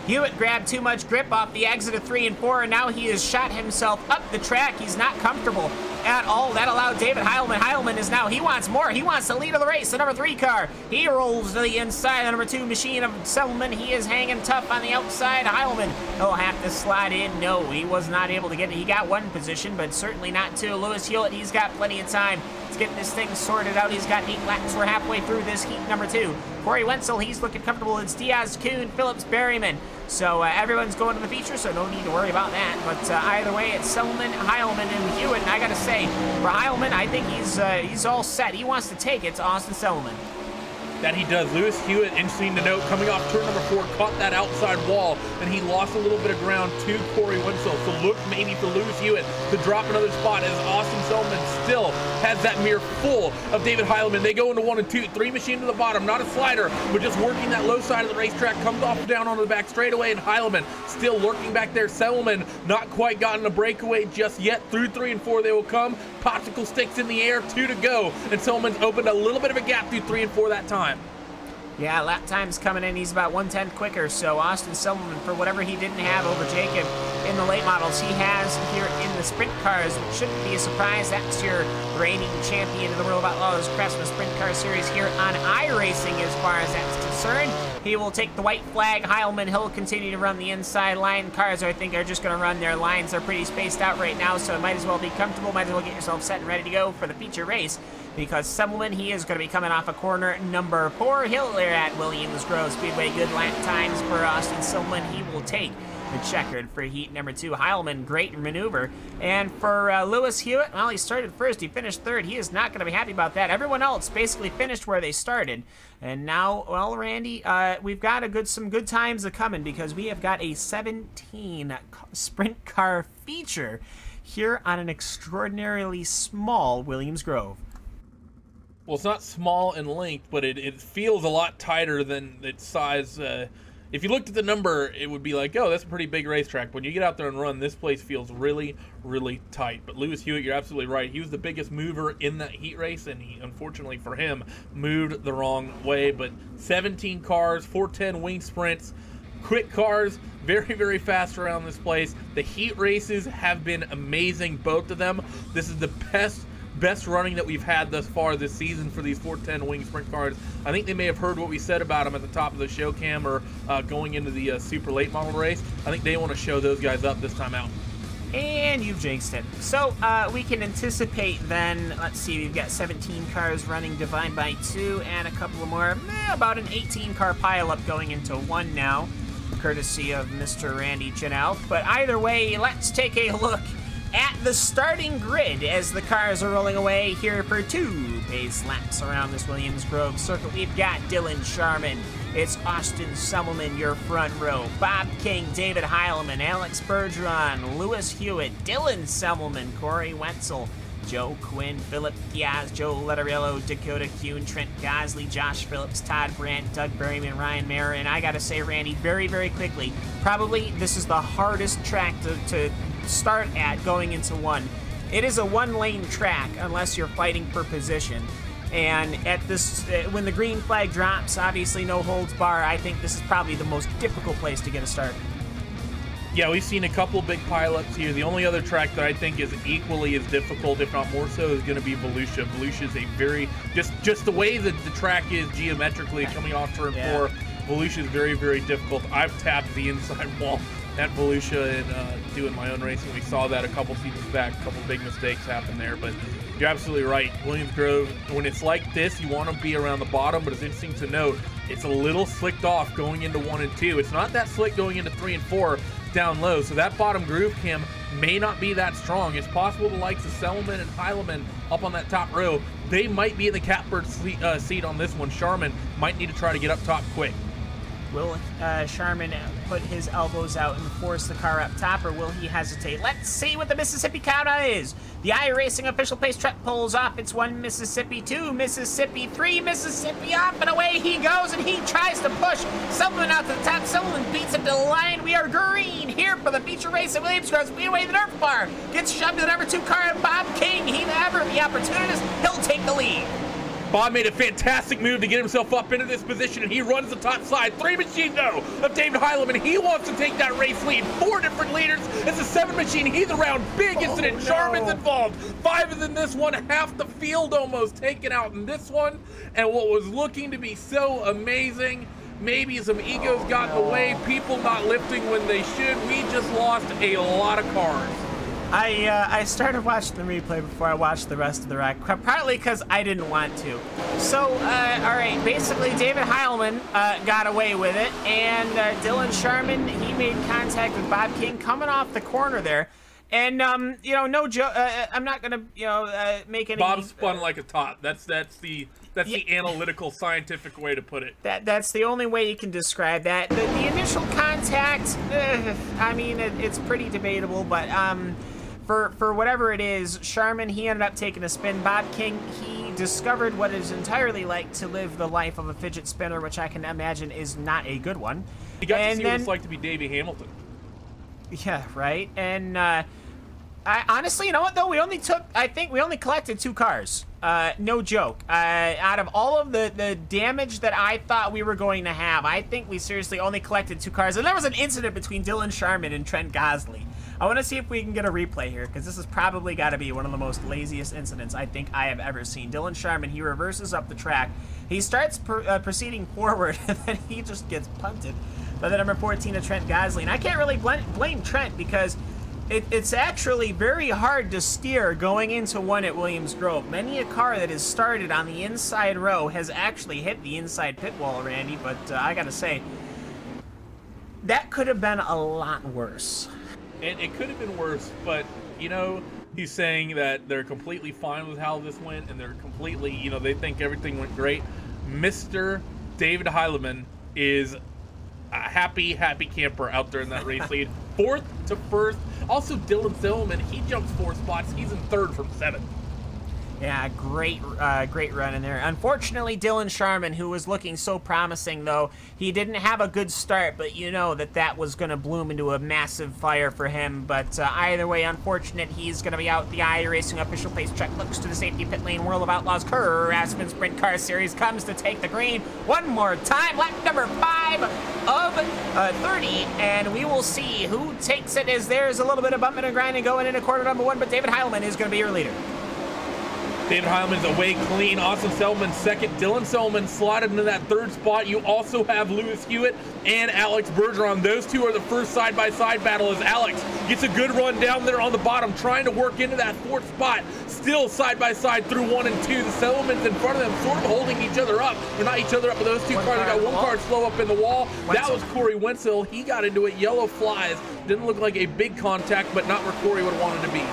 Speaker 3: Hewitt grabbed too much grip off the exit of 3 and 4, and now he has shot himself up the track. He's not comfortable at all. That allowed David Heilman. Heilman is now, he wants more. He wants the lead of the race. The number 3 car, he rolls to the inside. The number 2 machine of Selman, he is hanging tough on the outside. Heilman, he'll have to slide in. No, he was not able to get it. He got 1 position, but certainly not 2. Lewis Hewitt, he's got plenty of time. Let's get this thing sorted out. He's got 8 laps. We're halfway through this heat number 2. Corey Wenzel, he's looking comfortable. It's Diaz, Kuhn, Phillips, Berryman. So everyone's going to the feature, so no need to worry about that. But either way, it's Selman, Heilman, and Hewitt. And I got to say, for Heilman, I think he's all set. He wants to take it to Austin Selman.
Speaker 2: That he does. Lewis Hewitt, interesting to note, coming off turn number 4, caught that outside wall, and he lost a little bit of ground to Corey Wenzel. So look maybe for Lewis Hewitt to drop another spot, as Austin Selman still has that mirror full of David Heilman. They go into 1 and 2, 3 machine to the bottom, not a slider, but just working that low side of the racetrack, comes off down onto the back straightaway, and Heilman still lurking back there. Selman not quite gotten a breakaway just yet. Through 3 and 4 they will come. Popsicle sticks in the air, 2 to go, and Selman's opened a little bit of a gap through 3 and 4 that time.
Speaker 3: Yeah, lap time's coming in. He's about 1/10 quicker. So Austin Selman, for whatever he didn't have over Jacob in the late models, he has here in the sprint cars, which shouldn't be a surprise. That's your reigning champion of the World of Outlaws Craftsman Sprint Car Series here on iRacing as far as that's concerned. He will take the white flag. Heilman, he'll continue to run the inside line. Cars, I think, are just going to run their lines. They're pretty spaced out right now, so it might as well be comfortable. Might as well get yourself set and ready to go for the feature race, because Selman, he is going to be coming off a corner number 4. He'll there at Williams Grove Speedway. Good lap times for Austin Selman. He will take the checkered for heat number 2. Heilman, great maneuver. And for Lewis Hewitt, well, he started first. He finished 3rd. He is not going to be happy about that. Everyone else basically finished where they started. And now, well, Randy, we've got some good times a-coming, because we have got a 17 sprint car feature here on an extraordinarily small Williams Grove.
Speaker 2: Well, it's not small in length, but it feels a lot tighter than its size. If you looked at the number, it would be like, oh, that's a pretty big racetrack. When you get out there and run, this place feels really, really tight. But Lewis Hewitt, you're absolutely right. He was the biggest mover in that heat race, and he, unfortunately for him, moved the wrong way. But 17 cars, 410 wing sprints, quick cars. very, very fast around this place. The heat races have been amazing, both of them. This is the best running that we've had thus far this season for these 410 wing sprint cars. I think they may have heard what we said about them at the top of the show cam, or going into the super late model race. I think they want to show those guys up this time out.
Speaker 3: And you've jinxed it. So we can anticipate then, let's see, we've got 17 cars running, divide by 2, and a couple of more, about an 18-car pileup going into 1 now, courtesy of Mr. Randy Chenowth. But either way, let's take a look at the starting grid as the cars are rolling away here for 2 pace laps around this Williams Grove circuit. We've got Dylan Sharman, it's Austin Semmelman, your front row, Bob King, David Heilman, Alex Bergeron, Lewis Hewitt, Dylan Semmelman, Corey Wetzel, Joe Quinn, Philip Diaz, Joe Letteriello, Dakota Kuhn, Trent Gosley, Josh Phillips, Todd Brandt, Doug Berryman, Ryan Mayer, and I gotta say, Randy, very, very quickly, probably this is the hardest track to start at going into 1. It is a 1-lane track unless you're fighting for position. And at this, when the green flag drops, obviously no holds bar, I think this is probably the most difficult place to get a start.
Speaker 2: Yeah, we've seen a couple big pileups here. The only other track that I think is equally as difficult, if not more so, is going to be Volusia. Volusia is a very, just the way that the track is geometrically coming off turn 4, Volusia is very, very difficult. I've tapped the inside wall at Volusia and doing my own racing. We saw that a couple seasons back. A couple big mistakes happened there, but you're absolutely right. Williams Grove, when it's like this, you want to be around the bottom, but it's interesting to note, it's a little slicked off going into 1 and 2. It's not that slick going into 3 and 4 down low, so that bottom groove cam may not be that strong. It's possible the likes of Selman and Heileman up on that top row, they might be in the catbird seat on this one. Sharman might need to try to get up top quick.
Speaker 3: Will Sharman put his elbows out and force the car up top, or will he hesitate? Let's see what the Mississippi countdown is. The iRacing official pace truck pulls off. It's 1 Mississippi, 2 Mississippi, 3 Mississippi, off and away he goes, and he tries to push Sullivan out to the top. Sullivan beats him to the line. We are green here for the feature race at Williams Grove. Speedway, the Nerf bar gets shoved to the number 2 car, and Bob King, he never the opportunist, he'll take the lead.
Speaker 2: Bob made a fantastic move to get himself up into this position, and he runs the top side. 3 machine, though, of David Heileman. He wants to take that race lead. 4 different leaders. It's a 7 machine. He's around. Big incident. No. Sharman's involved. 5 is in this one. Half the field almost taken out in this one. And what was looking to be so amazing, maybe some egos got in the way, people not lifting when they should. We just lost a lot of cars.
Speaker 3: I started watching the replay before I watched the rest of the rack, partly because I didn't want to. So, all right, basically David Heilman got away with it, and Dylan Sharman, he made contact with Bob King coming off the corner there. And, you know, no joke, I'm not going to, you know, make any...
Speaker 2: Bob spun like a top. That's the analytical, scientific way to put it.
Speaker 3: That's the only way you can describe that. The initial contact, I mean, it's pretty debatable, but for whatever it is, Sharman, he ended up taking a spin. Bob King, he discovered what it's entirely like to live the life of a fidget spinner, which I can imagine is not a good one.
Speaker 2: He got to see what it's like to be Davey Hamilton.
Speaker 3: Yeah, right. And I honestly, you know what, though? I think we only collected 2 cars. No joke. Out of all of the damage that I thought we were going to have, I think we seriously only collected 2 cars. And there was an incident between Dylan Sharman and Trent Gosley. I want to see if we can get a replay here, because this has probably got to be one of the most laziest incidents I think I have ever seen. Dylan Sharman, he reverses up the track. He starts proceeding forward, and then he just gets punted by the number 14 of Trent Gosley. And I can't really blame Trent, because it's actually very hard to steer going into 1 at Williams Grove. Many a car that has started on the inside row has actually hit the inside pit wall, Randy, but I gotta say, that could have been a lot worse.
Speaker 2: And it could have been worse, but, you know, he's saying that they're completely fine with how this went, and they're completely, you know, they think everything went great. Mr. David Heileman is a happy camper out there in that race lead. 4th to 1st. Also, Dylan Zillman, he jumps 4 spots. He's in 3rd from 7.
Speaker 3: Yeah, great run in there. Unfortunately, Dylan Sharman, who was looking so promising, though, he didn't have a good start, but you know that was going to bloom into a massive fire for him. But either way, unfortunate, he's going to be out. The iRacing official pace check looks to the safety pit lane. World of Outlaws Craftsman Sprint Car Series comes to take the green one more time. Lap number 5 of 30, and we will see who takes it, as there's a little bit of bumping and grinding going into quarter number 1, but David Heilman is going to be your leader.
Speaker 2: David Heilman's away clean. Austin Selman second. Dylan Selman slotted into that 3rd spot. You also have Lewis Hewitt and Alex Bergeron. Those two are the first side-by-side battle, as Alex gets a good run down there on the bottom, trying to work into that 4th spot. Still side-by-side through 1 and 2. The Selman's in front of them, sort of holding each other up. Or not each other up, but those two cars. They got one car slow up in the wall. That was Corey Wenzel. He got into it. Yellow flies. Didn't look like a big contact, but not where Corey would have wanted to be.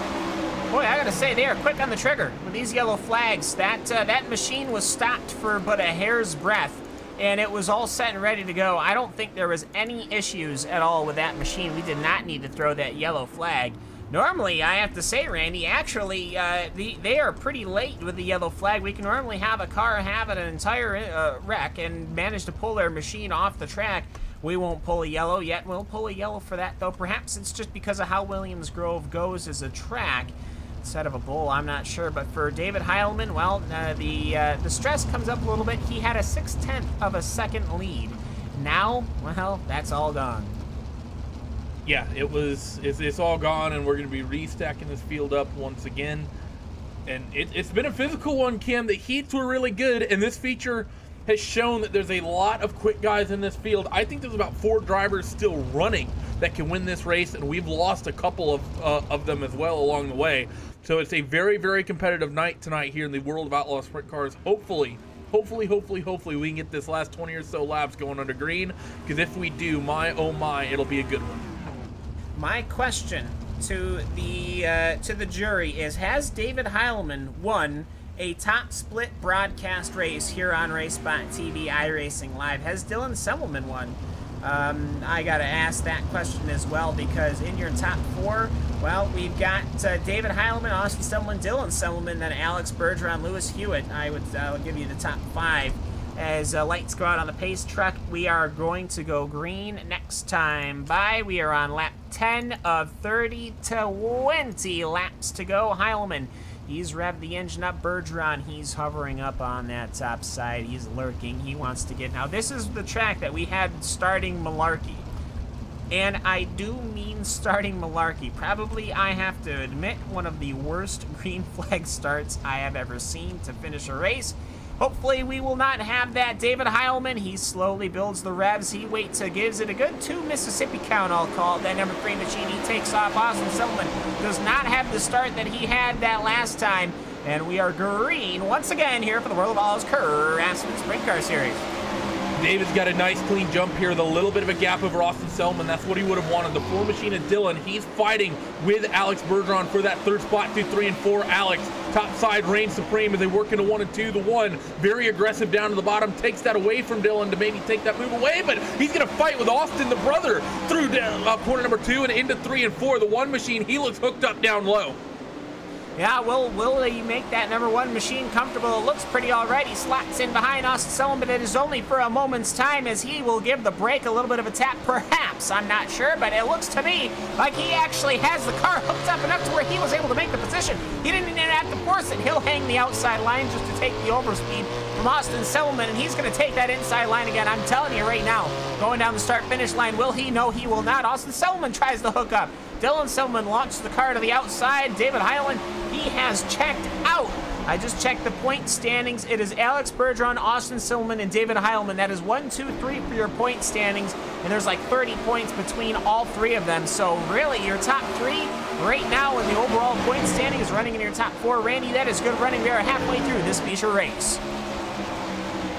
Speaker 3: Boy, I gotta say, they are quick on the trigger with these yellow flags. That machine was stopped for but a hair's breadth, and it was all set and ready to go. I don't think there was any issues at all with that machine. We did not need to throw that yellow flag. Normally, I have to say, Randy, actually, they are pretty late with the yellow flag. We can normally have a car have an entire wreck and manage to pull their machine off the track. We won't pull a yellow yet. We'll pull a yellow for that, though. Perhaps it's just because of how Williams Grove goes as a track instead of a bowl, I'm not sure. But for David Heilman, well, the stress comes up a little bit. He had a 6/10 of a second lead. Now, well, that's all gone.
Speaker 2: Yeah, it's all gone, and we're going to be restacking this field up once again. And it's been a physical one, Kim. The heats were really good, and this feature has shown that there's a lot of quick guys in this field. I think there's about 4 drivers still running that can win this race, and we've lost a couple of them as well along the way. So it's a very, very competitive night tonight here in the World of Outlaws Sprint Cars. Hopefully we can get this last 20 or so laps going under green, because if we do, my oh my, it'll be a good one.
Speaker 3: My question to the jury is, has David Heilman won a top split broadcast race here on RaceSpot TV, iRacing Live? Has Dylan Selman won? I gotta ask that question as well, because in your top 4, well, we've got David Heilman, Austin Selman, Dylan Selman, then Alex Bergeron, Lewis Hewitt. I'll give you the top 5. As lights go out on the pace truck, we are going to go green next time by. We are on lap 10 of 30 to 20 laps to go. Heilman, he's revved the engine up. Bergeron, he's hovering up on that top side. He's lurking. He wants to get... Now, this is the track that we had starting malarkey. And I do mean starting malarkey. Probably, I have to admit, one of the worst green flag starts I have ever seen to finish a race. Hopefully, we will not have that. David Heilman, he slowly builds the revs. He waits, gives it a good 2 Mississippi count, I'll call it. That number 3 machine, he takes off. Austin Selman does not have the start that he had that last time. And we are green once again here for the World of Outlaws Craftsman Sprint Car Series.
Speaker 2: David's got a nice clean jump here with a little bit of a gap over Austin Selman. That's what he would have wanted. The 4 machine of Dylan, he's fighting with Alex Bergeron for that 3rd spot, 2, 3, and 4. Alex, top side, reigns supreme as they work into 1 and 2. The 1, very aggressive down to the bottom, takes that away from Dylan to maybe take that move away, but he's going to fight with Austin, the brother, through corner number 2 and into 3 and 4. The 1 machine, he looks hooked up down low.
Speaker 3: Yeah, will he make that number 1 machine comfortable? It looks pretty already. Slots in behind Austin Selman, but it is only for a moment's time, as he will give the brake a little bit of a tap. Perhaps, I'm not sure, but it looks to me like he actually has the car hooked up enough to where he was able to make the position. He didn't even have to force it. He'll hang the outside line just to take the overspeed from Austin Selman, and he's going to take that inside line again. I'm telling you right now, going down the start-finish line, will he? No, he will not. Austin Selman tries to hook up. Dylan Selman launched the car to the outside. David Heilman, he has checked out. I just checked the point standings. It is Alex Bergeron, Austin Selman, and David Heilman. That is 1, 2, 3 for your point standings, and there's like 30 points between all 3 of them. So really, your top 3 right now in the overall point standing is running in your top 4. Randy, that is good running. We are halfway through this feature race.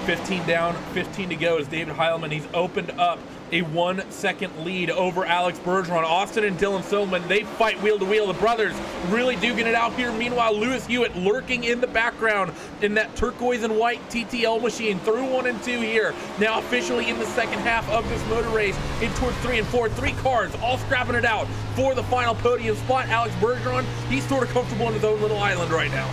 Speaker 2: 15 down, 15 to go as David Heilman, he's opened up a 1-second lead over Alex Bergeron. Austin and Dylan Selman, they fight wheel to wheel. The brothers really duking it out here. Meanwhile, Lewis Hewitt lurking in the background in that turquoise and white TTL machine through 1 and 2 here. Now officially in the second half of this motor race, in towards 3 and 4. 3 cars all scrapping it out for the final podium spot. Alex Bergeron, he's sort of comfortable in his own little island right now.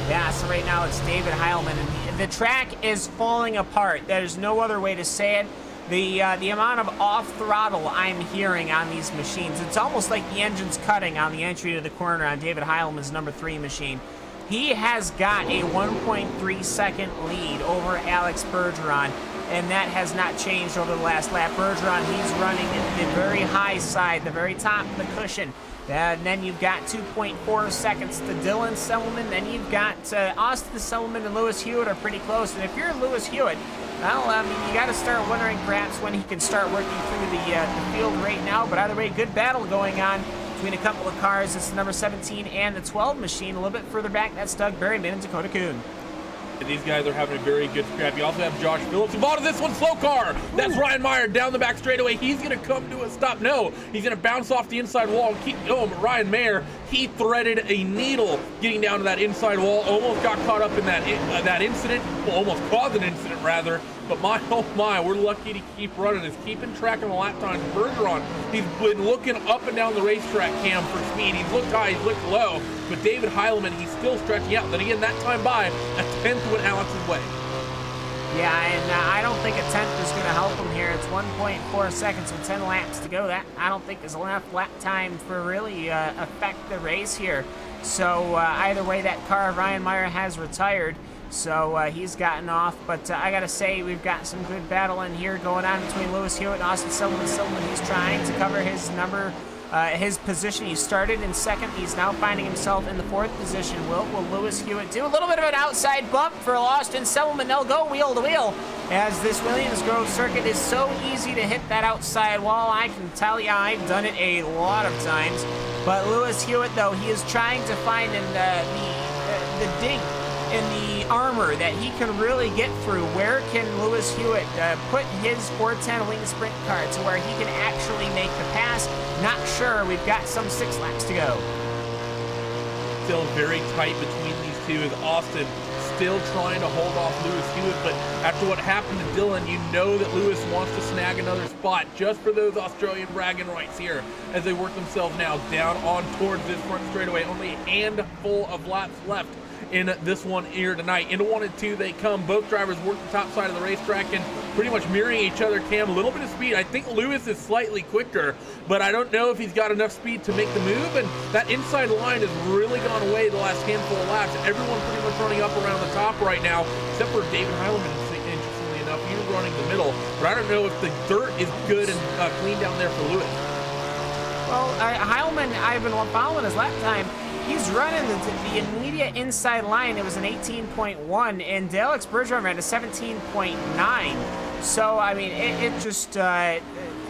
Speaker 3: Yeah, so right now it's David Heilman, and the track is falling apart. There's no other way to say it. The amount of off throttle I'm hearing on these machines, it's almost like the engine's cutting on the entry to the corner on David Heilman's number 3 machine. He has got a 1.3 second lead over Alex Bergeron, and that has not changed over the last lap. Bergeron, he's running at the very high side, the very top of the cushion. And then you've got 2.4 seconds to Dylan Selman. Then you've got Austin Selman and Lewis Hewitt are pretty close. And if you're Lewis Hewitt, well, I mean, you got to start wondering perhaps when he can start working through the field right now. But either way, good battle going on between a couple of cars. It's the number 17 and the 12 machine. A little bit further back, that's Doug Berryman and Dakota Kuhn.
Speaker 2: These guys are having a very good scrap. You also have Josh Phillips involved in this one. Slow car. That's Ryan Meyer down the back straightaway. He's going to come to a stop. No, he's going to bounce off the inside wall and keep going. But Ryan Meyer, he threaded a needle getting down to that inside wall. Almost got caught up in that incident. Well, almost caused an incident, rather. But my, oh my, we're lucky to keep running. It's keeping track of the lap times. Bergeron, he's been looking up and down the racetrack cam for speed. He's looked high, he's looked low. But David Heilman, he's still stretching out. Then again, that time by, a 10th went Alex's way.
Speaker 3: Yeah, and I don't think a 10th is going to help him here. It's 1.4 seconds with 10 laps to go. That, I don't think, is enough lap time for really affect the race here. So either way, that car, Ryan Meyer, has retired. So he's gotten off, but I gotta say, we've got some good battle in here going on between Lewis Hewitt and Austin Selman. He's trying to cover his his position. He started in 2nd. He's now finding himself in the 4th position. Will Lewis Hewitt do a little bit of an outside bump for Austin Selman? They'll go wheel to wheel, as this Williams Grove circuit is so easy to hit that outside wall. I can tell you, I've done it a lot of times. But Lewis Hewitt, though, he is trying to find in the dink in the armor that he can really get through. Where can Lewis Hewitt put his 410 wing sprint car to where he can actually make the pass? Not sure. We've got some 6 laps to go.
Speaker 2: Still very tight between these two, as Austin still trying to hold off Lewis Hewitt. But after what happened to Dylan, you know that Lewis wants to snag another spot just for those Australian bragging rights here as they work themselves now down on towards this front straightaway. Only a handful of laps left in this one here tonight. Into 1 and 2 they come. Both drivers work the top side of the racetrack and pretty much mirroring each other. Cam, a little bit of speed. I think Lewis is slightly quicker, but I don't know if he's got enough speed to make the move. And that inside line has really gone away the last handful of laps. Everyone pretty much running up around the top right now, except for David Heilman, interestingly enough. He's running the middle, but I don't know if the dirt is good and clean down there for Lewis.
Speaker 3: Well, Heilman, I've been following his lap time. He's running the immediate inside line. It was an 18.1, and Alex Bergeron ran a 17.9. So, I mean, it just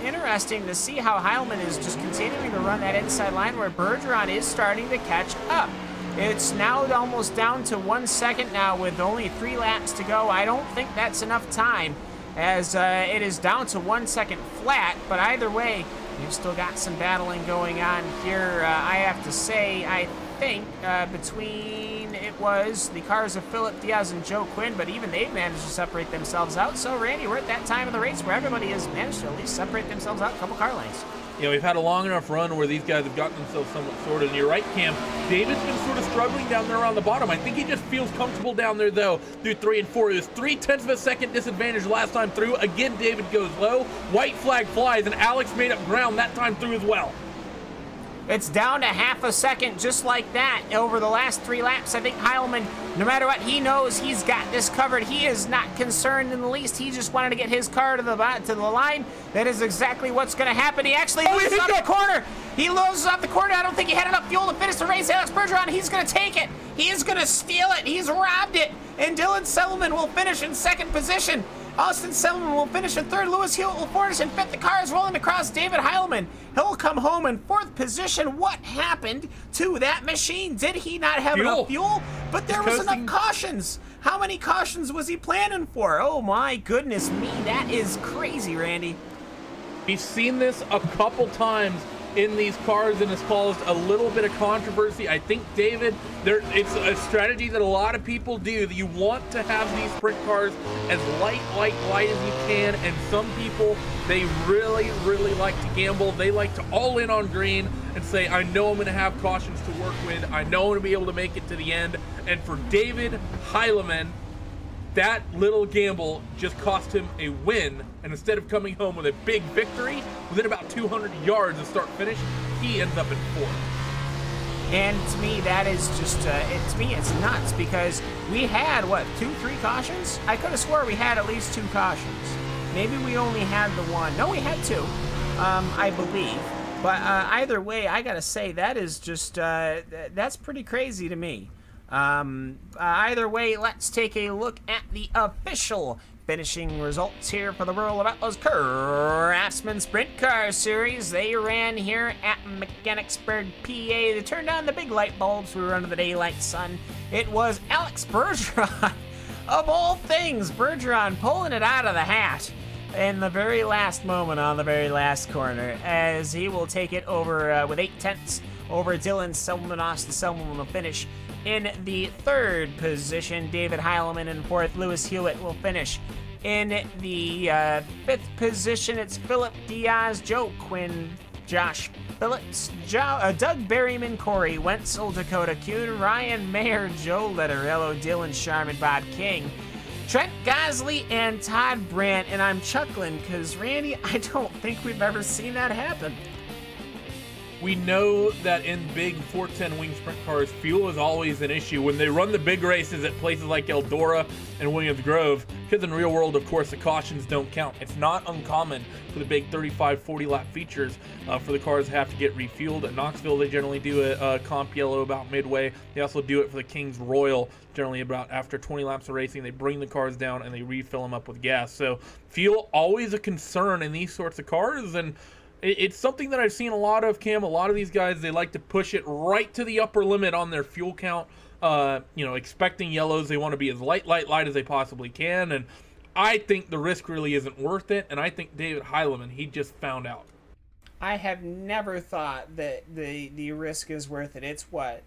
Speaker 3: interesting to see how Heilman is just continuing to run that inside line where Bergeron is starting to catch up. It's now almost down to 1 second now with only 3 laps to go. I don't think that's enough time, as it is down to 1 second flat, but either way, you've still got some battling going on here. I have to say, I think between it was the cars of Philip Diaz and Joe Quinn, but even they've managed to separate themselves out. So, Randy, we're at that time of the race where everybody has managed to at least separate themselves out a couple car lengths.
Speaker 2: Yeah, we've had a long enough run where these guys have gotten themselves somewhat sorted. And you're right, Cam. David's been sort of struggling down there around the bottom. I think he just feels comfortable down there, though, through 3 and 4. It was 0.3 of a second disadvantage last time through. Again, David goes low. White flag flies, and Alex made up ground that time through as well.
Speaker 3: It's down to half a second just like that over the last 3 laps. I think Heilman, no matter what, he knows he's got this covered. He is not concerned in the least. He just wanted to get his car to the line. That is exactly what's going to happen. He actually loses off the corner. He loses off the corner. I don't think he had enough fuel to finish the race. Alex Bergeron, he's going to take it. He is going to steal it. He's robbed it. And Dylan Selman will finish in 2nd position. Austin Selman will finish in 3rd. Lewis Hewitt will finish in 5th. The car is rolling across David Heilman. He'll come home in 4th position. What happened to that machine? Did he not have enough fuel? But there was enough cautions. How many cautions was he planning for? Oh my goodness me, that is crazy, Randy.
Speaker 2: We've seen this a couple times in these cars, and it's caused a little bit of controversy. I think, David, it's a strategy that a lot of people do, that you want to have these sprint cars as light as you can, and some people, they really like to gamble. They like to all in on green and say, I know I'm going to have cautions to work with. I know I'm going to be able to make it to the end. And for David Heilemann, that little gamble just cost him a win, and instead of coming home with a big victory, within about 200 yards of start finish, he ends up in 4th.
Speaker 3: And to me, that is just, to me, it's nuts, because we had, what, 2-3 cautions? I could have swore we had at least 2 cautions. Maybe we only had the 1. No, we had 2, I believe. But either way, I gotta say, that is just, that's pretty crazy to me. Either way, let's take a look at the official finishing results here for the World of Outlaws Craftsman Sprint Car Series. They ran here at Mechanicsburg, PA. They turned on the big light bulbs. We were under the daylight sun. It was Alex Bergeron, of all things, Bergeron pulling it out of the hat in the very last moment on the very last corner, as he will take it over with 8/10 over Dylan Selman. Austin Selman will finish in the 3rd position. David Heilemann in 4th. Lewis Hewitt will finish in the 5th position. It's Philip Diaz, Joe Quinn, Josh Phillips, Doug Berryman, Corey Wenzel, Dakota Kuhn, Ryan Mayer, Joe Letterello, Dylan Sharman, Bob King, Trent Gosley, and Todd Brandt. And I'm chuckling because, Randy, I don't think we've ever seen that happen.
Speaker 2: We know that in big 410 wing sprint cars, fuel is always an issue. When they run the big races at places like Eldora and Williams Grove, because in the real world, of course, the cautions don't count. It's not uncommon for the big 35, 40 lap features for the cars to have to get refueled. At Knoxville, they generally do a comp yellow about midway. They also do it for the Kings Royal, generally about after 20 laps of racing. They bring the cars down and they refill them up with gas. So fuel, always a concern in these sorts of cars, and it's something that I've seen a lot of, Cam. A lot of these guys, they like to push it right to the upper limit on their fuel count. You know, expecting yellows, they want to be as light as they possibly can. And I think the risk really isn't worth it. And I think David Heilemann, he just found out.
Speaker 3: I have never thought that the risk is worth it. It's what,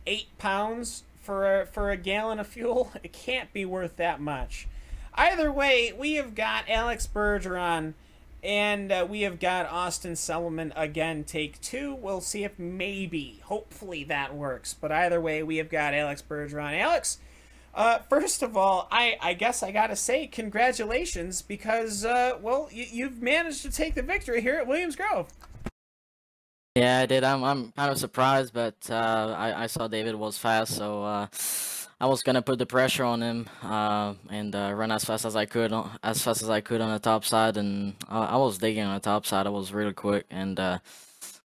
Speaker 3: 8 pounds for a gallon of fuel? It can't be worth that much. Either way, we have got Alex Bergeron, and we have got Austin Selman again, take 2. We'll see if maybe, hopefully that works. But either way, we have got Alex Bergeron. Alex, first of all, I guess I gotta say congratulations, because, well, you've managed to take the victory here at Williams Grove.
Speaker 11: Yeah, I did. I'm kind of surprised, but I saw David was fast, so I was gonna put the pressure on him and run as fast as I could on the top side, and I was digging on the top side. I was really quick, and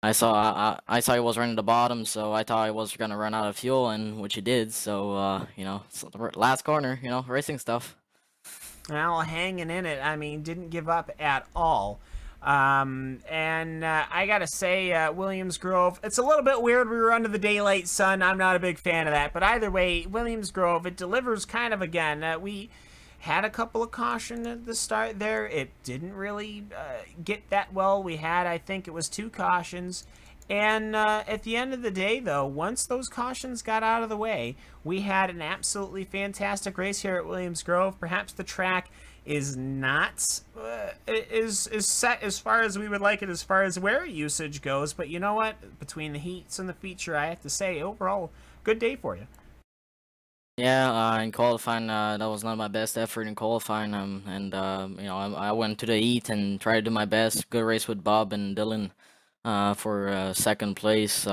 Speaker 11: I saw he was running the bottom, so I thought he was gonna run out of fuel, and which he did. So you know, last corner, you know, racing stuff.
Speaker 3: Well, hanging in it. I mean, didn't give up at all. And I gotta say, Williams Grove, it's a little bit weird. We were under the daylight sun. I'm not a big fan of that, but either way, Williams Grove, it delivers kind of again. We had a couple of caution at the start there. It didn't really get that well. We had, I think it was 2 cautions. And at the end of the day, though, once those cautions got out of the way, we had an absolutely fantastic race here at Williams Grove. Perhaps the track is not is set as far as we would like it as far as wear usage goes, but you know what, between the heats and the feature, I have to say overall good day for you.
Speaker 11: Yeah, in qualifying, that was not my best effort in qualifying, and you know, I went to the heat and tried to do my best. Good race with Bob and Dylan for second place,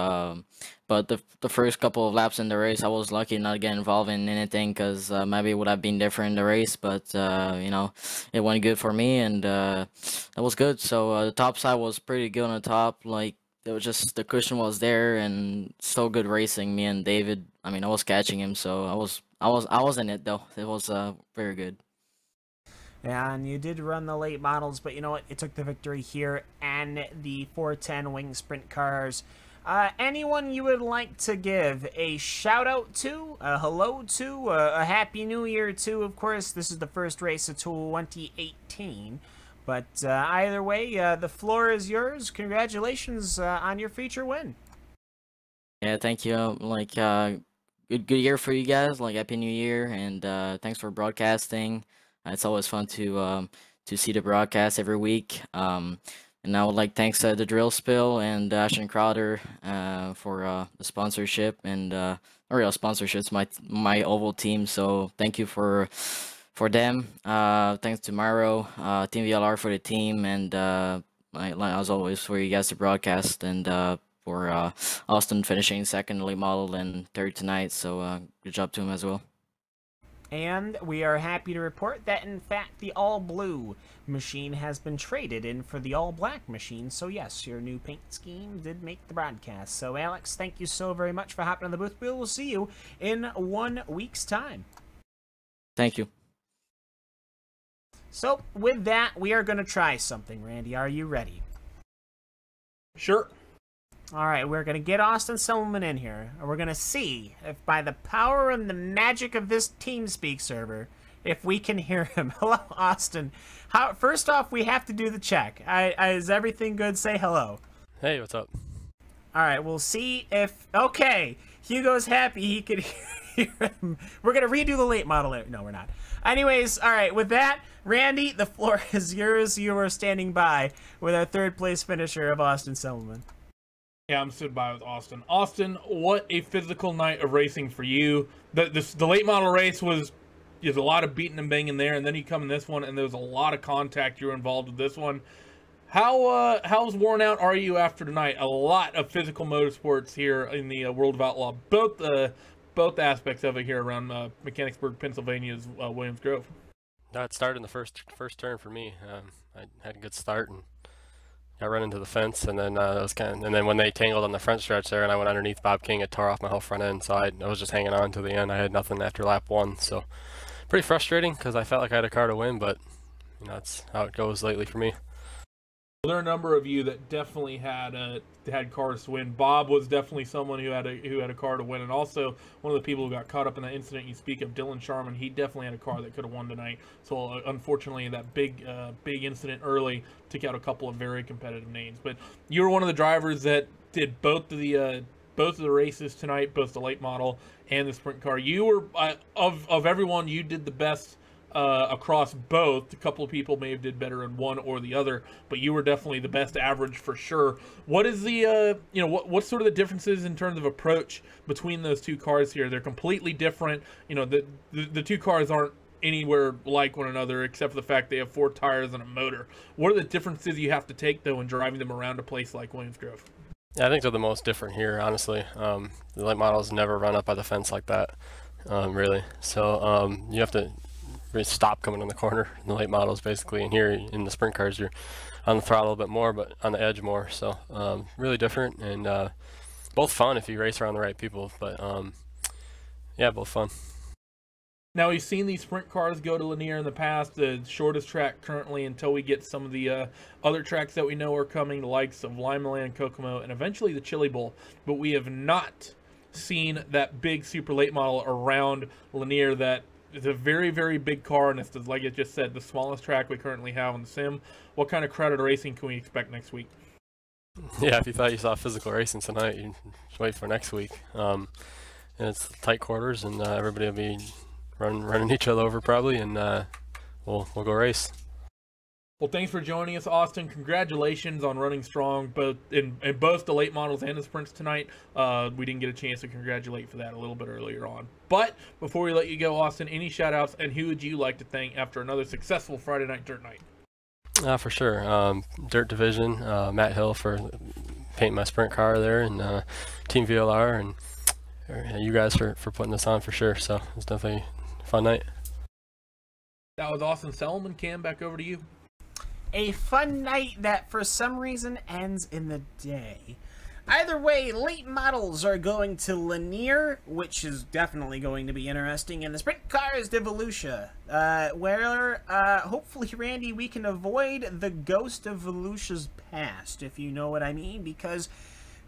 Speaker 11: but the first couple of laps in the race, I was lucky not to get involved in anything, because maybe it would have been different in the race, but you know, it went good for me, and that was good. So the top side was pretty good on the top, like it was just the cushion was there, and so good racing. Me and David, I mean, I was catching him, so I was in it though. It was very good.
Speaker 3: Yeah, and you did run the late models, but you know what? It took the victory here and the 410 wing sprint cars. Anyone you would like to give a shout out to, a hello to, a happy new year to? Of course, this is the first race of 2018. But either way, the floor is yours. Congratulations on your feature win.
Speaker 11: Yeah, thank you. Like, good year for you guys. Like, happy new year, and thanks for broadcasting. It's always fun to see the broadcast every week. And I would like thanks to the Drill Spill and Ashton Crowder for the sponsorship and or sponsorships my oval team. So thank you for them. Thanks to Myro, Team VLR for the team, and as always for you guys to broadcast, and for Austin finishing second late model and third tonight. So good job to him as well.
Speaker 3: And we are happy to report that, in fact, the all-blue machine has been traded in for the all-black machine. So, yes, your new paint scheme did make the broadcast. So, Alex, thank you so very much for hopping on the booth. We will see you in 1 week's time.
Speaker 11: Thank you.
Speaker 3: So, with that, we are going to try something. Randy, are you ready?
Speaker 2: Sure.
Speaker 3: All right, we're going to get Austin Sullivan in here, and we're going to see if by the power and the magic of this TeamSpeak server, if we can hear him. Hello, Austin. First off, we have to do the check. Is everything good? Say hello.
Speaker 12: Hey, what's up?
Speaker 3: All right, we'll see if... Okay, Hugo's happy he could hear him. We're going to redo the late model. No, we're not. Anyways, all right, with that, Randy, the floor is yours. You are standing by with our third-place finisher of Austin Sullivan.
Speaker 2: Yeah, I'm stood by with Austin. Austin, what a physical night of racing for you. The late model race there's a lot of beating and banging there, and then you come in this one, and there's a lot of contact. You're involved with this one. How's worn out are you after tonight? A lot of physical motorsports here in the World of Outlaw. Both aspects of it here around Mechanicsburg, Pennsylvania's Williams Grove.
Speaker 12: No, it started in the first turn for me. I had a good start and got run into the fence, and then and then when they tangled on the front stretch there, and I went underneath Bob King, it tore off my whole front end. So I was just hanging on to the end. I had nothing after lap 1, so pretty frustrating because I felt like I had a car to win, but you know, that's how it goes lately for me.
Speaker 2: There are a number of you that definitely had cars to win. Bob was definitely someone who had a car to win, and also one of the people who got caught up in that incident you speak of, Dylan Sharman. He definitely had a car that could have won tonight. So unfortunately, that big incident early took out a couple of very competitive names. But you were one of the drivers that did both of the races tonight, both the late model and the sprint car. You were of everyone, you did the best. Across both. A couple of people may have did better in one or the other, but you were definitely the best average for sure. What is the what's sort of the differences in terms of approach between those two cars here? They're completely different. You know, the two cars aren't anywhere like one another except for the fact they have 4 tires and a motor. What are the differences you have to take though in driving them around a place like Williams Grove?
Speaker 12: Yeah, I think they're the most different here, honestly. The late models never run up by the fence like that, really. So you have to really stop coming on the corner in the late models basically, and here in the sprint cars you're on the throttle a bit more but on the edge more. So really different, and both fun if you race around the right people, but yeah, both fun.
Speaker 2: Now, we've seen these sprint cars go to Lanier in the past, the shortest track currently until we get some of the other tracks that we know are coming, the likes of Limaland, Kokomo, and eventually the Chili Bowl, but we have not seen that big super late model around Lanier that it's a very, very big car, and it's, like it just said, the smallest track we currently have on the sim. What kind of crowded racing can we expect next week?
Speaker 12: Yeah, if you thought you saw physical racing tonight, you just wait for next week. And it's tight quarters, and everybody will be running each other over probably, and we'll go race.
Speaker 2: Well, thanks for joining us, Austin. Congratulations on running strong both in both the late models and the sprints tonight. We didn't get a chance to congratulate for that a little bit earlier on. But before we let you go, Austin, any shout-outs, and who would you like to thank after another successful Friday Night Dirt Night?
Speaker 12: For sure. Dirt Division, Matt Hill for painting my sprint car there, and Team VLR, and you guys for putting this on for sure. So it's definitely a fun night.
Speaker 2: That was Austin Selman. Cam, back over to you.
Speaker 3: A fun night that for some reason ends in the day. Either way, late models are going to Lanier, which is definitely going to be interesting, and the sprint cars to Volusia, where hopefully, Randy, we can avoid the ghost of Volusia's past, if you know what I mean, because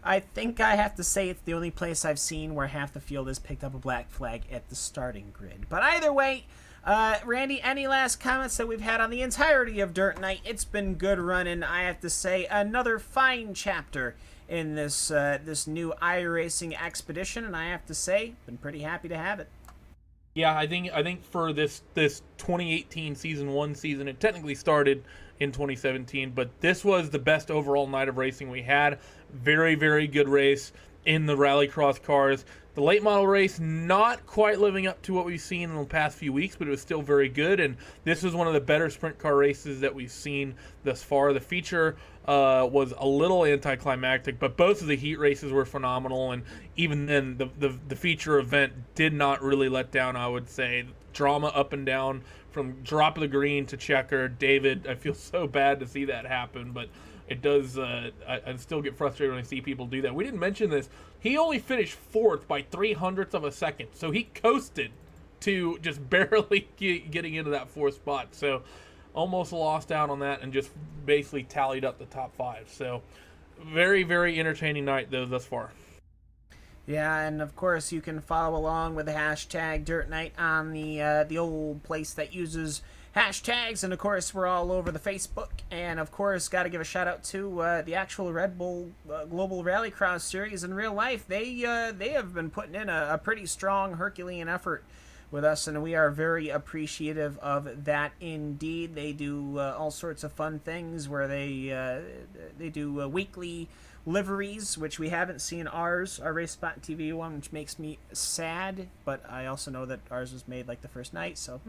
Speaker 3: I think I have to say it's the only place I've seen where half the field has picked up a black flag at the starting grid. But either way, Randy, any last comments that we've had on the entirety of Dirt Night? It's been good running, I have to say. Another fine chapter in this this new iRacing expedition, and I have to say, been pretty happy to have it.
Speaker 2: Yeah, I think for this 2018 season 1 season, it technically started in 2017, but this was the best overall night of racing we had. Very, very good race in the Rallycross cars. The late model race, not quite living up to what we've seen in the past few weeks, but it was still very good, and this was one of the better sprint car races that we've seen thus far. The feature was a little anticlimactic, but both of the heat races were phenomenal, and even then, the feature event did not really let down, I would say. Drama up and down from drop of the green to checker. David, I feel so bad to see that happen, but it does, I still get frustrated when I see people do that. We didn't mention this. He only finished 4th by 0.03 of a second, so he coasted to just barely getting into that 4th spot. So almost lost out on that and just basically tallied up the top 5. So very, very entertaining night, though, thus far.
Speaker 3: Yeah, and of course you can follow along with the hashtag Dirt Night on the old place that uses hashtags, and of course we're all over the Facebook, and of course got to give a shout out to the actual Red Bull Global Rallycross Series in real life. They have been putting in a pretty strong Herculean effort with us, and we are very appreciative of that indeed. They do all sorts of fun things where they do weekly liveries, which we haven't seen our RaceSpot TV one, which makes me sad, but I also know that ours was made like the first night, so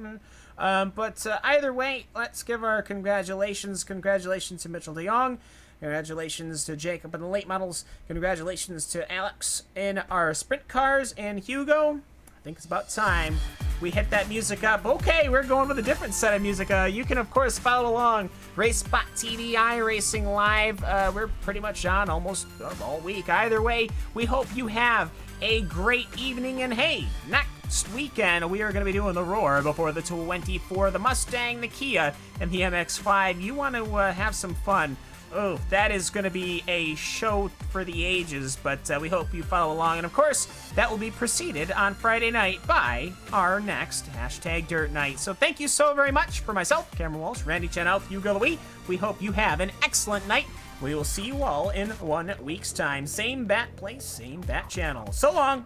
Speaker 3: but either way, let's give our congratulations to Mitchell DeYoung, congratulations to Jacob in the late models, congratulations to Alex in our sprint cars, and Hugo. I think it's about time we hit that music up. Okay, we're going with a different set of music. You can, of course, follow along RaceSpot TV, iRacingLive. We're pretty much on almost all week. Either way, we hope you have a great evening. And hey, next weekend, we are going to be doing the Roar before the 24, the Mustang, the Kia, and the MX-5. You want to have some fun. Oh, that is going to be a show for the ages, but we hope you follow along. And of course, that will be preceded on Friday night by our next hashtag Dirt Night. So thank you so very much for myself, Cameron Walsh, Randy Chenowth, Hugo Louie. We hope you have an excellent night. We will see you all in 1 week's time. Same bat place, same bat channel. So long.